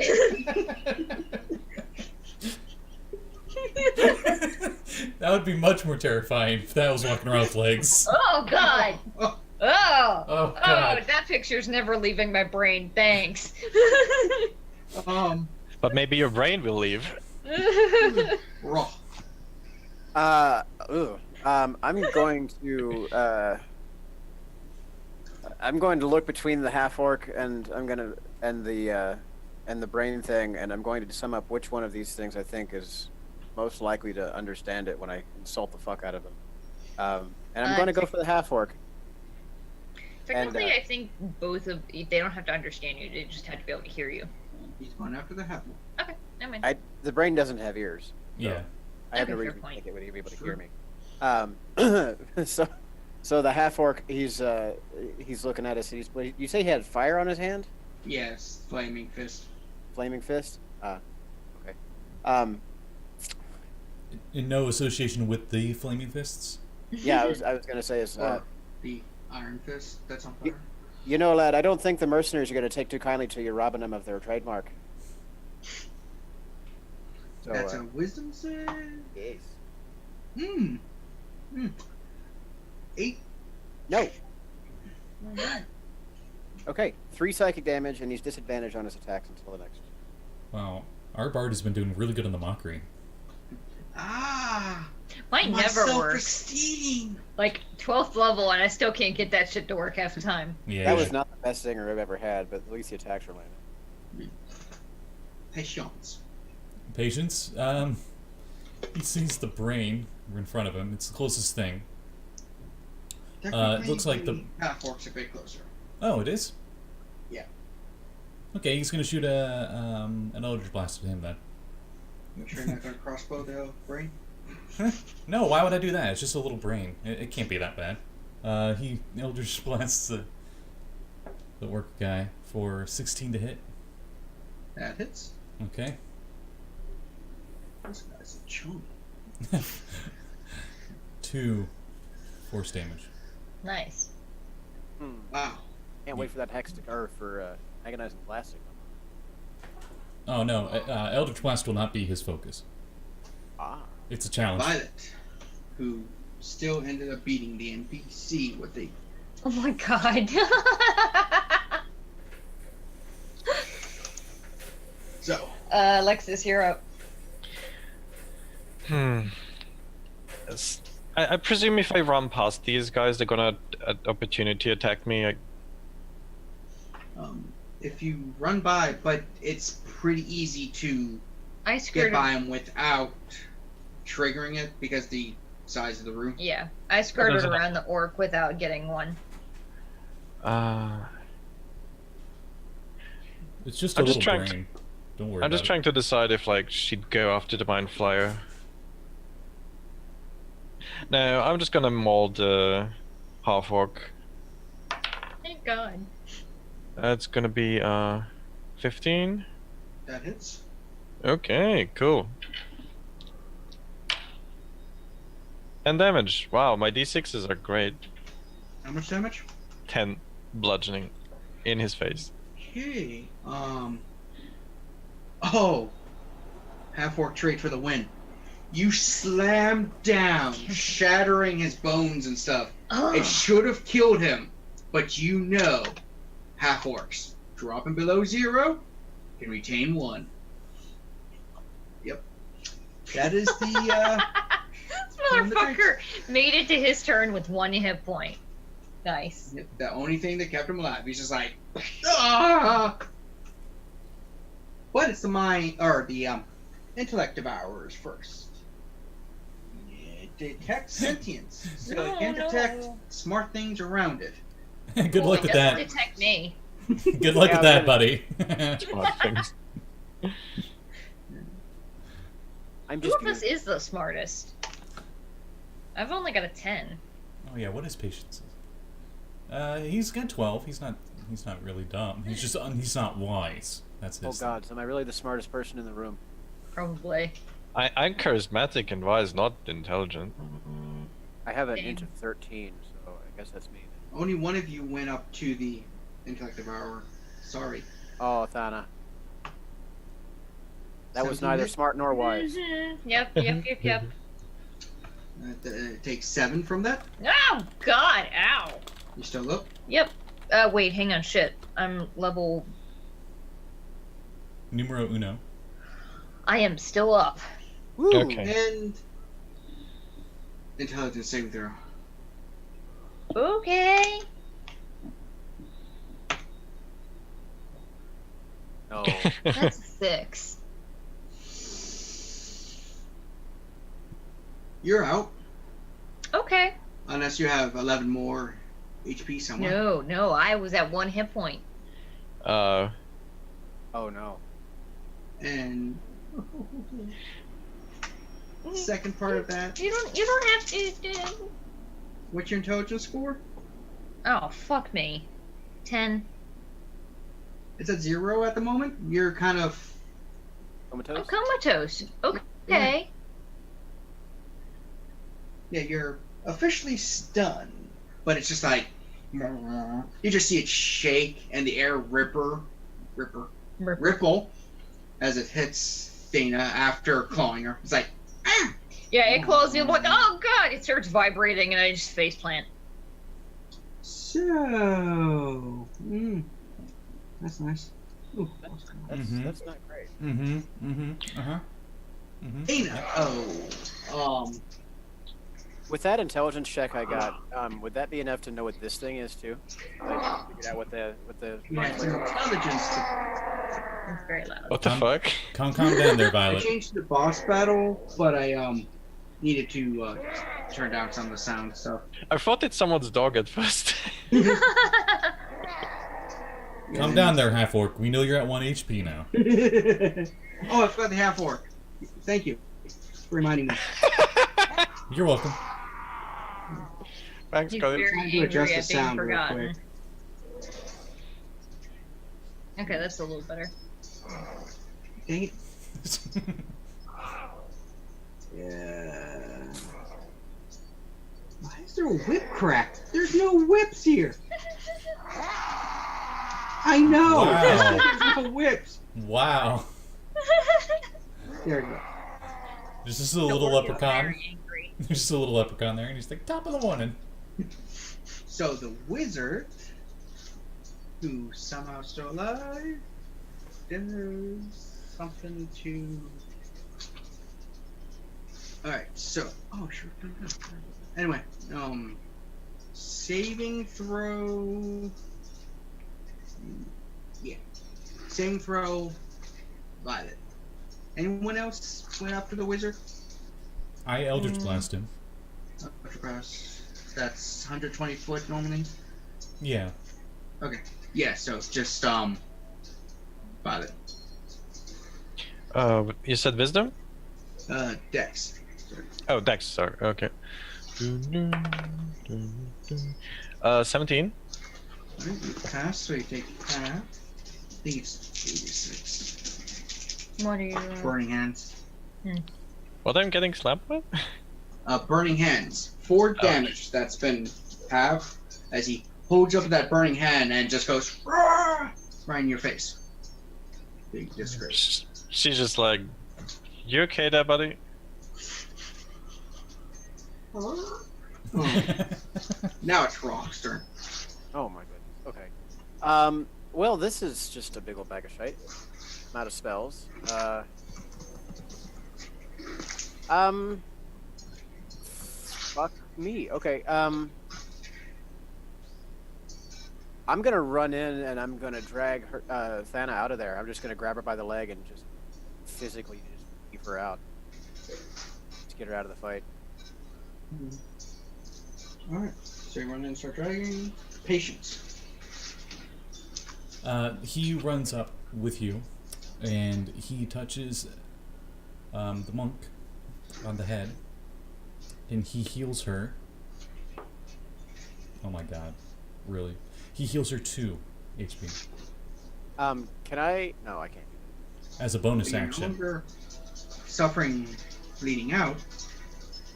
That would be much more terrifying if that was walking around with legs. Oh God. Oh. Oh, God. That picture's never leaving my brain. Thanks. But maybe your brain will leave. Raw. I'm going to look between the half orc and the brain thing, and I'm going to sum up which one of these things I think is most likely to understand it when I insult the fuck out of them. And I'm going to go for the half orc. Technically, I think both of they don't have to understand you; they just have to be able to hear you. He's going after the half. Okay, never mind. The brain doesn't have ears. So Yeah. I have Okay, no fair reason to point. think it would be able to hear me. So the half orc, he's looking at us. And you say he had fire on his hand? Yes, flaming fist. Flaming fist? Okay. In no association with the flaming fists. Yeah, I was gonna say is Or the iron fist. That's on fire. you know, lad, I don't think the mercenaries are gonna take too kindly to you robbing them of their trademark. So, That's a wisdom save. yes. 8. No. Okay, 3 psychic damage, and he's disadvantaged on his attacks until the next. Wow. Our bard has been doing really good on the mockery. Ah. Mine my never works. self-esteem. Like 12th level, and I still can't get that shit to work half the time. Yeah. That was not the best singer I've ever had, but at least the attacks were landing. Patience. Patience. He sees the brain in front of him. It's the closest thing. It looks like the half orc's a bit closer. Oh, it is? Yeah. Okay, he's gonna shoot an Eldritch Blast at him then. Make sure you're not going to crossbow the brain. No, why would I do that? It's just a little brain. It can't be that bad. He Eldritch Blasts the orc guy for 16 to hit. That hits. Okay. This guy's a chump. 2 force damage. Nice. Wow. Can't wait for that hex to or for agonizing blasting. Oh no, Eldritch Blast will not be his focus. Ah. It's a challenge. Violet, who still ended up beating the NPC with a. Oh my God. So. Alexis, you're up. Yes. I presume if I run past these guys, they're gonna opportunity attack me. If you run by, but it's pretty easy to I get skirted. by them without triggering it because the size of the room. Yeah, I skirted doesn't- around the orc without getting one. It's just a I'm just little trying to- brain. Don't worry I'm about just trying to decide if like she'd go after the Mind Flyer. No, I'm just gonna maul the half orc. Thank God. That's gonna be 15. That hits. Okay, cool. And damage. Wow, my d6s are great. How much damage? 10 bludgeoning in his face. Okay. Oh. Half orc trait for the win. You slammed down, shattering his bones and stuff. It should have killed him, but you know, half orcs dropping below 0 can retain 1. Yep. That is the This motherfucker made it to his turn with 1 hit point. Nice. the only thing that kept him alive. He's just like, ah! But it's the mind or the intellect devourers first. It detects sentience, so it can detect smart things around it. it. Good luck It with doesn't that. detect me. Good luck with that, buddy. Smart things. I'm Who just of us is the smartest? I've only got a 10. Oh yeah, what is patience? He's got 12. He's not really dumb. He's just he's not wise. That's his. Oh God, so am I really the smartest person in the room? Probably. I'm charismatic and wise, not intelligent. I have an Same. int of 13, so I guess that's me. Only one of you went up to the intellect devourer. Sorry. Oh, Thana. That was 17 neither hit? smart nor wise. Yep. Take 7 from that. Oh God! Ow. You still up? Yep. Wait, hang on. Shit. I'm level. Numero uno. I am still up. Woo. Okay. And intelligence saving throw. Okay. No. That's a 6. You're out Okay. unless you have 11 more HP somewhere. No. I was at 1 hit point. Oh no. And second part of that. You don't have to. What's your intelligence score? Oh fuck me. 10. It's at 0 at the moment. You're kind of Comatose? I'm comatose. Okay. yeah. You're officially stunned, but it's just like you just see it shake and the air ripple as it hits Thana after clawing her. It's like ah! Yeah, it claws you. I'm like, oh god! It starts vibrating, and I just face plant. So that's nice. Ooh, That's not great. Thana. With that intelligence check I got, would that be enough to know what this thing is too? Like, figured out what the Yeah, it's an intelligence. It's very loud. What the fuck? Calm down there, I Violet. changed the boss battle, but I needed to turn down some of the sound stuff. I thought it's someone's dog at first. Calm down there, half orc. We know you're at 1 HP now. Oh, I forgot the half orc. Thank you for reminding me. You're welcome. Thanks, He's Cody. very Trying to angry adjust the at being sound real forgotten. Okay, that's a little better. Dang it. Yeah. Why is there a whip crack? There's no whips here. I know. Wow. There's no whips. Wow. There you go. There's just a little leprechaun. Very angry. There's just a little leprechaun there, and he's like, top of the morning. So the wizard, who somehow still alive, does something to. Alright, so sure. Anyway, saving throw. Yeah. Saving throw, Violet. Anyone else went after the wizard? I Eldritch Blast him. That's 120 foot normally. Yeah. Okay. Yeah, so it's just Violet. You said wisdom? Dex. Oh, Dex. Sorry. Okay. 17. Alright, you pass, so you take half. I think it's 86. What are you? Burning hands. What I'm getting slapped with? Burning hands. 4 damage that's been halved as he holds up that burning hand and just goes right in your face. Big disgrace. She's just like, you okay there, buddy? Oh. Now it's Rogh's turn. Oh my goodness. Okay. Well, this is just a big old bag of shite. I'm out of spells. Fuck me. Okay. I'm gonna run in and I'm gonna drag her, Thana out of there. I'm just gonna grab her by the leg and just physically just keep her out. Just get her out of the fight. Alright, so you run in and start dragging. Patience. He runs up with you, and he touches the monk on the head, and he heals her. Oh my god, really? He heals her 2 HP. Can I? No, I can't. As a bonus You're no action. longer suffering bleeding out.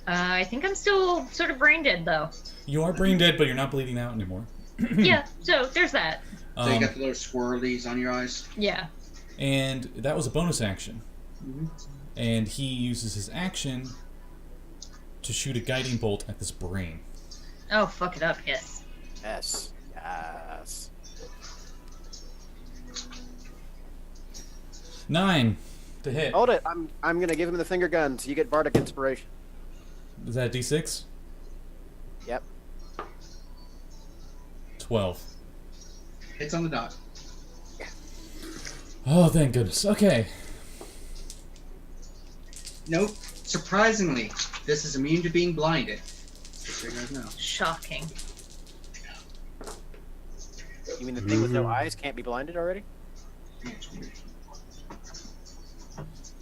I think I'm still sort of brain dead though. You are brain dead, but you're not bleeding out anymore. Yeah, so there's that. So you got the little swirlies on your eyes. Yeah. And that was a bonus action. Mhm. and he uses his action to shoot a guiding bolt at this brain. Oh, fuck it up, yes. Yes. Yes. 9 to hit. Hold it. I'm gonna give him the finger gun so you get bardic inspiration. Is that D6? Yep. 12. Hits on the dot. Oh, thank goodness. Okay. Nope. Surprisingly, this is immune to being blinded. Just so you guys know. Shocking. You mean the thing with no eyes can't be blinded already? Yeah, it's weird.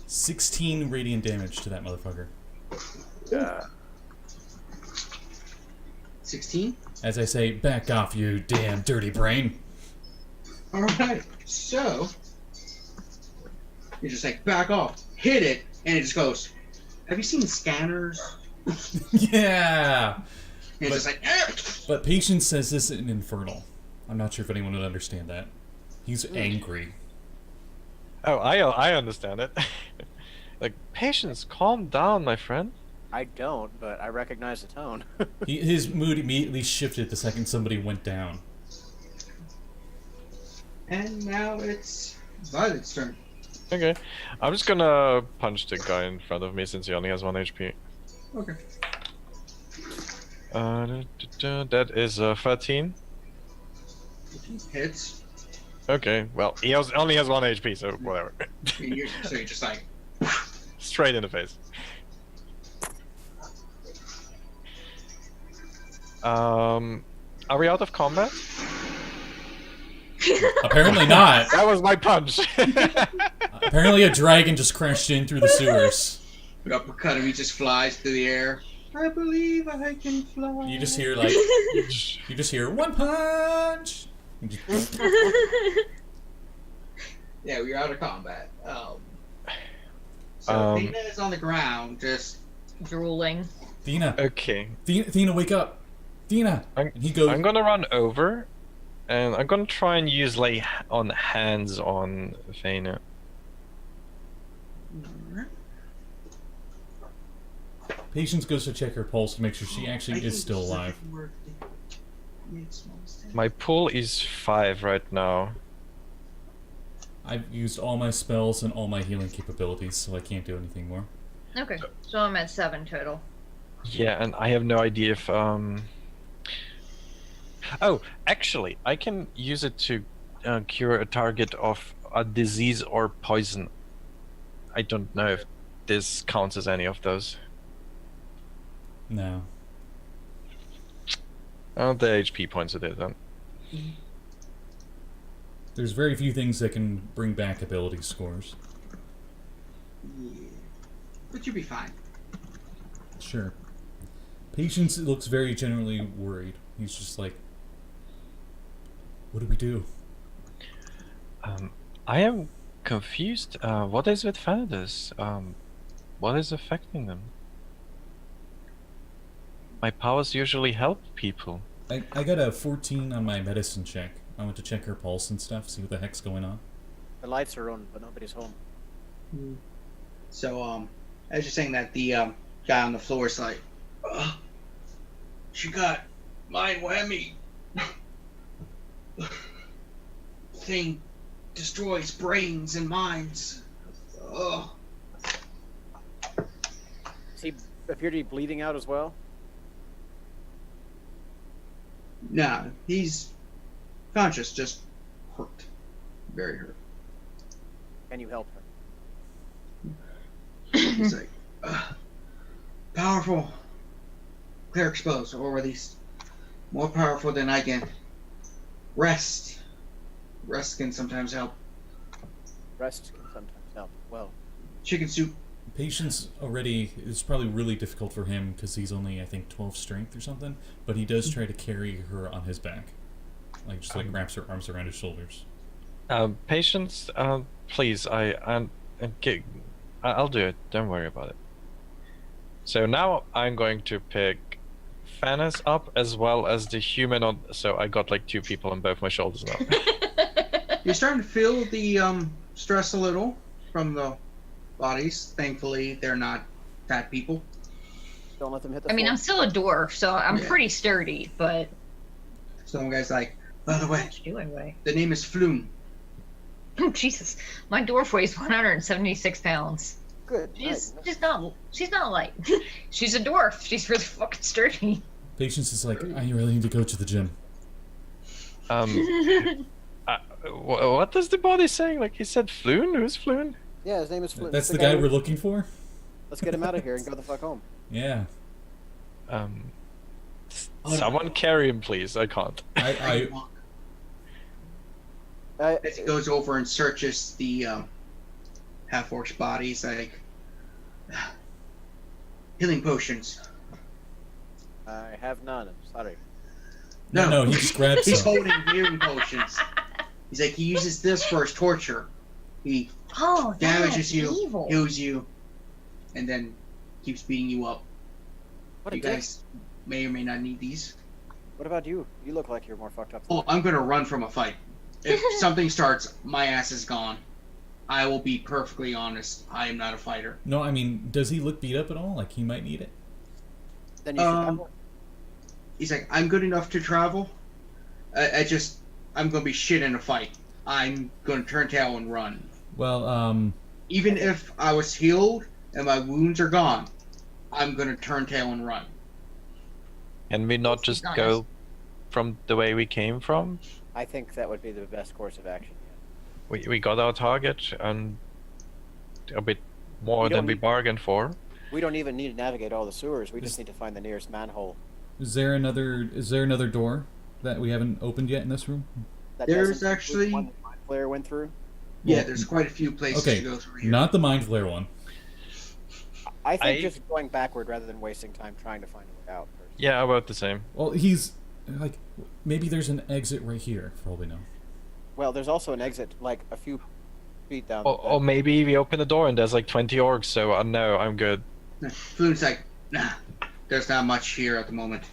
16 radiant damage to that motherfucker. 16. As I say, back off, you damn dirty brain. All right. So you just like back off, hit it, and it just goes. Have you seen scanners? Yeah. And it's just like. But Patience says this in Infernal. I'm not sure if anyone would understand that. He's angry. Oh, I understand it. Like, Patience, calm down, my friend. I don't, but I recognize the tone. His mood immediately shifted the second somebody went down. And now it's Violet's turn. Okay. I'm just gonna punch the guy in front of me since he only has 1 HP. Okay. That is 13. Hits. Okay, well, he only has 1 HP, so whatever. So you're just like. Straight in the face. Are we out of combat? Apparently not. That was my punch. Apparently a dragon just crashed in through the sewers. Uppercut him, he just flies through the air. I believe I can fly. You just hear like, you just hear one punch. Yeah, we're out of combat. So Athena is on the ground, just Drooling. Thena, Okay. Thena, wake up. Thena. And he goes. I'm gonna run over, and I'm gonna try and use lay on hands on Athena. Patience goes to check her pulse to make sure she actually is still alive. My pull is 5 right now. I've used all my spells and all my healing capabilities, so I can't do anything more. Okay, so I'm at 7 total. Yeah, and I have no idea if Oh, actually, I can use it to cure a target of a disease or poison. I don't know if this counts as any of those. No. Oh, the HP points it is then. There's very few things that can bring back ability scores. Yeah. But you'll be fine. Sure. Patience looks very generally worried. He's just like, what do we do? I am confused. What is with Thanadis? What is affecting them? My powers usually help people. I got a 14 on my medicine check. I went to check her pulse and stuff, see what the heck's going on. The lights are on, but nobody's home. So, as you're saying that, the guy on the floor is like, she got mind whammy. Thing destroys brains and minds. Ugh. Does he appear to be bleeding out as well? Nah, he's conscious, just hurt. Very hurt. Can you help her? He's like, powerful cleric spells, or at least more powerful than I can. Rest. Rest can sometimes help. Rest can sometimes help. Well, Chicken soup. Patience already is probably really difficult for him because he's only, I think, 12 strength or something. But he does try to carry her on his back, like just like wraps her arms around his shoulders. Patience, please. I'll do it. Don't worry about it. So now I'm going to pick Thanos up as well as the human on. So I got like 2 people on both my shoulders now. You're starting to feel the stress a little from the bodies. Thankfully, they're not fat people. Don't let them hit the I mean, floor. I'm still a dwarf, so I'm Yeah. pretty sturdy, but Some guy's like, by the way, how much do I weigh? the name is Floon. Oh, Jesus. My dwarf weighs 176 pounds. Good. She's not light. She's a dwarf. She's really fucking sturdy. Patience is like, I really need to go to the gym. What does the body saying? Like he said, Floon. Who's Floon? Yeah, his name is Flint. That's the guy we're looking for? Let's get him out of here and go the fuck home. Yeah. Someone carry him, please. I can't. I As he goes over and searches the half-orc's bodies, like healing potions. I have none. I'm sorry. no, he just grabs He's some. holding healing potions. He's like, he uses this for his torture. He Oh, damages that's you, evil. heals you, and then keeps beating you up. What a You dick. guys may or may not need these. What about you? You look like you're more fucked up. Than Oh, I'm gonna run from a fight. If something starts, my ass is gone. I will be perfectly honest. I am not a fighter. No, I mean, does he look beat up at all? Like he might need it? Then you should have one. He's like, I'm good enough to travel. I'm gonna be shit in a fight. I'm gonna turn tail and run. Well, Even if I was healed and my wounds are gone, I'm gonna turn tail and run. Can we not just go from the way we came from? I think that would be the best course of action. We got our target and a bit more We don't than we need- bargained for. We don't even need to navigate all the sewers. We just need to find the nearest manhole. is there another door that we haven't opened yet in this room? That There's doesn't include actually- one that Mind Flayer went through. Yeah, Well, there's quite a few places okay, to go through here. not the Mind Flare one. I think I- just going backward rather than wasting time trying to find a way out. First. Yeah, about the same. Well, he's like, maybe there's an exit right here, for all we know. Well, there's also an exit like a few feet down. Or maybe we open the door and there's like 20 orcs, so no, I'm good. Floon's like, nah, there's not much here at the moment.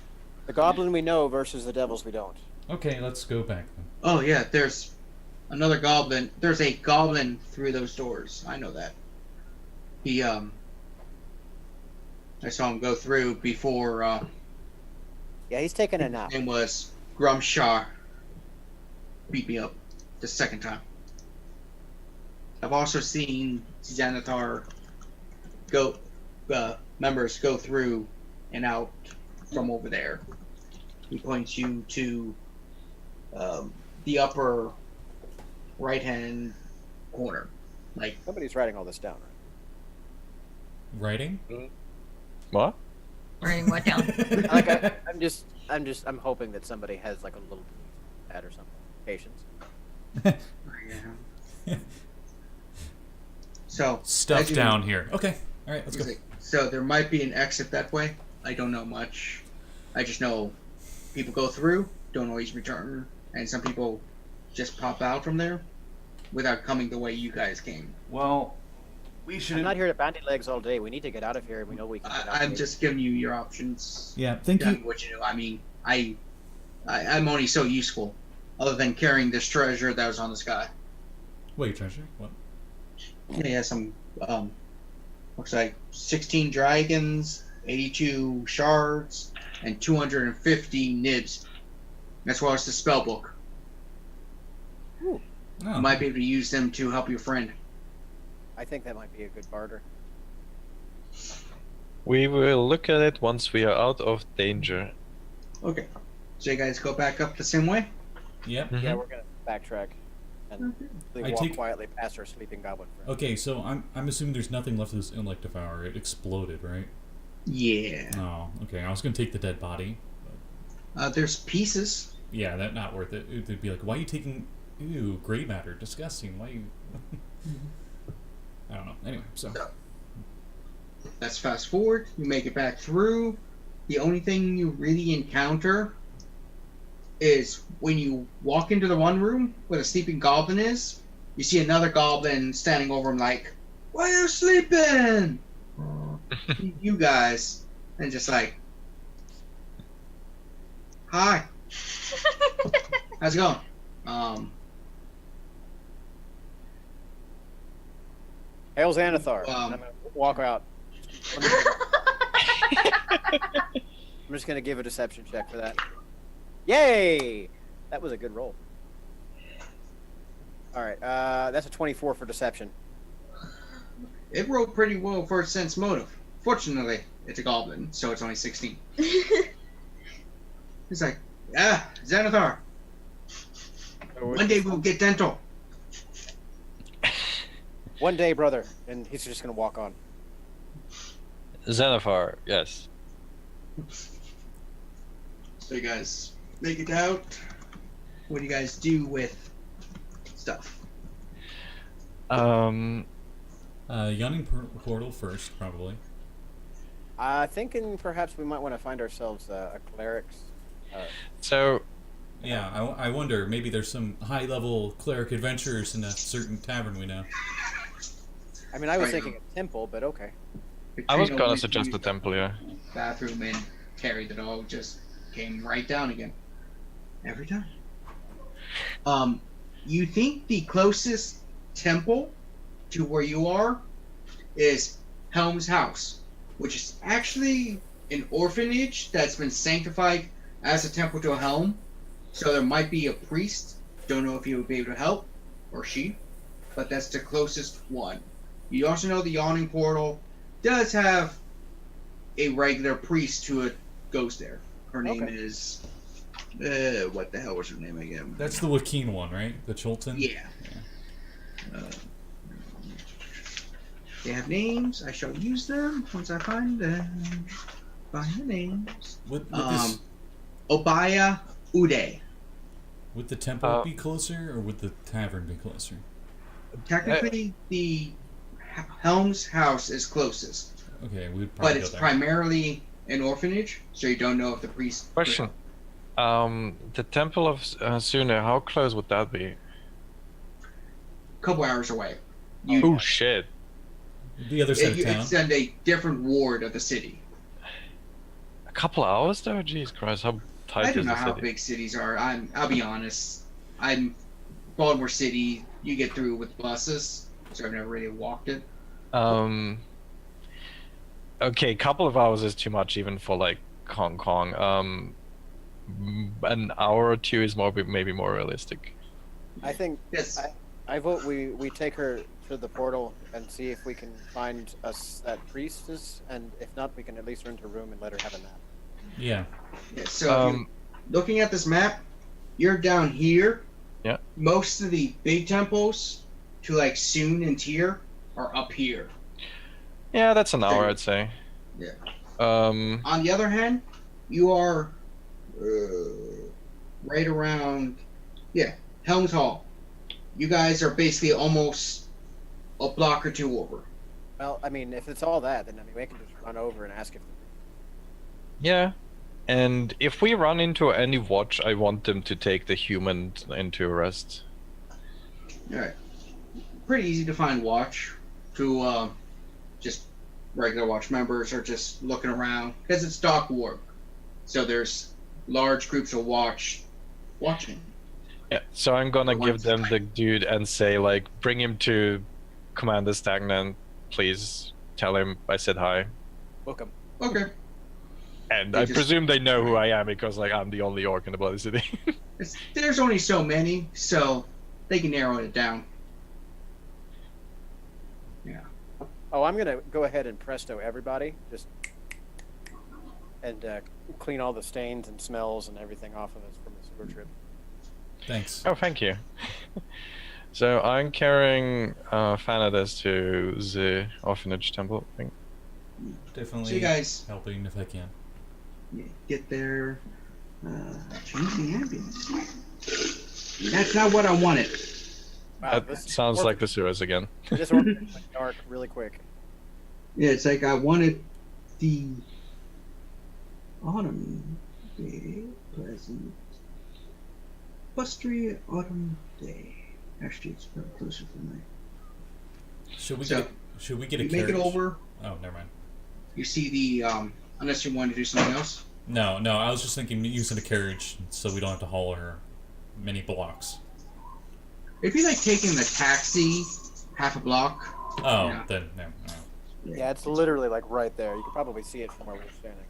The goblin we know versus the devils we don't. Okay, let's go back then. Oh yeah, there's another goblin. There's a goblin through those doors. I know that. He I saw him go through before. Yeah, he's taking a nap. His name was Grumshar. Beat me up the second time. I've also seen Xanathar members go through and out from over there. He points you to the upper right-hand corner. Like, Somebody's writing all this down, right? Writing? What? Writing what down? I'm hoping that somebody has like a little pad or something. Patience. so Stuff as you- down here. Okay, all right, let's go. So there might be an exit that way. I don't know much. I just know people go through, don't always return, and some people just pop out from there without coming the way you guys came. Well, we I'm should. not here to bandy legs all day. We need to get out of here, and we know we can get out. I'm just giving you your options. Yeah, thank Tell me you. what you know. I mean, I'm only so useful, other than carrying this treasure that was on this guy. Wait, treasure? What? He has some, looks like 16 dragons, 82 shards, and 250 nibs, as well as the spell book. Oh, You might be able to use them to help your friend. I think that might be a good barter. We will look at it once we are out of danger. Okay. So you guys go back up the same way? Yep. Yeah, we're gonna backtrack and I walk take- quietly past our sleeping goblin friend. Okay, so I'm assuming there's nothing left of this intellect devour. It exploded, right? Yeah. Oh, okay. I was gonna take the dead body. There's pieces. Yeah, that's not worth it. It'd be like, why are you taking? Ew, gray matter, disgusting. Why you? I don't know. Anyway, so Let's fast forward. You make it back through. The only thing you really encounter is when you walk into the one room where the sleeping goblin is, you see another goblin standing over him like, "Why are you sleeping?" You guys. And just like, "Hi. How's it going?" Hail Xanathar. Um, I'm gonna walk out. I'm just gonna give a deception check for that. Yay! That was a good roll. All right, that's a 24 for deception. It rolled pretty well for its sense motive. Fortunately, it's a goblin, so it's only 16. He's like, Xanathar, one day we'll get dental. One day, brother, and he's just gonna walk on. Xanathar, yes. So you guys make it out. What do you guys do with stuff? Yawning portal first, probably. Thinking perhaps we might want to find ourselves a cleric's. So, Yeah, I wonder, maybe there's some high-level cleric adventurers in a certain tavern we know. I mean, I was Right. thinking a temple, but okay. I was Katrina gonna went to suggest use the temple, yeah. bathroom and carried the dog, just came right down again. Every time. You think the closest temple to where you are is Helm's house, which is actually an orphanage that's been sanctified as a temple to Helm. So there might be a priest. Don't know if he would be able to help, or she, but that's the closest one. You also know the Yawning Portal does have a regular priest who goes there. Her name Okay. is what the hell was her name again? That's the Joaquin one, right? The Cholton? Yeah. They have names. I shall use them once I find them. Find the names. Would this, Obaya Uday. would the temple be closer, or would the tavern be closer? Technically, the Helm's house is closest, Okay, we'd probably but go it's there. primarily an orphanage, so you don't know if the priest. Question. The Temple of Sune, how close would that be? Couple hours away. Oh shit. The other side of town. It's in a different ward of the city. A couple hours though? Jeez Christ, how tight I is don't know the how city? big cities are. I'll be honest. I'm Baltimore City. You get through with buses, so I've never really walked it. Okay, couple of hours is too much even for like Hong Kong. An hour or two is maybe more realistic. I think Yes. I vote we take her to the portal and see if we can find us that priestess, and if not, we can at least rent her room and let her have a nap. Yeah. Yeah, so if you're looking at this map, you're down here. Yeah. Most of the big temples to like Soon and Tyr are up here. Yeah, that's an hour, I'd say. Yeah. Um, On the other hand, you are right around, Helm's Hall. You guys are basically almost a block or two over. Well, I mean, if it's all that, then I mean, we can just run over and ask if. yeah. And if we run into any watch, I want them to take the human into arrest. Alright. Pretty easy to find watch to just regular watch members are just looking around because it's dock work. So there's large groups of watching. Yeah, so I'm gonna The give ones- them the dude and say, like, bring him to Commander Stagnant, please. Tell him I said hi. Book 'em. Okay. And They I just- presume they know who I am because, like, I'm the only orc in the Bloody City. There's only so many, so they can narrow it down. Yeah. Oh, I'm gonna go ahead and presto everybody, just and clean all the stains and smells and everything off of us from the sewer trip. Thanks. Oh, thank you. So I'm carrying Thanadis to the orphanage temple thing. Definitely So you guys helping if I can. get there. Change the ambience. That's not what I wanted. Wow, That this sounds orc- like the sewers again. this orc went dark really quick. Yeah, it's like I wanted the autumn day pleasant. Bustry autumn day. Actually, it's probably closer for me. Should we So, get a You make carriage? it over. Oh, never mind. You see the unless you want to do something else. No, I was just thinking using a carriage so we don't have to haul her many blocks. It'd be like taking the taxi half a block Oh, Yeah. then no. Oh. Yeah, it's literally like right there. You can probably see it from where we're standing.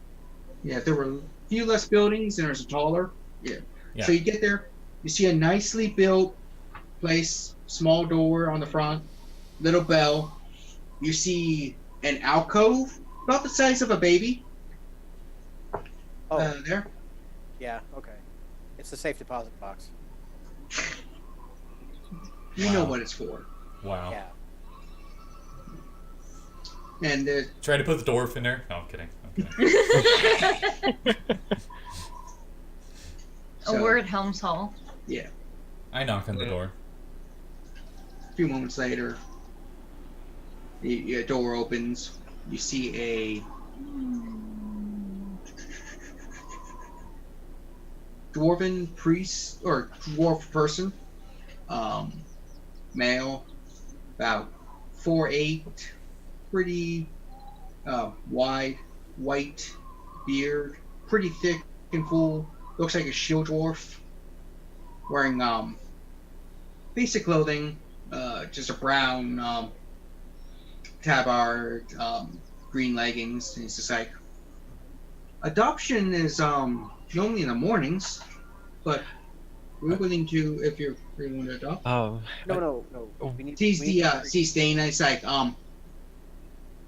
Yeah, there were a few less buildings and there's a taller. Yeah. Yeah. So you get there, you see a nicely built place, small door on the front, little bell. You see an alcove about the size of a baby. Oh, There. yeah, okay. It's the safe deposit box. You know Wow. what it's for. Wow. Yeah. And Try to put the dwarf in there. No, I'm kidding. I'm kidding. so, We're at Helm's Hall. yeah, I knock on the door. a few moments later, the door opens. You see a dwarven priest or dwarf person, male, about 4'8", pretty wide, white beard, pretty thick and full. Looks like a shield dwarf, wearing basic clothing, just a brown tabard, green leggings, and he's just like, adoption is normally in the mornings, but we're willing to if you're willing to adopt. Oh, No. Sees Stain, and it's like,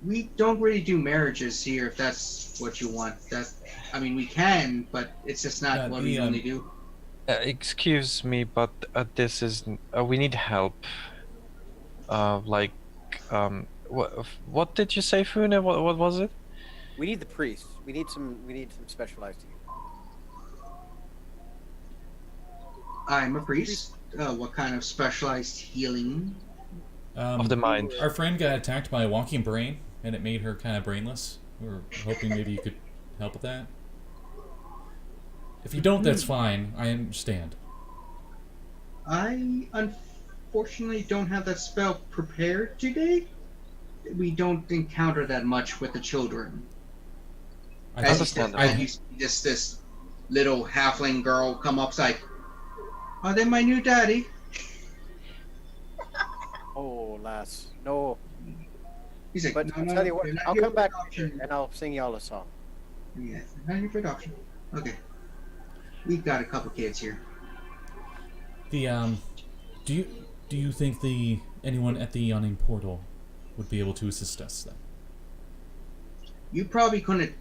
we don't really do marriages here if that's what you want. I mean, we can, but it's just not what we normally do. excuse me, but this is we need help. What did you say, Fune? What was it? We need the priest. We need some specialized healing. I'm a priest. What kind of specialized healing? Of the mind. Our friend got attacked by a walking brain, and it made her kind of brainless. We were hoping maybe you could help with that. If you don't, that's fine. I understand. I unfortunately don't have that spell prepared today. We don't encounter that much with the children. I As you understand. said, you see this little halfling girl come up, like, are they my new daddy? Oh, lass. No. He's like, But no, I'll no, tell you what, they're not I'll here come for back adoption. and I'll sing y'all a song. Yeah, they're not here for adoption. Okay. We've got a couple kids here. The do you think anyone at the yawning portal would be able to assist us then? You probably couldn't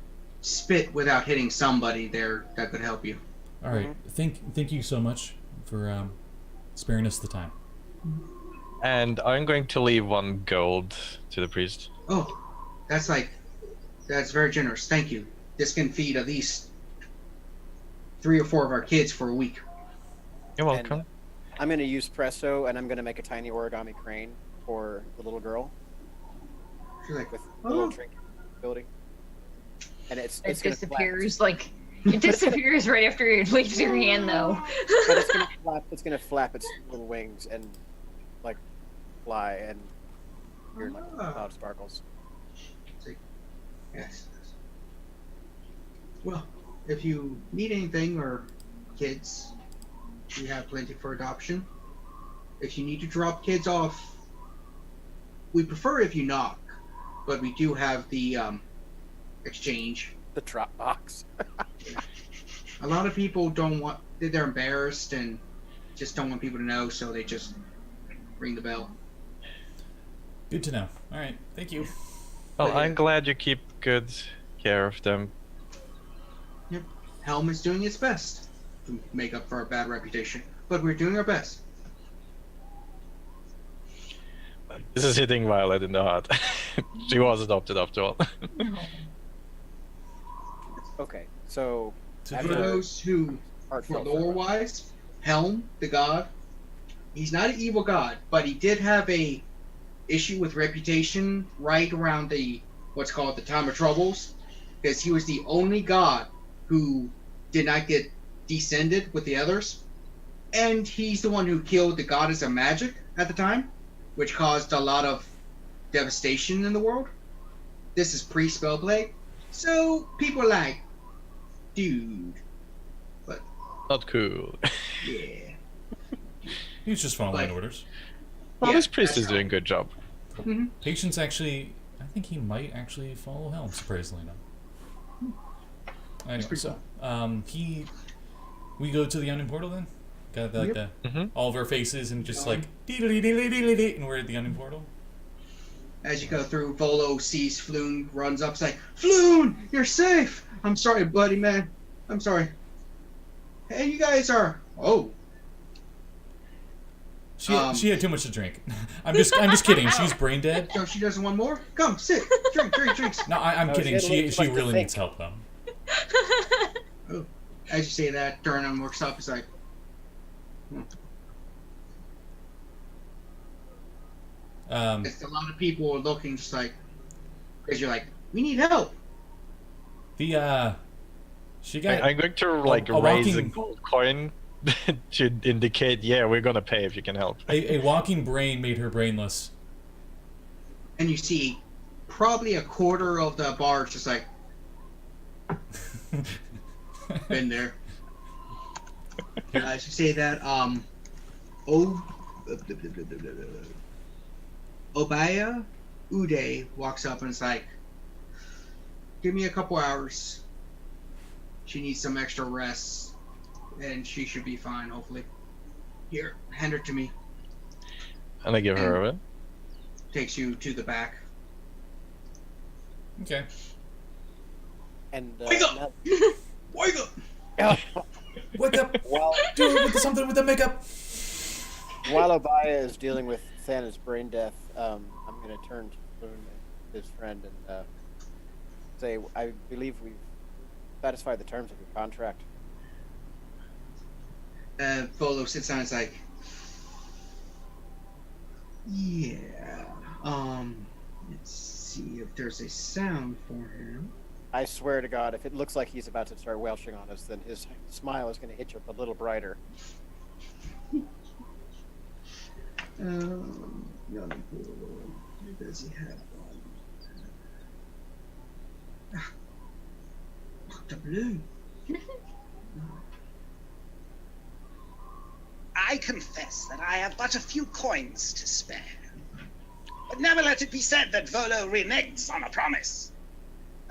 spit without hitting somebody there that could help you. All right. Thank you so much for sparing us the time. And I'm going to leave 1 gold to the priest. Oh, that's very generous. Thank you. This can feed at least 3 or 4 of our kids for a week. You're welcome. And I'm going to use Presto, and I'm going to make a tiny origami crane for the little girl She's like, with a little oh, trinket ability. And it's It gonna disappears it disappears right after it leaves your hand, though. But it's gonna flap its little wings and like fly, and you're like cloud sparkles. yes. Well, if you need anything or kids, we have plenty for adoption. If you need to drop kids off, we prefer if you knock, but we do have the exchange. The drop box. A lot of people don't want, they're embarrassed and just don't want people to know, so they just ring the bell. Good to know. All right. Thank you. Well, But, yeah. I'm glad you keep good care of them. Yep. Helm is doing its best to make up for a bad reputation, but we're doing our best. This is hitting Violet in the heart. She was adopted after all. Okay, so To For the- those who, for heartfelt lore-wise, Helm, the god, he's not an evil god, but he did have a issue with reputation right around the what's called the Time of Troubles, because he was the only god who did not get descended with the others, and he's the one who killed the goddess of magic at the time, which caused a lot of devastation in the world. This is pre-Spellblade, so people are like, dude, but Not cool. yeah. He's just following But- orders. Well, Yeah, this priest that's is doing a good job. Mhm. Patience actually, I think he might actually follow Helm, surprisingly enough. Anyway, pretty so we go to the onion portal then. Got like Yep. all of our faces and just Going. like dee-dee-dee-dee-dee-dee-dee, and we're at the onion portal. As you go through, Volo sees Floon, runs up, like, Floon, you're safe. I'm sorry, buddy, man. I'm sorry. Hey, you guys are. Oh, She had too much to drink. I'm just kidding. She's brain dead. so she doesn't want more? Come, sit, drink drinks. No, I'm No, kidding. she had a little She too much to really think. needs help though. Oh. As you say that, Durnan works up. It's like, it's a lot of people are looking, just like, because you're like, we need help. She got I'm going to like a raise a walking- gold coin to indicate, yeah, we're gonna pay if you can help. a walking brain made her brainless. And you see probably a quarter of the bar is just like, been there. As you say that, Obaya Uday walks up and is like, give me a couple hours. She needs some extra rest, and she should be fine, hopefully. Here, hand her to me. And I give her it. Takes you to the back. Okay. And Wake up! Wake up! Wake up! while Do it with something with the makeup. while Obaya is dealing with Thanos' brain death, I'm going to turn to Boone, his friend, and say, I believe we've satisfied the terms of your contract. Volo sits down and is like, yeah, let's see if there's a sound for him. I swear to God, if it looks like he's about to start welching on us, then his smile is going to hit you up a little brighter. Young Volo, does he have one? The blue. I confess that I have but a few coins to spare. But never let it be said that Volo reneges on a promise.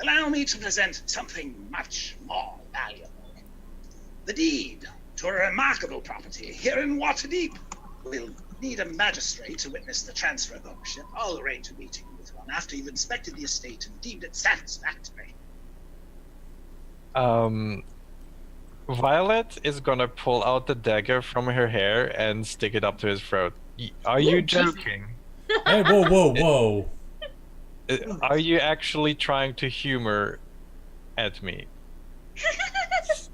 Allow me to present something much more valuable. The deed to a remarkable property here in Waterdeep. We'll need a magistrate to witness the transfer of ownership. I'll arrange a meeting with one after you've inspected the estate and deemed it satisfactory. Violet is gonna pull out the dagger from her hair and stick it up to his throat. Are you joking? Hey, whoa, whoa, whoa! Are you actually trying to humor at me?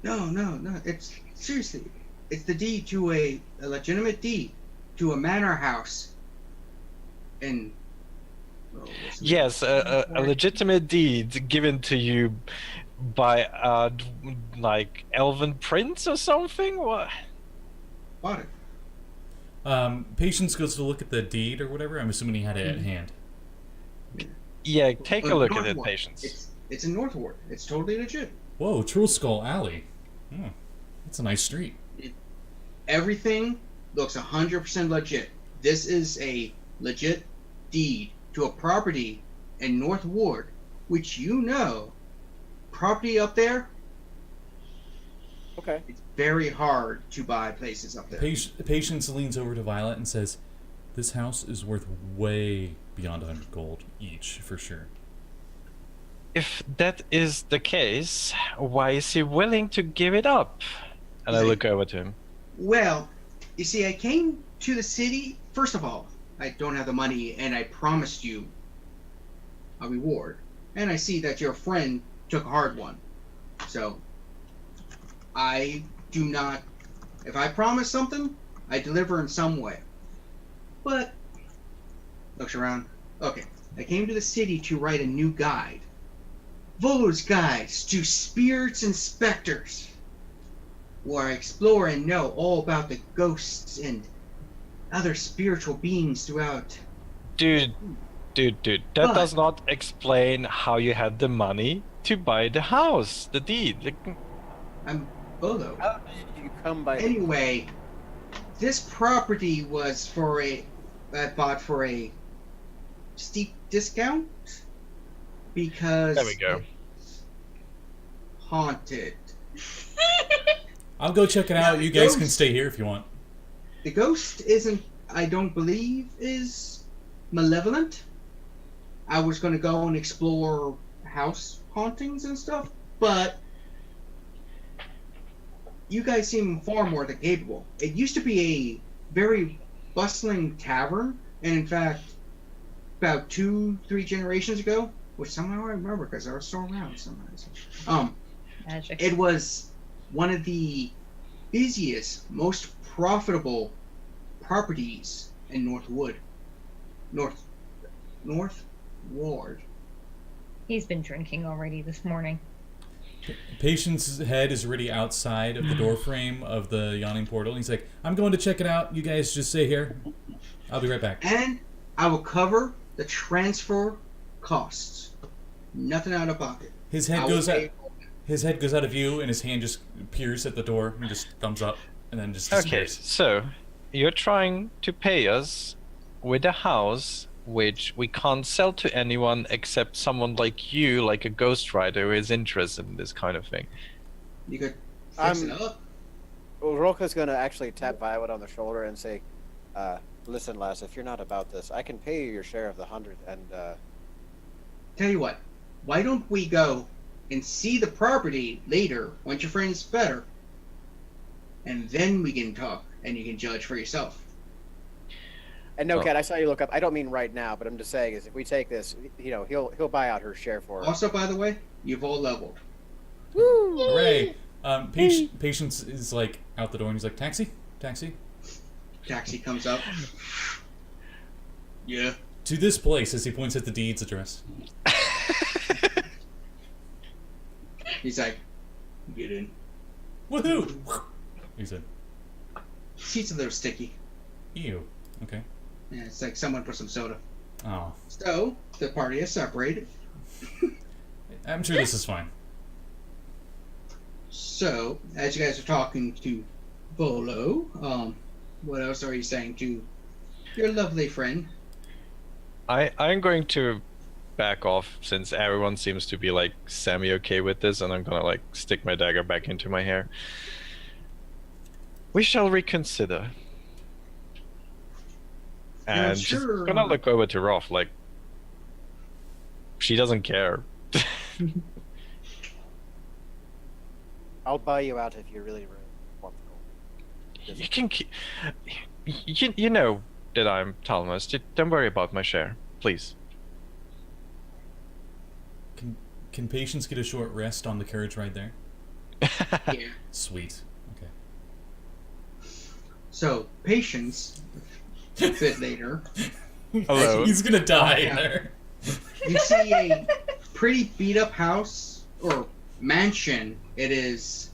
No. It's seriously. It's the deed to a legitimate deed to a manor house. And Yes, a legitimate deed given to you by like elven prince or something. What? bought it. Patience goes to look at the deed or whatever. I'm assuming he had it at hand. Yeah, take a look at it, Northward. Patience. It's in Northward. It's totally legit. Whoa, True Skull Alley. Hmm, that's a nice street. Everything looks 100% legit. This is a legit deed to a property in North Ward, which property up there, Okay. it's very hard to buy places up there. Patience leans over to Violet and says, "This house is worth way beyond 100 gold each, for sure." If that is the case, why is he willing to give it up? And I look over to him. Well, you see, I came to the city. First of all, I don't have the money, and I promised you a reward. And I see that your friend took a hard one. So, I do not... If I promise something, I deliver in some way. But, looks around. Okay, I came to the city to write a new guide. Volo's Guides to Spirits and Specters, where I explore and know all about the ghosts and other spiritual beings throughout. Dude, that But- does not explain how you had the money to buy the house, the deed. Like, I'm Volo. How did you come by? Anyway, this property was I bought for a steep discount because There we go. it's haunted. I'll go check it Now, out. You the guys can ghost- stay here if you want. The ghost isn't, I don't believe, is malevolent. I was going to go and explore house hauntings and stuff, but you guys seem far more than capable. It used to be a very bustling tavern, and in fact, about 2-3 generations ago, which somehow I remember because I was still around sometimes. Magic. It was one of the busiest, most profitable properties in North Ward. He's been drinking already this morning. Patient's head is already outside of the door frame of the yawning portal. He's like, I'm going to check it out. You guys just stay here. I'll be right back. And I will cover the transfer costs. Nothing out of pocket. His I head will goes out. pay- His head goes out of view, and his hand just peers at the door and just thumbs up, and then just Okay, disappears. so you're trying to pay us with a house which we can't sell to anyone except someone like you, like a ghostwriter who is interested in this kind of thing. You could fix I'm- it up. Well, Rogho's going to actually tap Violet on the shoulder and say, listen, lass, if you're not about this, I can pay you your share of the 100, and, Tell you what, why don't we go and see the property later once your friend's better, and then we can talk and you can judge for yourself. And no, Oh. Kat, I saw you look up. I don't mean right now, but I'm just saying is if we take this, you know, he'll buy out her share for her. Also, by the way, you've all leveled. Hooray! Patience is like out the door, and he's like, "Taxi, taxi, Taxi comes up. Yeah. to this place." As he points at the deeds address. He's like, get in. Woohoo! He said, Seat's a little sticky. "Ew." Okay. Yeah, it's like someone put some soda. Oh, So, the party is separated. I'm sure this is fine. So, as you guys are talking to Volo, what else are you saying to your lovely friend? I'm going to back off since everyone seems to be like semi-okay with this, and I'm gonna like stick my dagger back into my hair. We shall reconsider. Yeah, And she's sure. gonna look over to Rogh like she doesn't care. I'll buy you out if you really want the gold. You can keep. You know that I'm Talmus. Don't worry about my share, please. Can Patience get a short rest on the carriage ride there? Yeah. Sweet. Okay. So, Patience, a bit later, Hello. He's gonna die in Yeah. there. you see a pretty beat up house or mansion. It is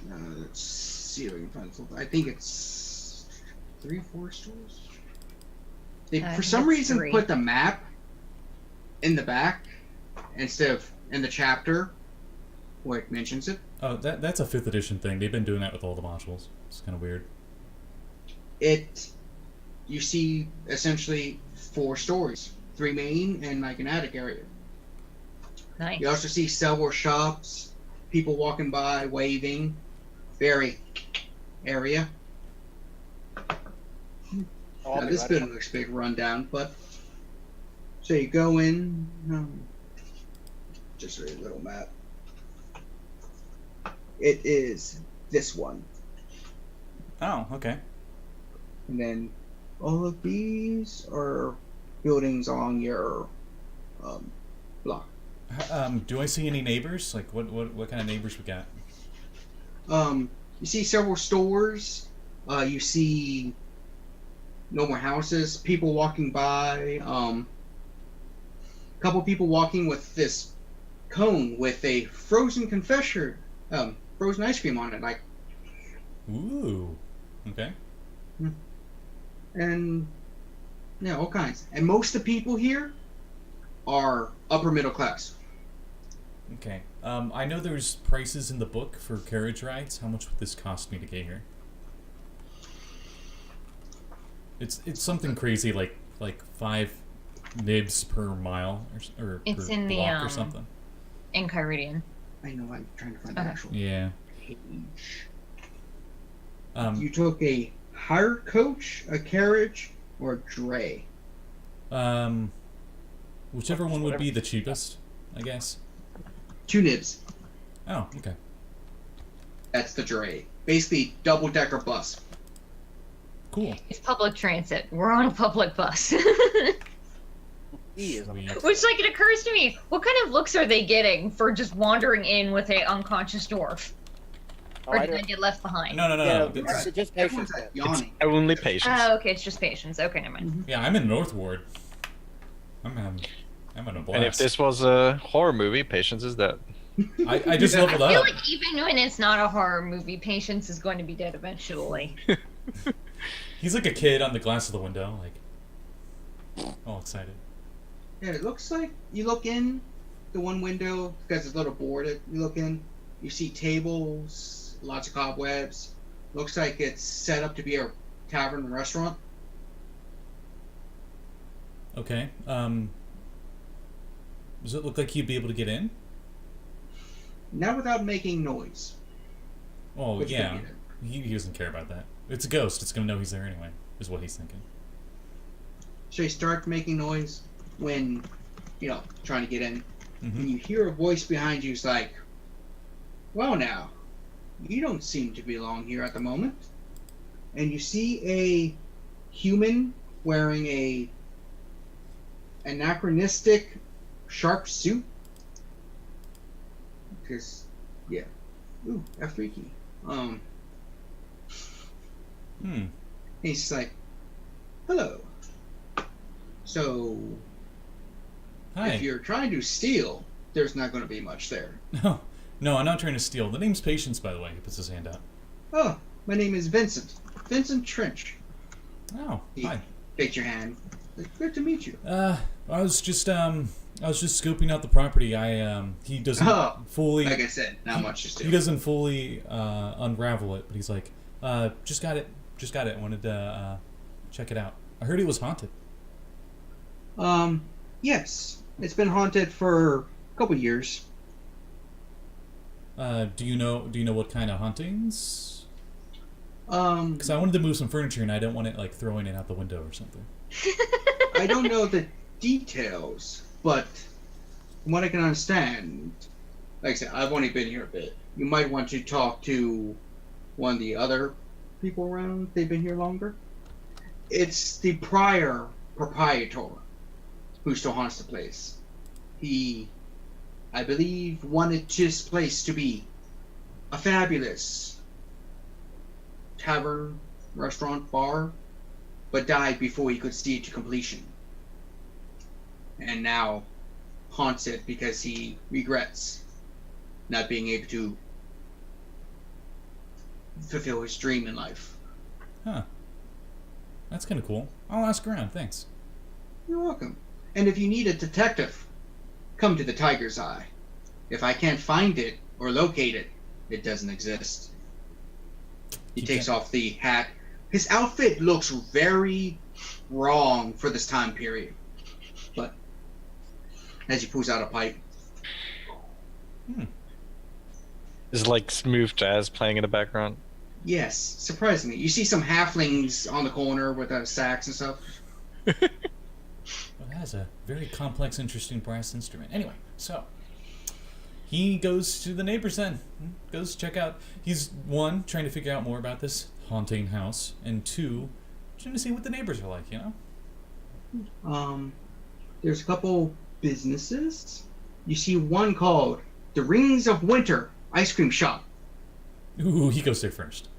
let's see if I can find something. I think it's 3 or 4 stores. They I for think some it's reason 3. put the map in the back instead of in the chapter where it mentions it. Oh, that's a 5th edition thing. They've been doing that with all the modules. It's kind of weird. You see essentially 4 stories, 3 main and like an attic area. Nice. You also see several shops, people walking by, waving. Very area. Oh, I'll Now, be this right building looks big rundown, but so you go in. Just a little map. It is this one, Oh, okay. and then all of these are buildings along your block. Do I see any neighbors? Like, what kind of neighbors we got? You see several stores. You see no more houses. People walking by. Couple people walking with this cone with a frozen frozen ice cream on it, like, Ooh. Okay. and yeah, all kinds. And most of the people here are upper middle class. Okay. I know there's prices in the book for carriage rides. How much would this cost me to get here? It's something crazy like 5 nibs per mile or It's per in the, block or something. In Kyridian. I know, I'm trying to find the Okay. actual Yeah. page. Um, You took a hired coach, a carriage, or a dray? Whichever one would be the cheapest, I guess. 2 nibs. Oh, okay. That's the dray. Basically, double-decker bus. Cool. It's public transit. We're on a public bus. He is. Sweet. Which, like, it occurs to me, what kind of looks are they getting for just wandering in with a unconscious dwarf? Oh, Or I did they don't- get left behind? No. Yeah, It's- just Everyone's patience. yawning. Only patience. Oh, okay, it's just patience. Okay, never mind. yeah, I'm in North Ward. I'm having a blast. And if this was a horror movie, patience is dead. I just I leveled I feel up. like even when it's not a horror movie, patience is going to be dead eventually. He's like a kid on the glass of the window, like all excited. Yeah, it looks like you look in the one window because there's a little board. You look in, you see tables, lots of cobwebs. Looks like it's set up to be a tavern and restaurant. Okay. Does it look like he'd be able to get in? Not without making noise. Oh Which yeah. could be He doesn't care about that. It's a ghost. It's gonna know he's there anyway. Is what he's thinking. So you start making noise when, trying to get in. Mm-hmm. And you hear a voice behind you. It's like, well now, you don't seem to belong here at the moment. And you see a human wearing a anachronistic sharp suit. Because, yeah. Ooh, F3 key. He's just like, hello. So, Hi. if you're trying to steal, there's not going to be much there. No, I'm not trying to steal. The name's Patience, by the way. He puts his hand out. Oh, my name is Vincent. Vincent Trench. Oh, He hi. shakes your hand. Good to meet you. I was just scoping out the property. He doesn't Oh, fully. Like I said, not much to steal. He doesn't fully unravel it, but he's like, just got it. Wanted to check it out. I heard it was haunted. Yes. It's been haunted for a couple years. Do you know what kind of hauntings? Um, Because I wanted to move some furniture and I don't want it like throwing it out the window or something. I don't know the details, but from what I can understand, like I said, I've only been here a bit. You might want to talk to one of the other people around. They've been here longer. It's the prior proprietor who still haunts the place. He, I believe, wanted this place to be a fabulous tavern, restaurant, bar, but died before he could see it to completion. And now haunts it because he regrets not being able to fulfill his dream in life. Huh. That's kind of cool. I'll ask around. Thanks. You're welcome. And if you need a detective, come to the Tiger's Eye. If I can't find it or locate it, it doesn't exist. He You takes can't- off the hat. His outfit looks very wrong for this time period. But as he pulls out a pipe, Is like smooth jazz playing in the background? yes, surprisingly, you see some halflings on the corner with sax and stuff. Well, that is a very complex, interesting brass instrument. Anyway, so he goes to the neighbors then. Goes to check out. He's one, trying to figure out more about this haunting house, and two, trying to see what the neighbors are like, you know? There's a couple businesses. You see one called the Rings of Winter Ice Cream Shop. Ooh, he goes there first.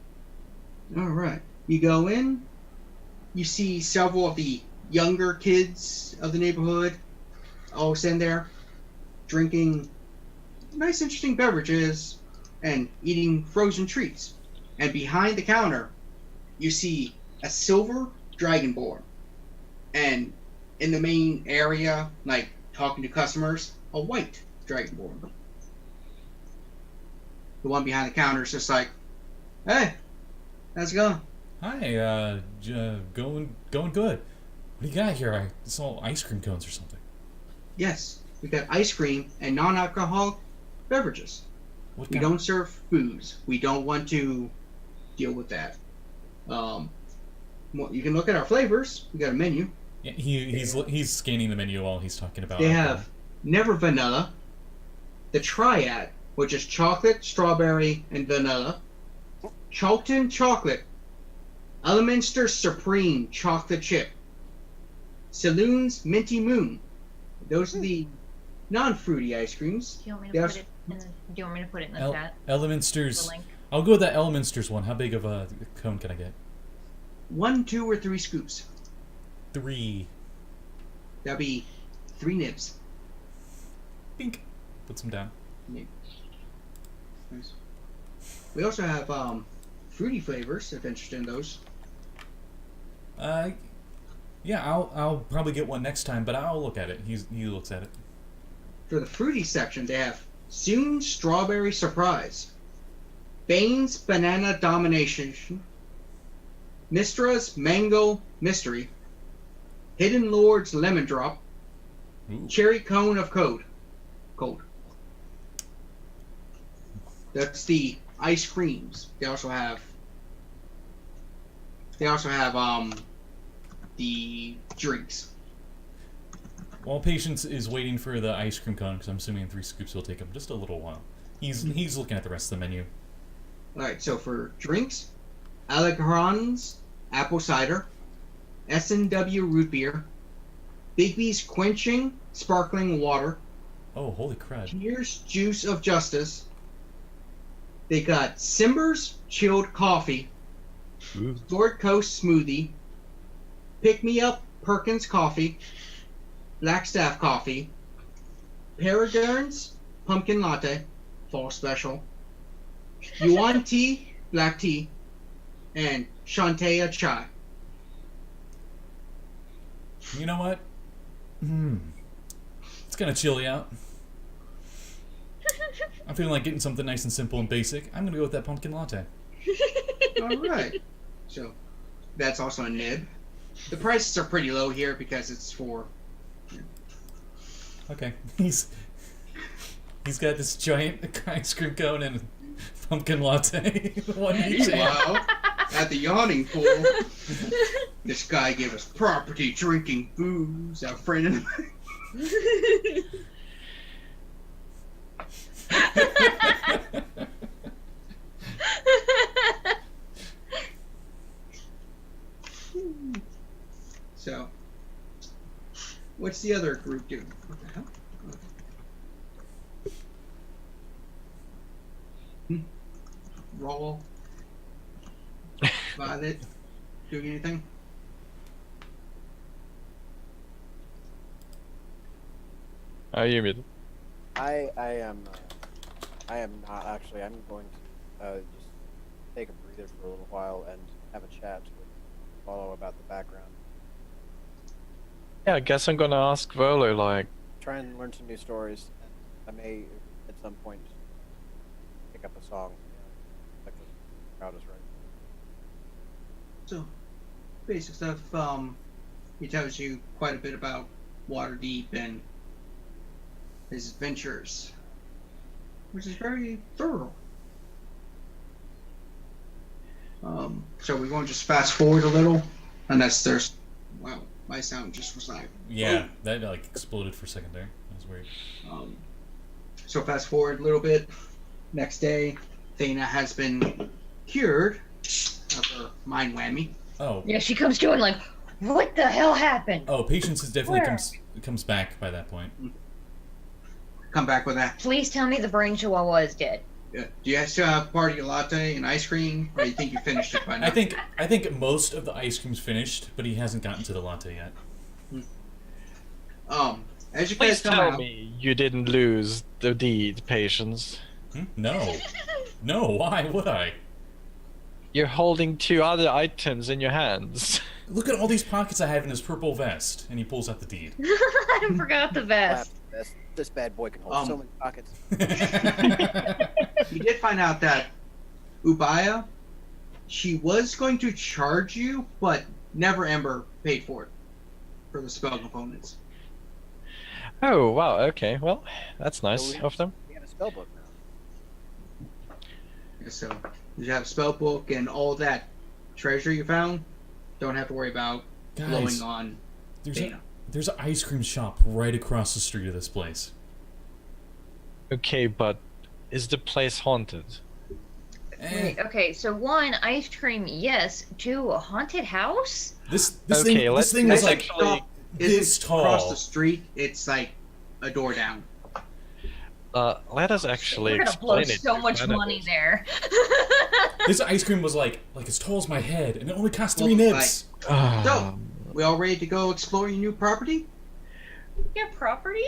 All right. You go in. You see several of the younger kids of the neighborhood all sitting there, drinking nice, interesting beverages and eating frozen treats. And behind the counter, you see a silver dragonborn. And in the main area, like talking to customers, a white dragonborn. The one behind the counter is just like, hey, how's it going? Hi, going good. What do you got here? I saw ice cream cones or something. Yes, we got ice cream and non-alcoholic beverages. We don't serve booze. We don't want to deal with that. You can look at our flavors. We got a menu. Yeah, he's scanning the menu while he's talking about. They have Never Vanilla, the Triad, which is chocolate, strawberry, and vanilla, Chalkton Chocolate, Elemenster Supreme Chocolate Chip, Saloon's Minty Moon. Those are the non-fruity ice creams. Do you want me to put it in the chat? Elemensters. The link. I'll go with that Elemensters one. How big of a cone can I get? 1, 2, or 3 scoops. 3. That'll be 3 nibs. Bink. Put some down. Nice. We also have fruity flavors, if interested in those. Yeah, I'll probably get one next time, but I'll look at it. He looks at it. For the fruity section, they have Soon Strawberry Surprise, Bane's Banana Domination, Mistra's Mango Mystery, Hidden Lord's Lemon Drop, Ooh. Cherry Cone of Cold. That's the ice creams. They also have the drinks. While Patience is waiting for the ice cream cone, because I'm assuming 3 scoops will take him just a little while. He's looking at the rest of the menu. Alright, so for drinks, Allegrons Apple Cider, S&W Root Beer, Bigby's Quenching Sparkling Water, Oh, holy crud. Here's Juice of Justice. They got Simber's Chilled Coffee, Sword Coast Smoothie, Pick Me Up Perkins Coffee, Blackstaff Coffee, Peregrine's Pumpkin Latte, Fall Special, Yuan Tea, Black Tea, and Shantea Chai. You know what? It's gonna chilly out. I'm feeling like getting something nice and simple and basic. I'm gonna go with that pumpkin latte. Alright. So, that's also a nib. The prices are pretty low here because it's for... Okay. He's got this giant ice cream cone and pumpkin latte. One each. Wow. At the yawning pool, this guy gave us property drinking booze, our friend and So, what's the other group doing? What the hell? Rogh, Violet, doing anything? You muted. I am not actually. I'm going to just take a breather for a little while and have a chat with Follow about the background. Yeah, I guess I'm gonna ask Volo, like... Try and learn some new stories. And I may, at some point, pick up a song. Like the crowd is right. So, basic stuff. He tells you quite a bit about Waterdeep and his adventures, which is very thorough. So we won't just fast forward a little, unless there's... Wow, my sound just was like... Yeah, that like exploded for a second there. That was weird. So fast forward a little bit. Next day, Thana has been cured of her mind whammy. Oh. Yeah, she comes to and like, what the hell happened? Oh, Patience is definitely Where? comes back by that point. Come back with that. Please tell me the brain chihuahua is dead. Yeah. Do you still have party latte and ice cream, or do you think you finished it by now? I think most of the ice cream's finished, but he hasn't gotten to the latte yet. As you Please guys come tell out, me you didn't lose the deed, Patience. No. No, why would I? You're holding 2 other items in your hands. Look at all these pockets I have in his purple vest, and he pulls out the deed. I forgot the vest. This bad boy can hold so many pockets. you did find out that Ubaya, She was going to charge you, but Never Ember paid for it for the spell components. Oh, wow. Okay. Well, that's nice So we- of them. We have a spell book now. Yeah, so you have a spell book and all that treasure you found. Don't have to worry about blowing Guys, on there's Dana. there's an ice cream shop right across the street of this place. Okay, but is the place haunted? Wait, okay, so 1, ice cream, yes. 2, a haunted house? This Okay, thing let's- this thing was let's like actually- this Isn't across tall. the street. It's like a door down. Let us actually We're gonna blow explain it. so to much Thanadis. money there. This ice cream was like as tall as my head, and it only cost 3 Well, nibs. So, we all ready to go explore your new property? Your property?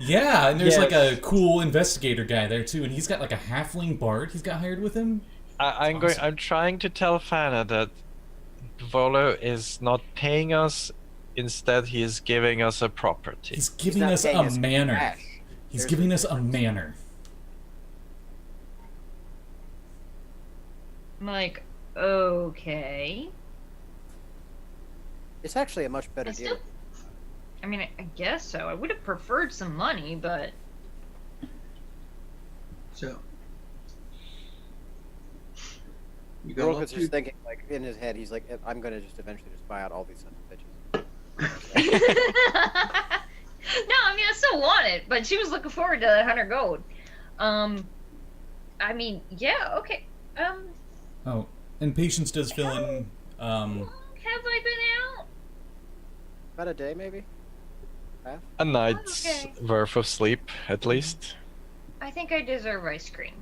Yeah, and there's like Yes. a cool investigator guy there too, and he's got like a halfling bard he's got hired with him. I'm Awesome. I'm trying to tell Fana that Volo is not paying us. Instead, he is giving us a property. He's giving not us paying a us manor. cash. He's There's giving a us a difference. manor. I'm like, okay. It's actually a much better I deal. still, I mean, I guess so. I would have preferred some money, but So, you go Rogh up is to just thinking, like, in his head, he's like, I'm gonna just eventually just buy out all these sons of bitches. no, I mean, I still want it, but she was looking forward to that 100 gold. I mean, yeah, okay. Oh, and Patience does fill in. Have I been out? About a day, maybe? Half? A night's Okay. worth of sleep, at least. I think I deserve ice cream.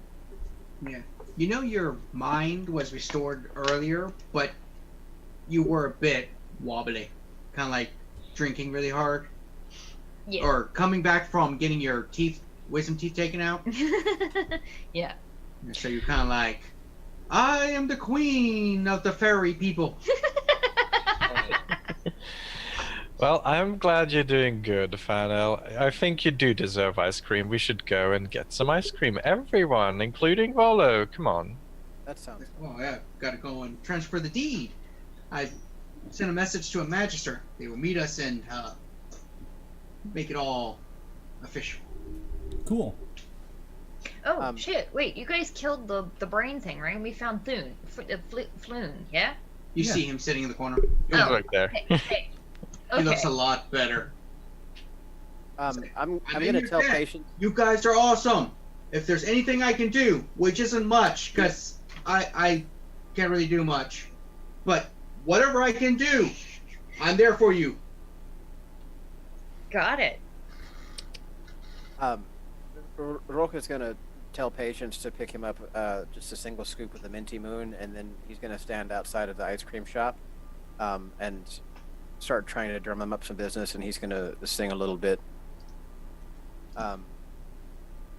Yeah. You know your mind was restored earlier, but you were a bit wobbly. Kind of like drinking really hard. Yeah. Or coming back from getting your wisdom teeth taken out. Yeah. And so you're kind of like, I am the queen of the fairy people. Well, I'm glad you're doing good, Fanel. I think you do deserve ice cream. We should go and get some ice cream. Everyone, including Volo. Come on. That sounds. Oh yeah, gotta go and transfer the deed. I sent a message to a magister. They will meet us and make it all official. Cool. Oh shit! Wait, you guys killed the brain thing, right? We found Floon, Floon, yeah? You Yeah. see him sitting in the corner. He's Oh. right there. Hey. He looks Okay. a lot better. I'm I'm gonna in your tell debt. Patience. You guys are awesome. If there's anything I can do, which isn't much, because I can't really do much, but whatever I can do, I'm there for you. Got it. Rogh is gonna tell Patience to pick him up just a single scoop of the minty moon, and then he's gonna stand outside of the ice cream shop and start trying to drum him up some business, and he's gonna sing a little bit.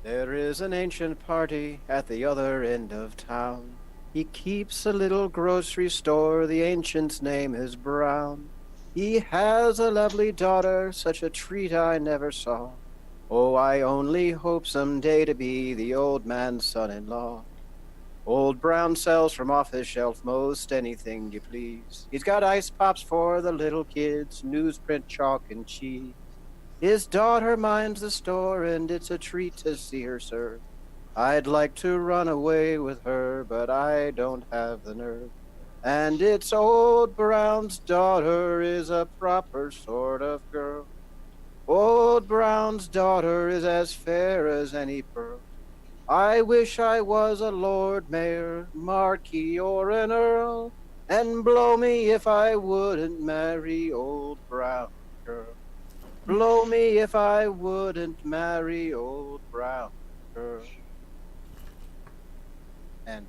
There is an ancient party at the other end of town. He keeps a little grocery store, the ancient's name is Brown. He has a lovely daughter, such a treat I never saw. Oh, I only hope someday to be the old man's son-in-law. Old Brown sells from off his shelf most anything you please. He's got ice pops for the little kids, newsprint, chalk, and cheese. His daughter minds the store, and it's a treat to see her serve. I'd like to run away with her, but I don't have the nerve. And it's Old Brown's daughter is a proper sort of girl. Old Brown's daughter is as fair as any pearl. I wish I was a lord mayor, marquis, or an earl, and blow me if I wouldn't marry Old Brown girl. Blow me if I wouldn't marry Old Brown girl. And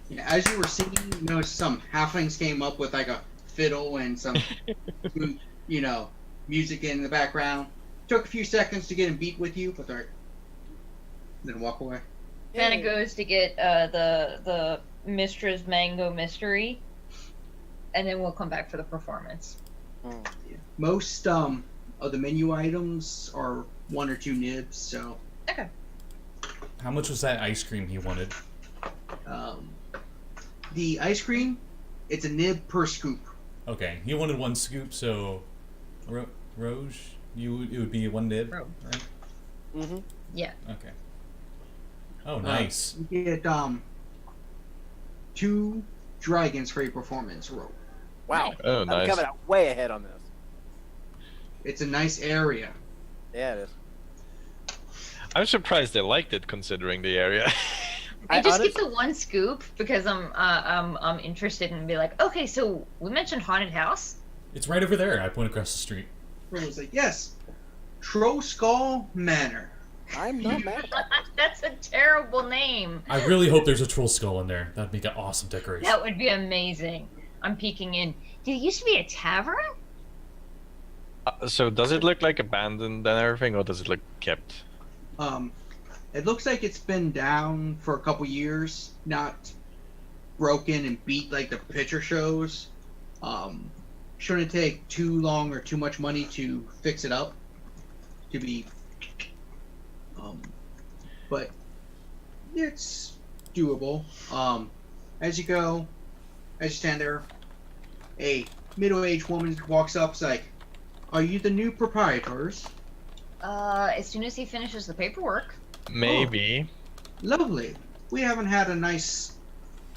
Yeah, as you were singing, you know, some halflings came up with like a fiddle and some, you know, music in the background. Took a few seconds to get in beat with you, but they're then walk away. Then it goes to get the Mistress Mango Mystery, and then we'll come back for the performance. Most of the menu items are 1 or 2 nibs, so Okay. How much was that ice cream he wanted? The ice cream, it's a nib per scoop. Okay, he wanted one scoop, so Rogh, it would be one nib, Rogh. right? Mm-hmm. Yeah. Okay. Oh, nice. You get 2 dragons for your performance roll. Wow. Oh, I'm nice. coming out way ahead on this. It's a nice area. Yeah, it is. I'm surprised they liked it considering the area. I just honest- get the one scoop because I'm interested and be like, okay, so we mentioned haunted house. It's right over there. I point across the street. Roll's like, yes, Trollskull Manor. I'm not mad. That's a terrible name. I really hope there's a troll skull in there. That'd make an awesome decoration. That would be amazing. I'm peeking in. Did it used to be a tavern? So does it look like abandoned and everything, or does it look kept? It looks like it's been down for a couple years, not broken and beat like the picture shows. Shouldn't take too long or too much money to fix it up. To be, but it's doable. As you stand there, a middle-aged woman walks up, is like, "Are you the new proprietors?" As soon as he finishes the paperwork. Maybe. Lovely. We haven't had a nice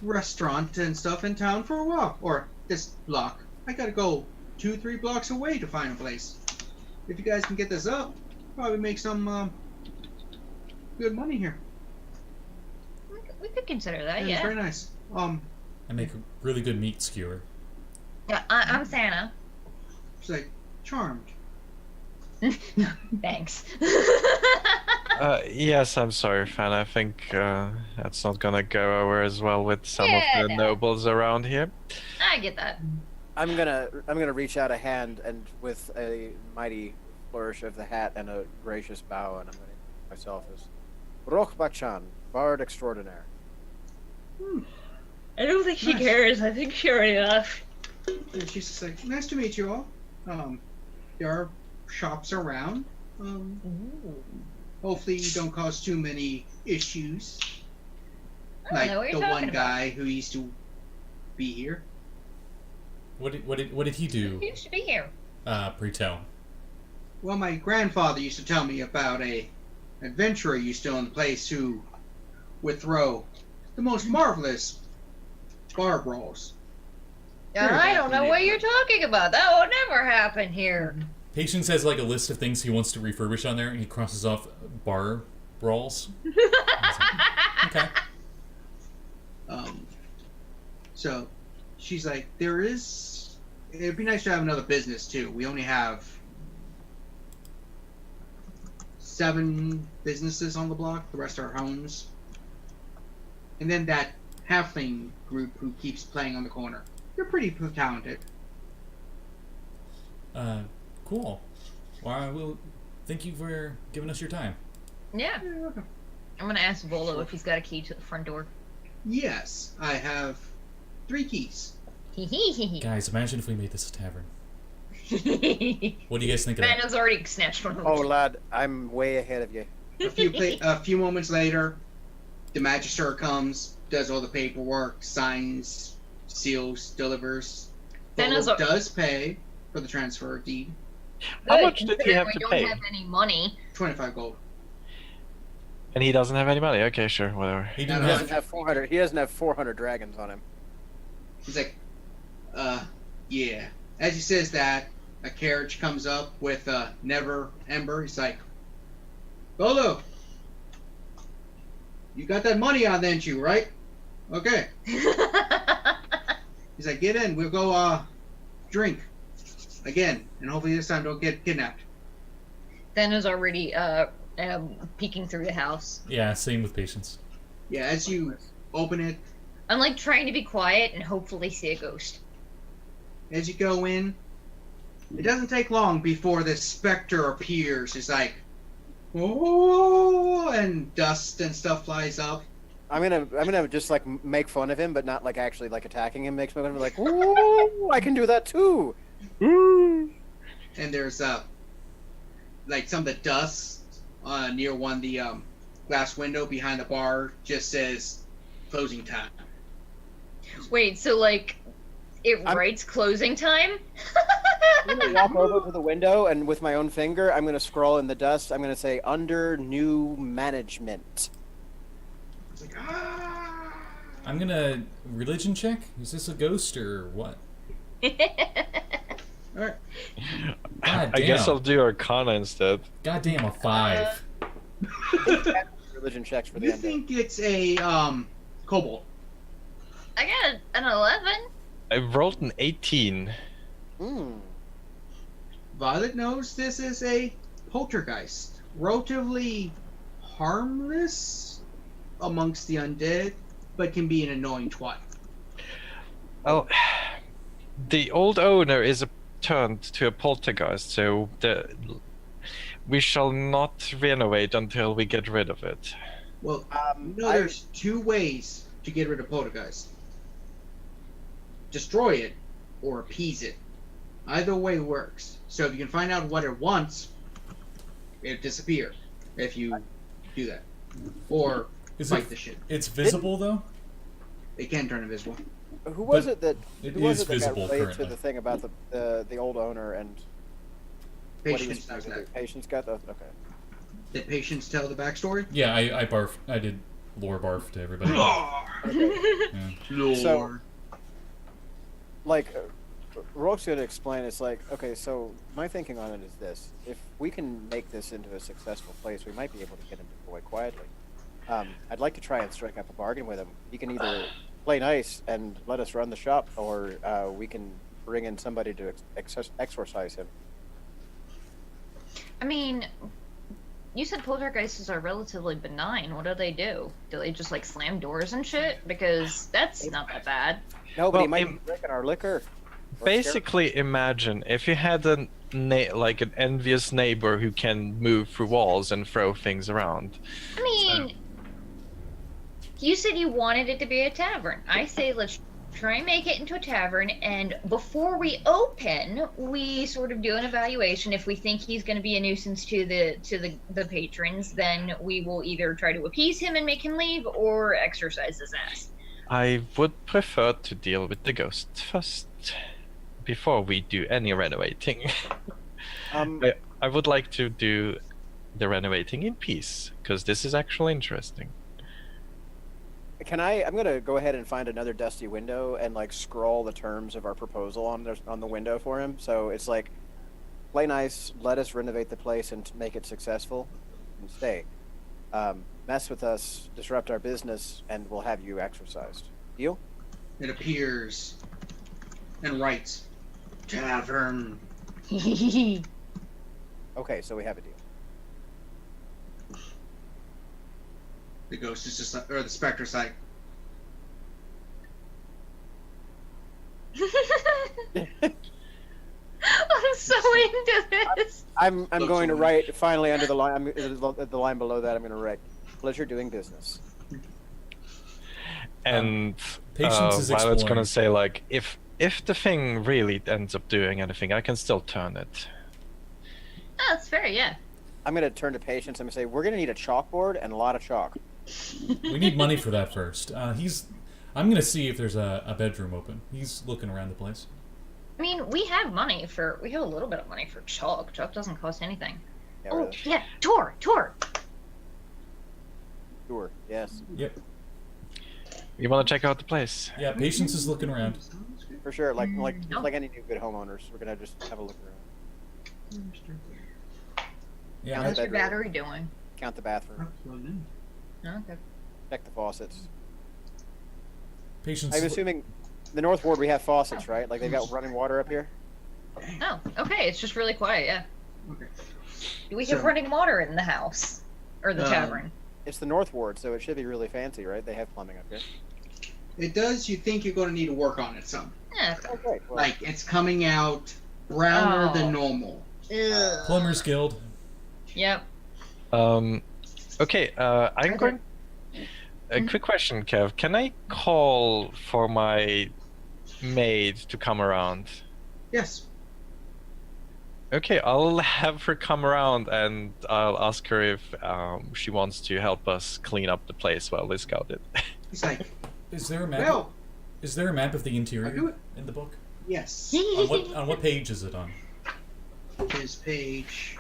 restaurant and stuff in town for a while. Or this block. I gotta go 2-3 blocks away to find a place. If you guys can get this up, probably make some good money here. We could consider that, It's yeah. very nice. I make a really good meat skewer. Yeah, I'm Santa. She's like, charmed. Thanks. Yes, I'm sorry, Fan. I think that's not gonna go over as well with some of Yeah, the no. nobles around here. I get that. I'm gonna reach out a hand and with a mighty flourish of the hat and a gracious bow, and I'm gonna myself as Rogh Bachan, Bard Extraordinaire. I don't think she Nice. cares. I think she already left. And she's just like, nice to meet you all. There are shops around. Hopefully you don't cause too many issues. I don't Like know what the you're one talking about. guy who used to be here. What did he do? You should be here. Pray tell. Well, my grandfather used to tell me about a adventurer used to own the place who would throw the most marvelous bar brawls. Very I bad don't for know the what you're talking about. That would never happen here. Patience has like a list of things he wants to refurbish on there, and he crosses off bar brawls. Okay. So she's like, it'd be nice to have another business too. We only have 7 businesses on the block. The rest are homes. And then that halfling group who keeps playing on the corner. They're pretty talented. Cool. Well, thank you for giving us your time. Yeah. You're welcome. I'm gonna ask Volo if he's got a key to the front door. Yes, I have 3 keys. Guys, imagine if we made this a tavern. What do you guys think of that? Vanna's already snatched one of Oh, those. lad, I'm way ahead of you. A few moments later, the magister comes, does all the paperwork, signs, seals, delivers. Vanna's Volo does pay for the transfer deed. How Good, much did he considering have we to don't pay? have any money. 25 gold. And he doesn't have any money. Okay, sure, whatever. He No, didn't no, He have. doesn't have 400. He doesn't have 400 dragons on him. He's like, yeah. As he says that, a carriage comes up with Never Ember. He's like, Volo, you got that money on, didn't you, right? Okay. He's like, get in. We'll go drink again, and hopefully this time don't get kidnapped. Vanna's already peeking through the house. Yeah, same with patience. Yeah, as you open it, I'm like trying to be quiet and hopefully see a ghost. as you go in, it doesn't take long before this specter appears. It's like, oh, and dust and stuff flies up. I'm gonna just like make fun of him, but not like actually like attacking him. Makes me like, ooh, I can do that too. Woo! And there's like some of the dust near one the glass window behind the bar just says closing time. Wait, so like it I'm- writes closing time? I'm gonna walk over to the window and with my own finger, I'm gonna scroll in the dust. I'm gonna say under new management. It's like, ah. I'm gonna religion check. Is this a ghost or what? All right. God I guess damn. I'll do Arcana instead. Goddamn, a 5. Religion checks for the You undead. think it's a kobold? I got an 11. I rolled an 18. Hmm. Violet knows this is a poltergeist, relatively harmless amongst the undead, but can be an annoying twat. Well, the old owner is turned to a poltergeist, so we shall not renovate until we get rid of it. Well, I- there's two ways to get rid of poltergeist. Destroy it or appease it. Either way works. So if you can find out what it wants, it'll disappear if you do that. Or Is fight it? the shit. It's visible though. It can turn invisible. Who was But it that? It Who was is it that visible got relayed currently. to the thing about the old owner and what he was Patience does doing? that. Patience got that. Okay. Did Patience tell the backstory? Yeah, I barfed. I did lore barf to everybody. Yeah. Lord. Like, Rogue's gonna explain. It's like, okay, so my thinking on it is this: if we can make this into a successful place, we might be able to get him to deploy quietly. I'd like to try and strike up a bargain with him. He can either play nice and let us run the shop, or we can bring in somebody to exorcise him. I mean, you said poltergeists are relatively benign. What do? Do they just like slam doors and shit? Because that's not that bad. No, but he Well, might be drinking our liquor. Or Basically, imagine if you had like an envious neighbor who can move through walls and throw things around. I mean, you said you wanted it to be a tavern. I say let's try and make it into a tavern, and before we open, we sort of do an evaluation. If we think he's going to be a nuisance to the patrons, then we will either try to appease him and make him leave, or exercise his ass. I would prefer to deal with the ghost first, before we do any renovating. I would like to do the renovating in peace, because this is actually interesting. Can I? I'm gonna go ahead and find another dusty window and like scroll the terms of our proposal on the window for him. So it's like, play nice, let us renovate the place and make it successful, and stay. Mess with us, disrupt our business, and we'll have you exorcised. Deal? It appears and writes, tavern. Okay, so we have a deal. The ghost is just like, or the specter's like, I'm so into this. I'm Looks going to awesome. write finally under the line. The line below that, I'm going to write pleasure doing business. And Patience is Violet's exploring. gonna say like, if the thing really ends up doing anything, I can still turn it. Oh, that's fair, yeah. I'm going to turn to Patience. I'm going to say we're going to need a chalkboard and a lot of chalk. We need money for that first. I'm gonna see if there's a bedroom open. He's looking around the place. I mean, we have a little bit of money for chalk. Chalk doesn't cost anything. Yeah, Oh, really. yeah, Tor. Sure. Yes. Yep. You want to check out the place? Yeah, Patience is looking around. For sure. Like No. like any new good homeowners, we're going to just have a look around. Yeah, How's your bedroom. battery doing? Count the bathroom. Okay. Check the faucets. Patience. I'm assuming the North Ward we have faucets, right? Like they've got running water up here. Oh, okay. It's just really quiet, yeah. Okay. Do we have So- running water in the house? Or the tavern? It's the North Ward, so it should be really fancy, right? They have plumbing up here. It does. You think you're going to need to work on it some. Yeah. Okay. Well, Like it's coming out browner Oh. than normal. Ugh. Plumbers Guild. Yep. Okay, I'm going. A quick question, Kev. Can I call for my maid to come around? Yes. Okay, I'll have her come around and I'll ask her if she wants to help us clean up the place while we scout it. He's like, Is there a map? Well, Is there a map of the I'll do interior it. in the book? Yes. On what page is it on? Is page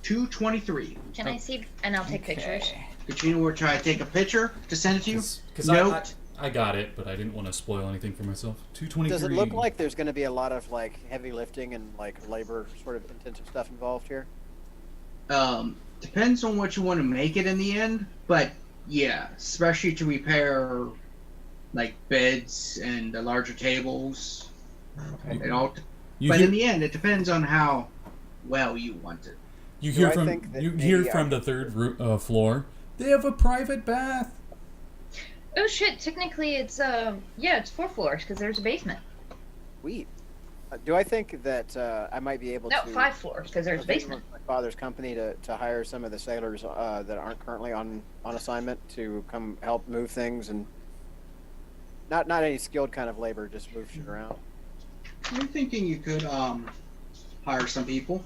223. Can I see? And I'll take pictures. Katrina will try to take a picture to send it to you. Because Note. I got it, but I didn't want to spoil anything for myself. 223. Does it look like there's going to be a lot of like heavy lifting and like labor sort of intensive stuff involved here? Depends on what you want to make it in the end, but yeah, especially to repair like beds and the larger tables and all. But in the end, it depends on how well you want it. You Do hear I from think that you maybe hear I from the third floor. They have a private bath. Oh shit! Technically, it's it's 4 floors because there's a basement. Sweet. Do I think that I might be able No, to 5 floors because there's a basement. my father's company to hire some of the sailors that aren't currently on assignment to come help move things and not any skilled kind of labor, just move shit around. I'm thinking you could hire some people.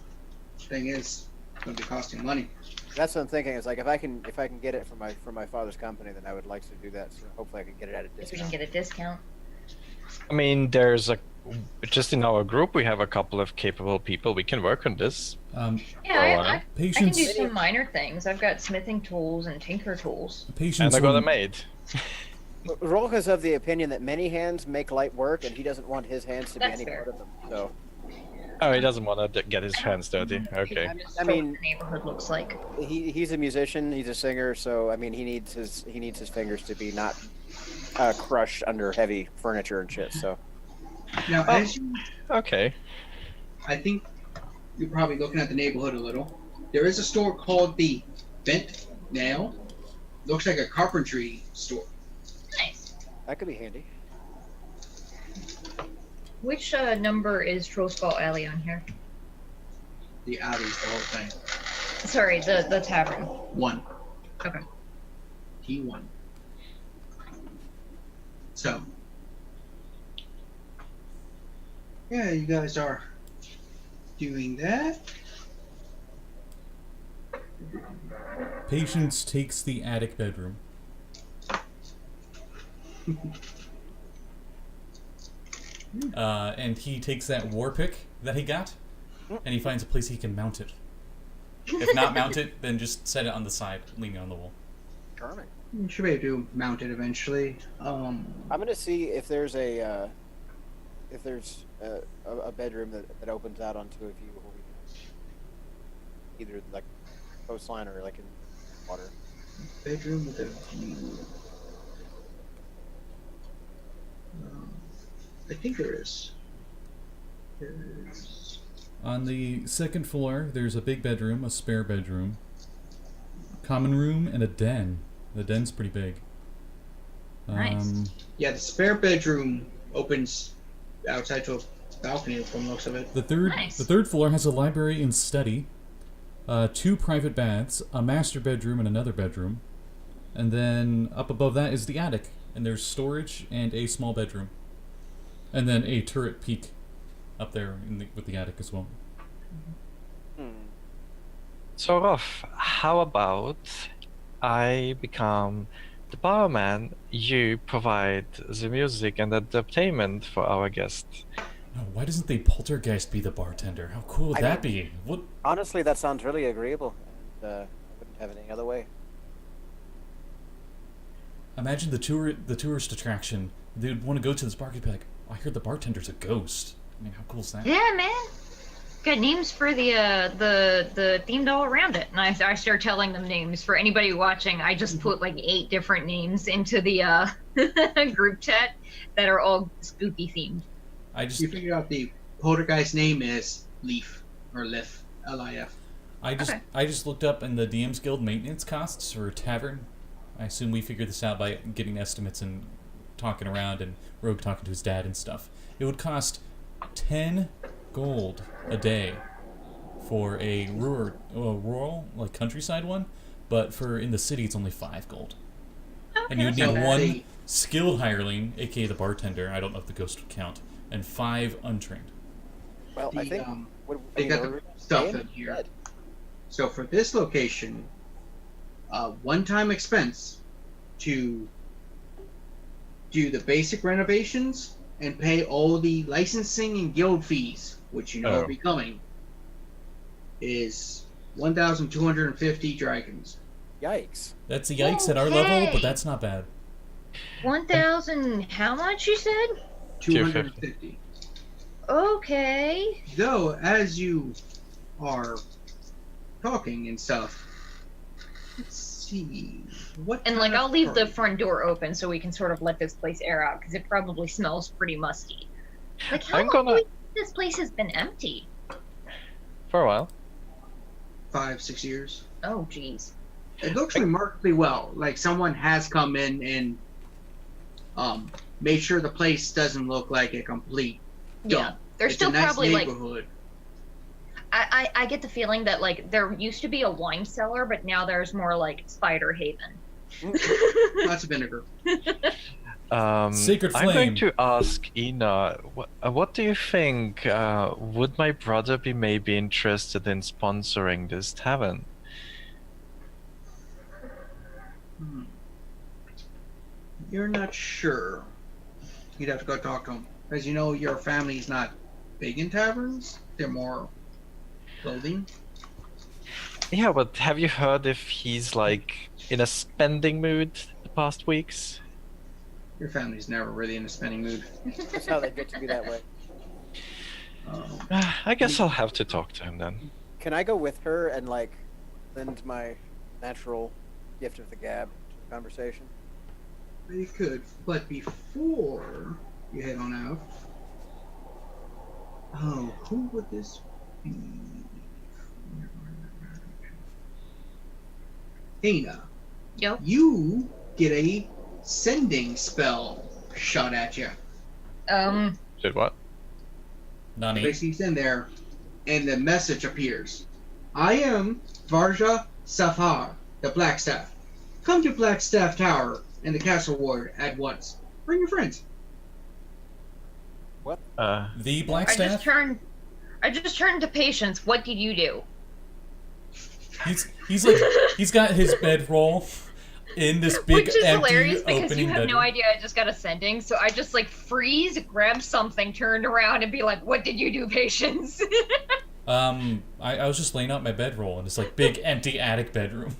Thing is, it's going to be costing money. That's what I'm thinking. Is like if I can get it from my father's company, then I would like to do that. So hopefully I can get it at a If we can discount. get a discount. I mean, just in our group, we have a couple of capable people. We can work on this. Yeah, Well, I can Patience. do some minor things. I've got smithing tools and tinker tools. Patience. And I got a will- maid. Rogh is of the opinion that many hands make light work, and he doesn't want his hands to be That's any fair. part of them. So Oh, he doesn't want to get his hands dirty. Okay. Just I what mean- the neighborhood looks like. he's a musician, he's a singer, so I mean he needs his fingers to be not crushed under heavy furniture and shit. So Now, as you, Okay. I think you're probably looking at the neighborhood a little. There is a store called the Bent Nail. Looks like a carpentry store. Nice. that could be handy. Which number is Troll Skull Alley on here? The alley's the whole thing. Sorry, the tavern. 1. Okay. T1. So, yeah, you guys are doing that. Patience takes the attic bedroom. And he takes that war pick that he got, and he finds a place he can mount it. If not mount it, then just set it on the side, leaning on the wall. Charming. You should be able to mount it eventually. I'm gonna see if there's a bedroom that opens out onto a view where we can either like coastline or like in water. Bedroom with a view. I think there is. There's. On the second floor, there's a big bedroom, a spare bedroom, common room, and a den. The den's pretty big. Nice. Yeah, the spare bedroom opens outside to a balcony from the looks of it. The third floor has a library and study, 2 private baths, a master bedroom, and another bedroom. And then up above that is the attic, and there's storage and a small bedroom. And then a turret peak up there with the attic as well. So, Rogh, how about I become the barman, you provide the music and entertainment for our guest. No, why doesn't the poltergeist be the bartender? How cool would that be? What? Honestly, that sounds really agreeable. And, I wouldn't have it any other way. Imagine the tourist attraction. They'd want to go to this bar. They'd be like, oh, I heard the bartender's a ghost. I mean, how cool is that? Yeah, man. Got names for the themed all around it, and I start telling them names for anybody watching. I just put like 8 different names into the group chat that are all spooky themed. You figured out the poltergeist name is Leaf or Lif, L-I-F. I just looked up in the DM's Guild maintenance costs for a tavern. I assume we figured this out by getting estimates and talking around and Rogh talking to his dad and stuff. It would cost 10 gold a day for a rural like countryside one, but for in the city it's only 5 gold. Okay. And you would So need 1 they- skilled hireling, aka the bartender. I don't know if the ghost would count, and 5 untrained. Well, I The, think they got the stuff in here. So for this location, one-time expense to do the basic renovations and pay all the licensing and guild fees, which you know Oh. will be coming, is 1,250 dragons. Yikes. That's a yikes at our level, Okay. but that's not bad. 1,000, how much you said? 250. Okay. Though, as you are talking and stuff, let's see. What And kind like, of I'll leave the party? front door open so we can sort of let this place air out because it probably smells pretty musty. Like, how I'm long gonna- do you think this place has been empty? For a while. 5-6 years. Oh, jeez. It looks remarkably well. Like someone has come in and made sure the place doesn't look like a complete Yeah. dump. There's It's still a nice probably like neighborhood. I get the feeling that like there used to be a wine cellar, but now there's more like Spider Haven. Lots of vinegar. Sacred I'm going flame. to ask Ina, what do you think? Would my brother be maybe interested in sponsoring this tavern? Hmm. You're not sure. You'd have to go talk to him. As you know, your family's not big in taverns. They're more clothing. Yeah, but have you heard if he's like in a spending mood the past weeks? Your family's never really in a spending mood. That's how they get to be that way. I guess I'll have to talk to him then. Can I go with her and like lend my natural gift of the gab to the conversation? You could, but before you head on out, oh, who would this be? Tina, Yep. you get a sending spell shot at you. Did what? Nani. Basically, send there, and the message appears. I am Varja Safar, the Blackstaff. Come to Blackstaff Tower and the Castle Ward at once. Bring your friends. What? The black I staff? just turned to Patience. What did you do? He's like he's got his bedroll in this big Which is empty hilarious because opening you have bedroom. no idea I just got a sending, so I just like freeze, grab something, turned around, and be like, "What did you do, Patience?" I was just laying out my bedroll in this like big empty attic bedroom.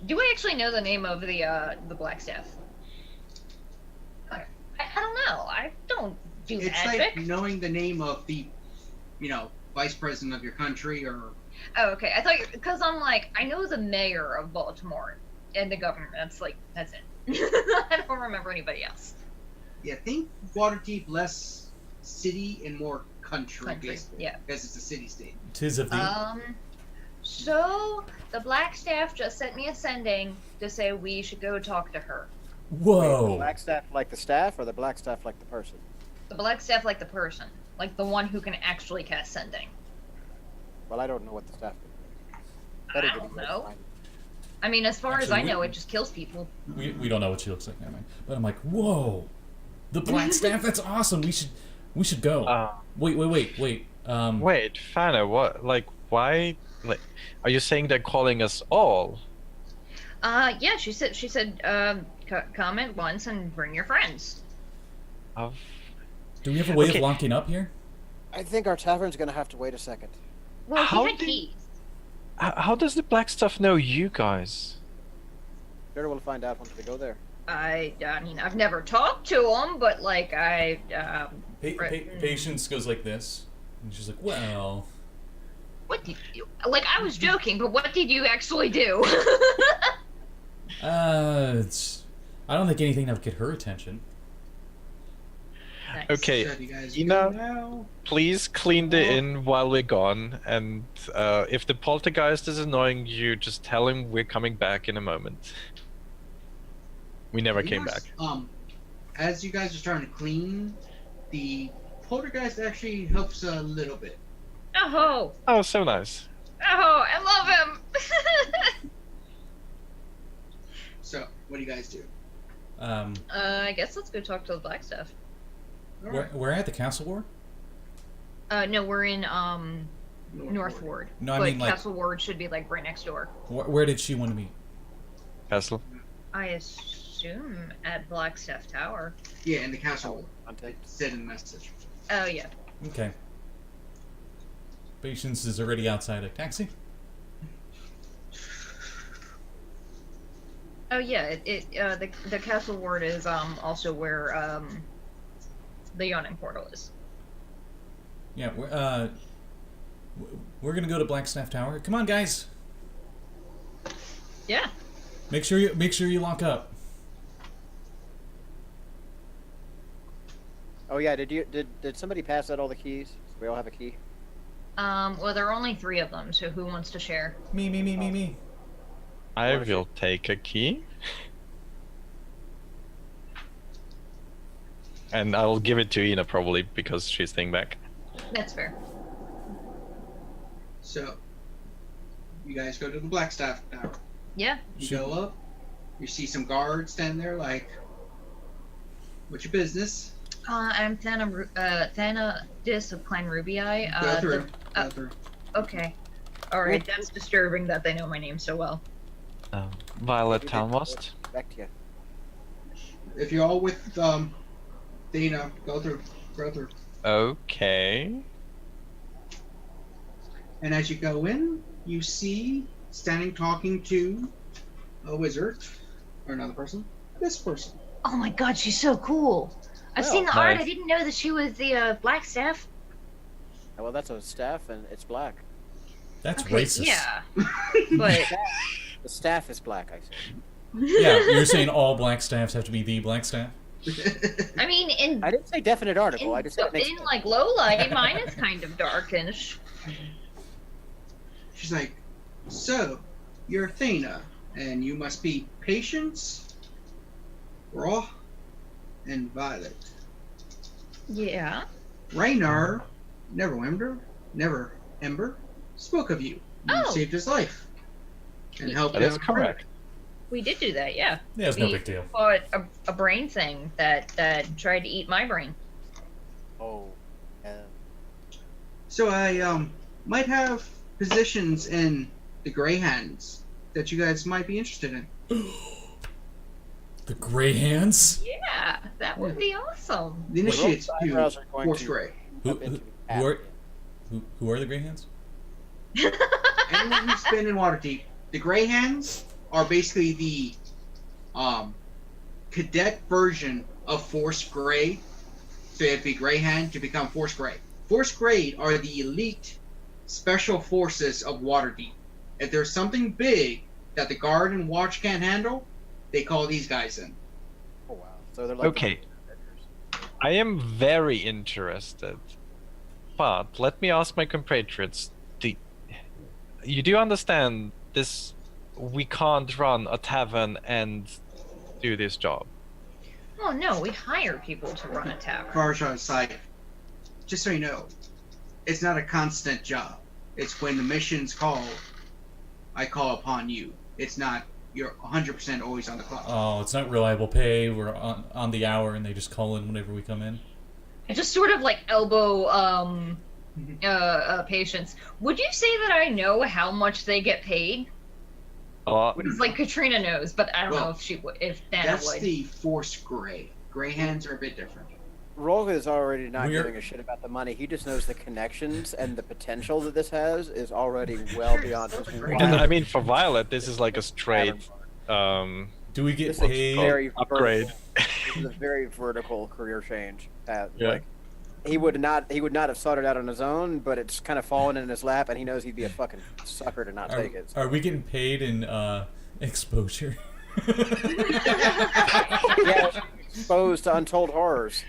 Do I actually know the name of the Blackstaff? I don't know. I don't do It's magic. like knowing the name of the, vice president of your country, or Oh, okay. I thought because I'm like I know the mayor of Baltimore and the governor. That's it. I don't remember anybody else. yeah, think Waterdeep less city and more country, basically. Yeah. Because it's a city-state. Tis of the So the Blackstaff just sent me a sending to say we should go talk to her. Wait, Whoa. the black staff like the staff or the black staff like the person? The Blackstaff, like the person, like the one who can actually cast sending. Well, I don't know what the staff is. I don't know. I mean, as far as Actually, I know, we- it just kills people. We don't know what she looks like, never mind. But I'm like, whoa, the black staff. That's awesome. We should go. Wait. Wait, Fana, what? Like, why? Like, are you saying they're calling us all? Yeah, she said, come at once and bring your friends. Do we have a way Okay. of locking up here? I think our tavern's gonna have to wait a second. Well, How he had did- keys. How does the black stuff know you guys? Sure, we'll find out once we go there. I mean, I've never talked to him, but like Right. Patience goes like this, and she's like, well. What did you like? I was joking, but what did you actually do? I don't think anything that would get her attention. Nice. Okay, So, you guys Ina, go now? please clean the inn while we're gone, and if the poltergeist is annoying you, just tell him we're coming back in a moment. We never came back. As you guys are starting to clean, the poltergeist actually helps a little bit. Oh, Oh, so nice. I love him. So, what do you guys do? I guess let's go talk to the Blackstaff. We're at the castle ward? No, we're in North Ward. No, I but mean, like- Castle Ward should be like right next door. Where did she want to meet? castle? I assume at Blackstaff Tower. Yeah, in the castle. Contact. It said in the message. Oh yeah. Okay. Patience is already outside a taxi. Oh yeah. The castle ward is also where the yawning portal is. Yeah, we're gonna go to Blackstaff Tower. Come on, guys. Yeah. Make sure you lock up. Oh yeah, did somebody pass out all the keys? We all have a key. Well, there are only 3 of them, so who wants to share? Me. I will take a key. And I'll give it to Ina probably because she's staying back. That's fair. So, you guys go to the Blackstaff Tower. Yeah. You go up. You see some guards standing there, like, "What's your business?" I'm Thanadis of Clan Rubii. Go through. Go through. Okay. All right. That's disturbing that they know my name so well. Violet Townmost. Back to you. If you're all with Dana, go through. Go through. Okay. And as you go in, you see standing talking to a wizard or another person. This person. Oh my God, she's so cool. I've Well, seen the art. nice. I didn't know that she was the Blackstaff. Oh, well, that's a staff, and it's black. That's Okay, racist. yeah. But The staff is black, I said. Yeah, you're saying all black staffs have to be the black staff? I mean, in I didn't say definite article. I just said it makes sense. like low light, mine is kind of darkish. She's like, "So, you're Thana, and you must be Patience, Rogh, and Violet. Yeah. Raynar, Never Ember, spoke of you. You Oh. saved his life. And helped That out is a friend." correct. We did do that, yeah. Yeah, it's no We big deal. fought a brain thing that tried to eat my brain. Oh. So I might have positions in the Grey Hands that you guys might be interested in. The Grey Hands? Yeah, that would be awesome. The initiates Well, do eyebrows are going Force to- Grey. Who are the Grey Hands? Anyone who's been in Waterdeep, the Grey Hands are basically the cadet version of Force Grey. So you have to be Grey Hand to become Force Grey. Force Grey are the elite special forces of Waterdeep. If there's something big that the guard and watch can't handle, they call these guys in. Oh, wow. So they're like. Okay. I am very interested. But let me ask my compatriots. You do understand this? We can't run a tavern and do this job. Oh no, we hire people to run a tavern. Farshad's like, just so you know, it's not a constant job. It's when the mission's called, I call upon you. It's not, you're 100% always on the clock. Oh, it's not reliable pay. We're on the hour, and they just call in whenever we come in. I just sort of like elbow patients. Would you say that I know how much they get paid? It's like Katrina knows, but I don't know if Thana That's would. the Force Grey. Grey Hands are a bit different. Rogh is already not giving a shit about the money. He just knows the connections and the potential that this has is already well beyond his And I mean, for Violet, this is like a straight Do we get This is paid? very upgrade. vertical. This is a very vertical career change. Yeah. Like, he would not have sought it out on his own, but it's kind of fallen in his lap, and he knows he'd be a fucking sucker to not take it. Are we getting paid in exposure? Yeah, exposed to untold horrors.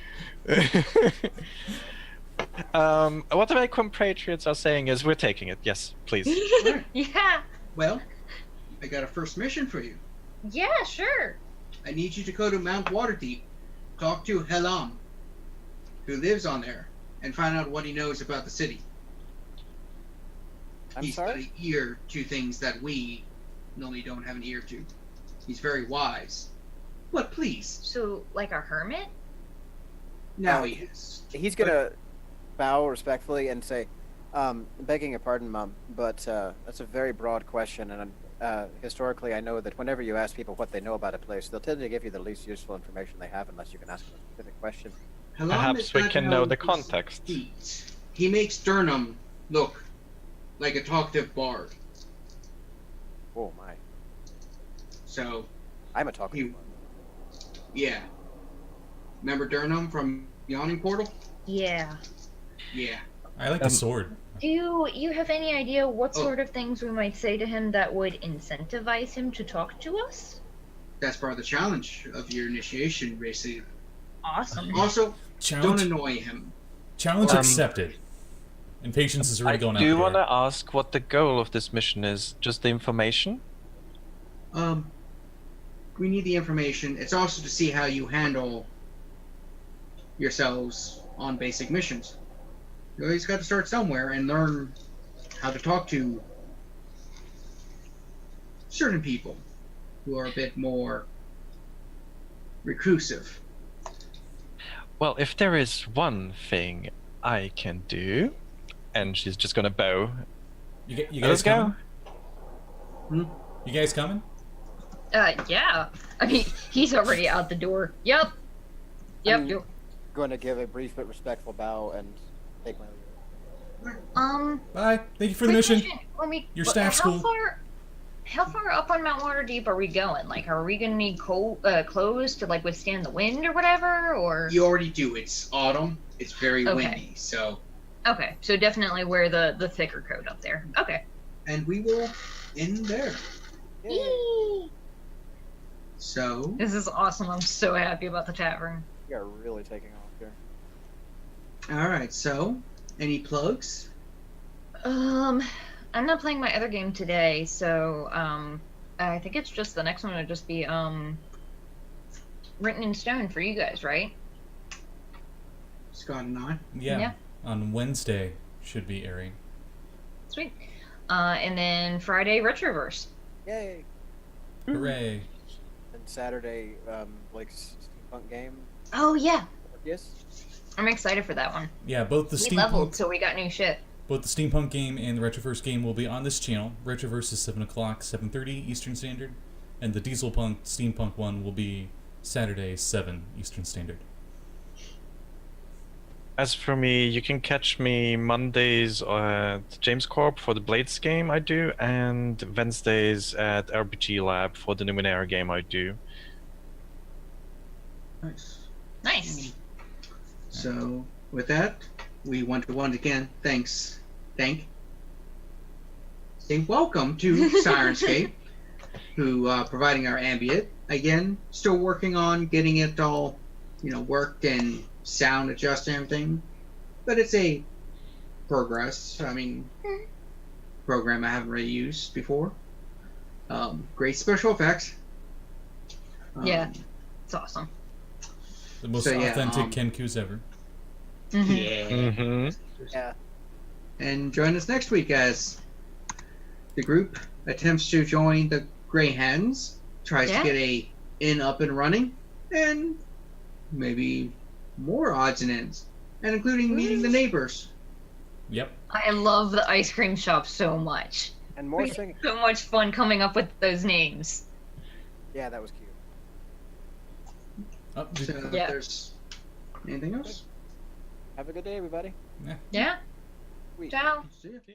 What my compatriots are saying is we're taking it. Yes, please. Yeah. Well, I got a first mission for you. Yeah, sure. I need you to go to Mount Waterdeep, talk to Helam, who lives on there, and find out what he knows about the city. He's got an ear to things that we normally don't have an ear to. He's very wise. But please. So, like a hermit? Now he is. He's gonna bow respectfully and say, begging your pardon, Mom, but that's a very broad question, and historically, I know that whenever you ask people what they know about a place, they'll tend to give you the least useful information they have, unless you can ask them a specific question. Halam Perhaps is we not can know known the for context. speech. He makes Durnham look like a talkative bard. Oh my! So, I'm a talkative You- one. yeah. Remember Durnham from Yawning Portal? Yeah. Yeah. I like the sword. Do you have any idea what Oh. sort of things we might say to him that would incentivize him to talk to us? That's part of the challenge of your initiation, basically. Awesome. Also, don't Challenge, annoy him. challenge Um, accepted. And Patience is I already going out do the door. want to ask what the goal of this mission is. Just the information? We need the information. It's also to see how you handle yourselves on basic missions. You always got to start somewhere and learn how to talk to certain people who are a bit more reclusive. Well, if there is one thing I can do, and she's just gonna bow. You Let's guys coming? Hmm? You guys coming? Yeah. I mean, he's already out the door. Yep. Yep. I'm Yep. going to give a brief but respectful bow and take my leave. Bye. Thank you for the quick mission. question. When we, Your wh- staff's how cool. How far up on Mount Waterdeep are we going? Like, are we gonna need clothes to like withstand the wind or whatever? Or You already do. It's autumn. It's very Okay. windy. So, okay, so definitely wear the thicker coat up there. Okay. and we will end there. Yee. So, This is awesome. I'm so happy about the tavern. We are really taking off here. all right. So, any plugs? I'm not playing my other game today, so I think it's just the next one will just be written in stone for you guys, right? Scott and I. Yeah. Yeah. On Wednesday should be airing. Sweet. And then Friday Retroverse. Yay! Hooray. And Saturday, Blake's steampunk game. Oh yeah, Yes. I'm excited for that one. Yeah, both the We leveled, steampunk, so we got new shit. both the steampunk game and the Retroverse game will be on this channel. Retroverse is 7 o'clock, 7:30 Eastern Standard, and the Dieselpunk steampunk one will be Saturday 7 Eastern Standard. As for me, you can catch me Mondays at James Corp for the Blades game I do, and Wednesdays at RPG Lab for the Numenera game I do. Nice. Nice. So, with that, we want to once again say welcome to Sirenscape, who providing our ambient. Again, still working on getting it all, worked and sound adjusted and everything, but it's a progress. I mean, program I haven't really used before. Great special effects. Yeah. It's awesome. The most So, yeah, authentic Kenkus ever. Mhm. Yeah. Mm-hmm. Yeah. And join us next week as the group attempts to join the Grey Hens, tries Yeah. to get a inn up and running, and maybe more odds and ends, and including meeting the neighbors. Yep. I love the ice cream shop so much. And more We had singing. so much fun coming up with those names. Yeah, that was cute. Oh, So Yeah. if there's anything else? Have a good day, everybody. Yeah. Sweet. Ciao. See ya. Yeah.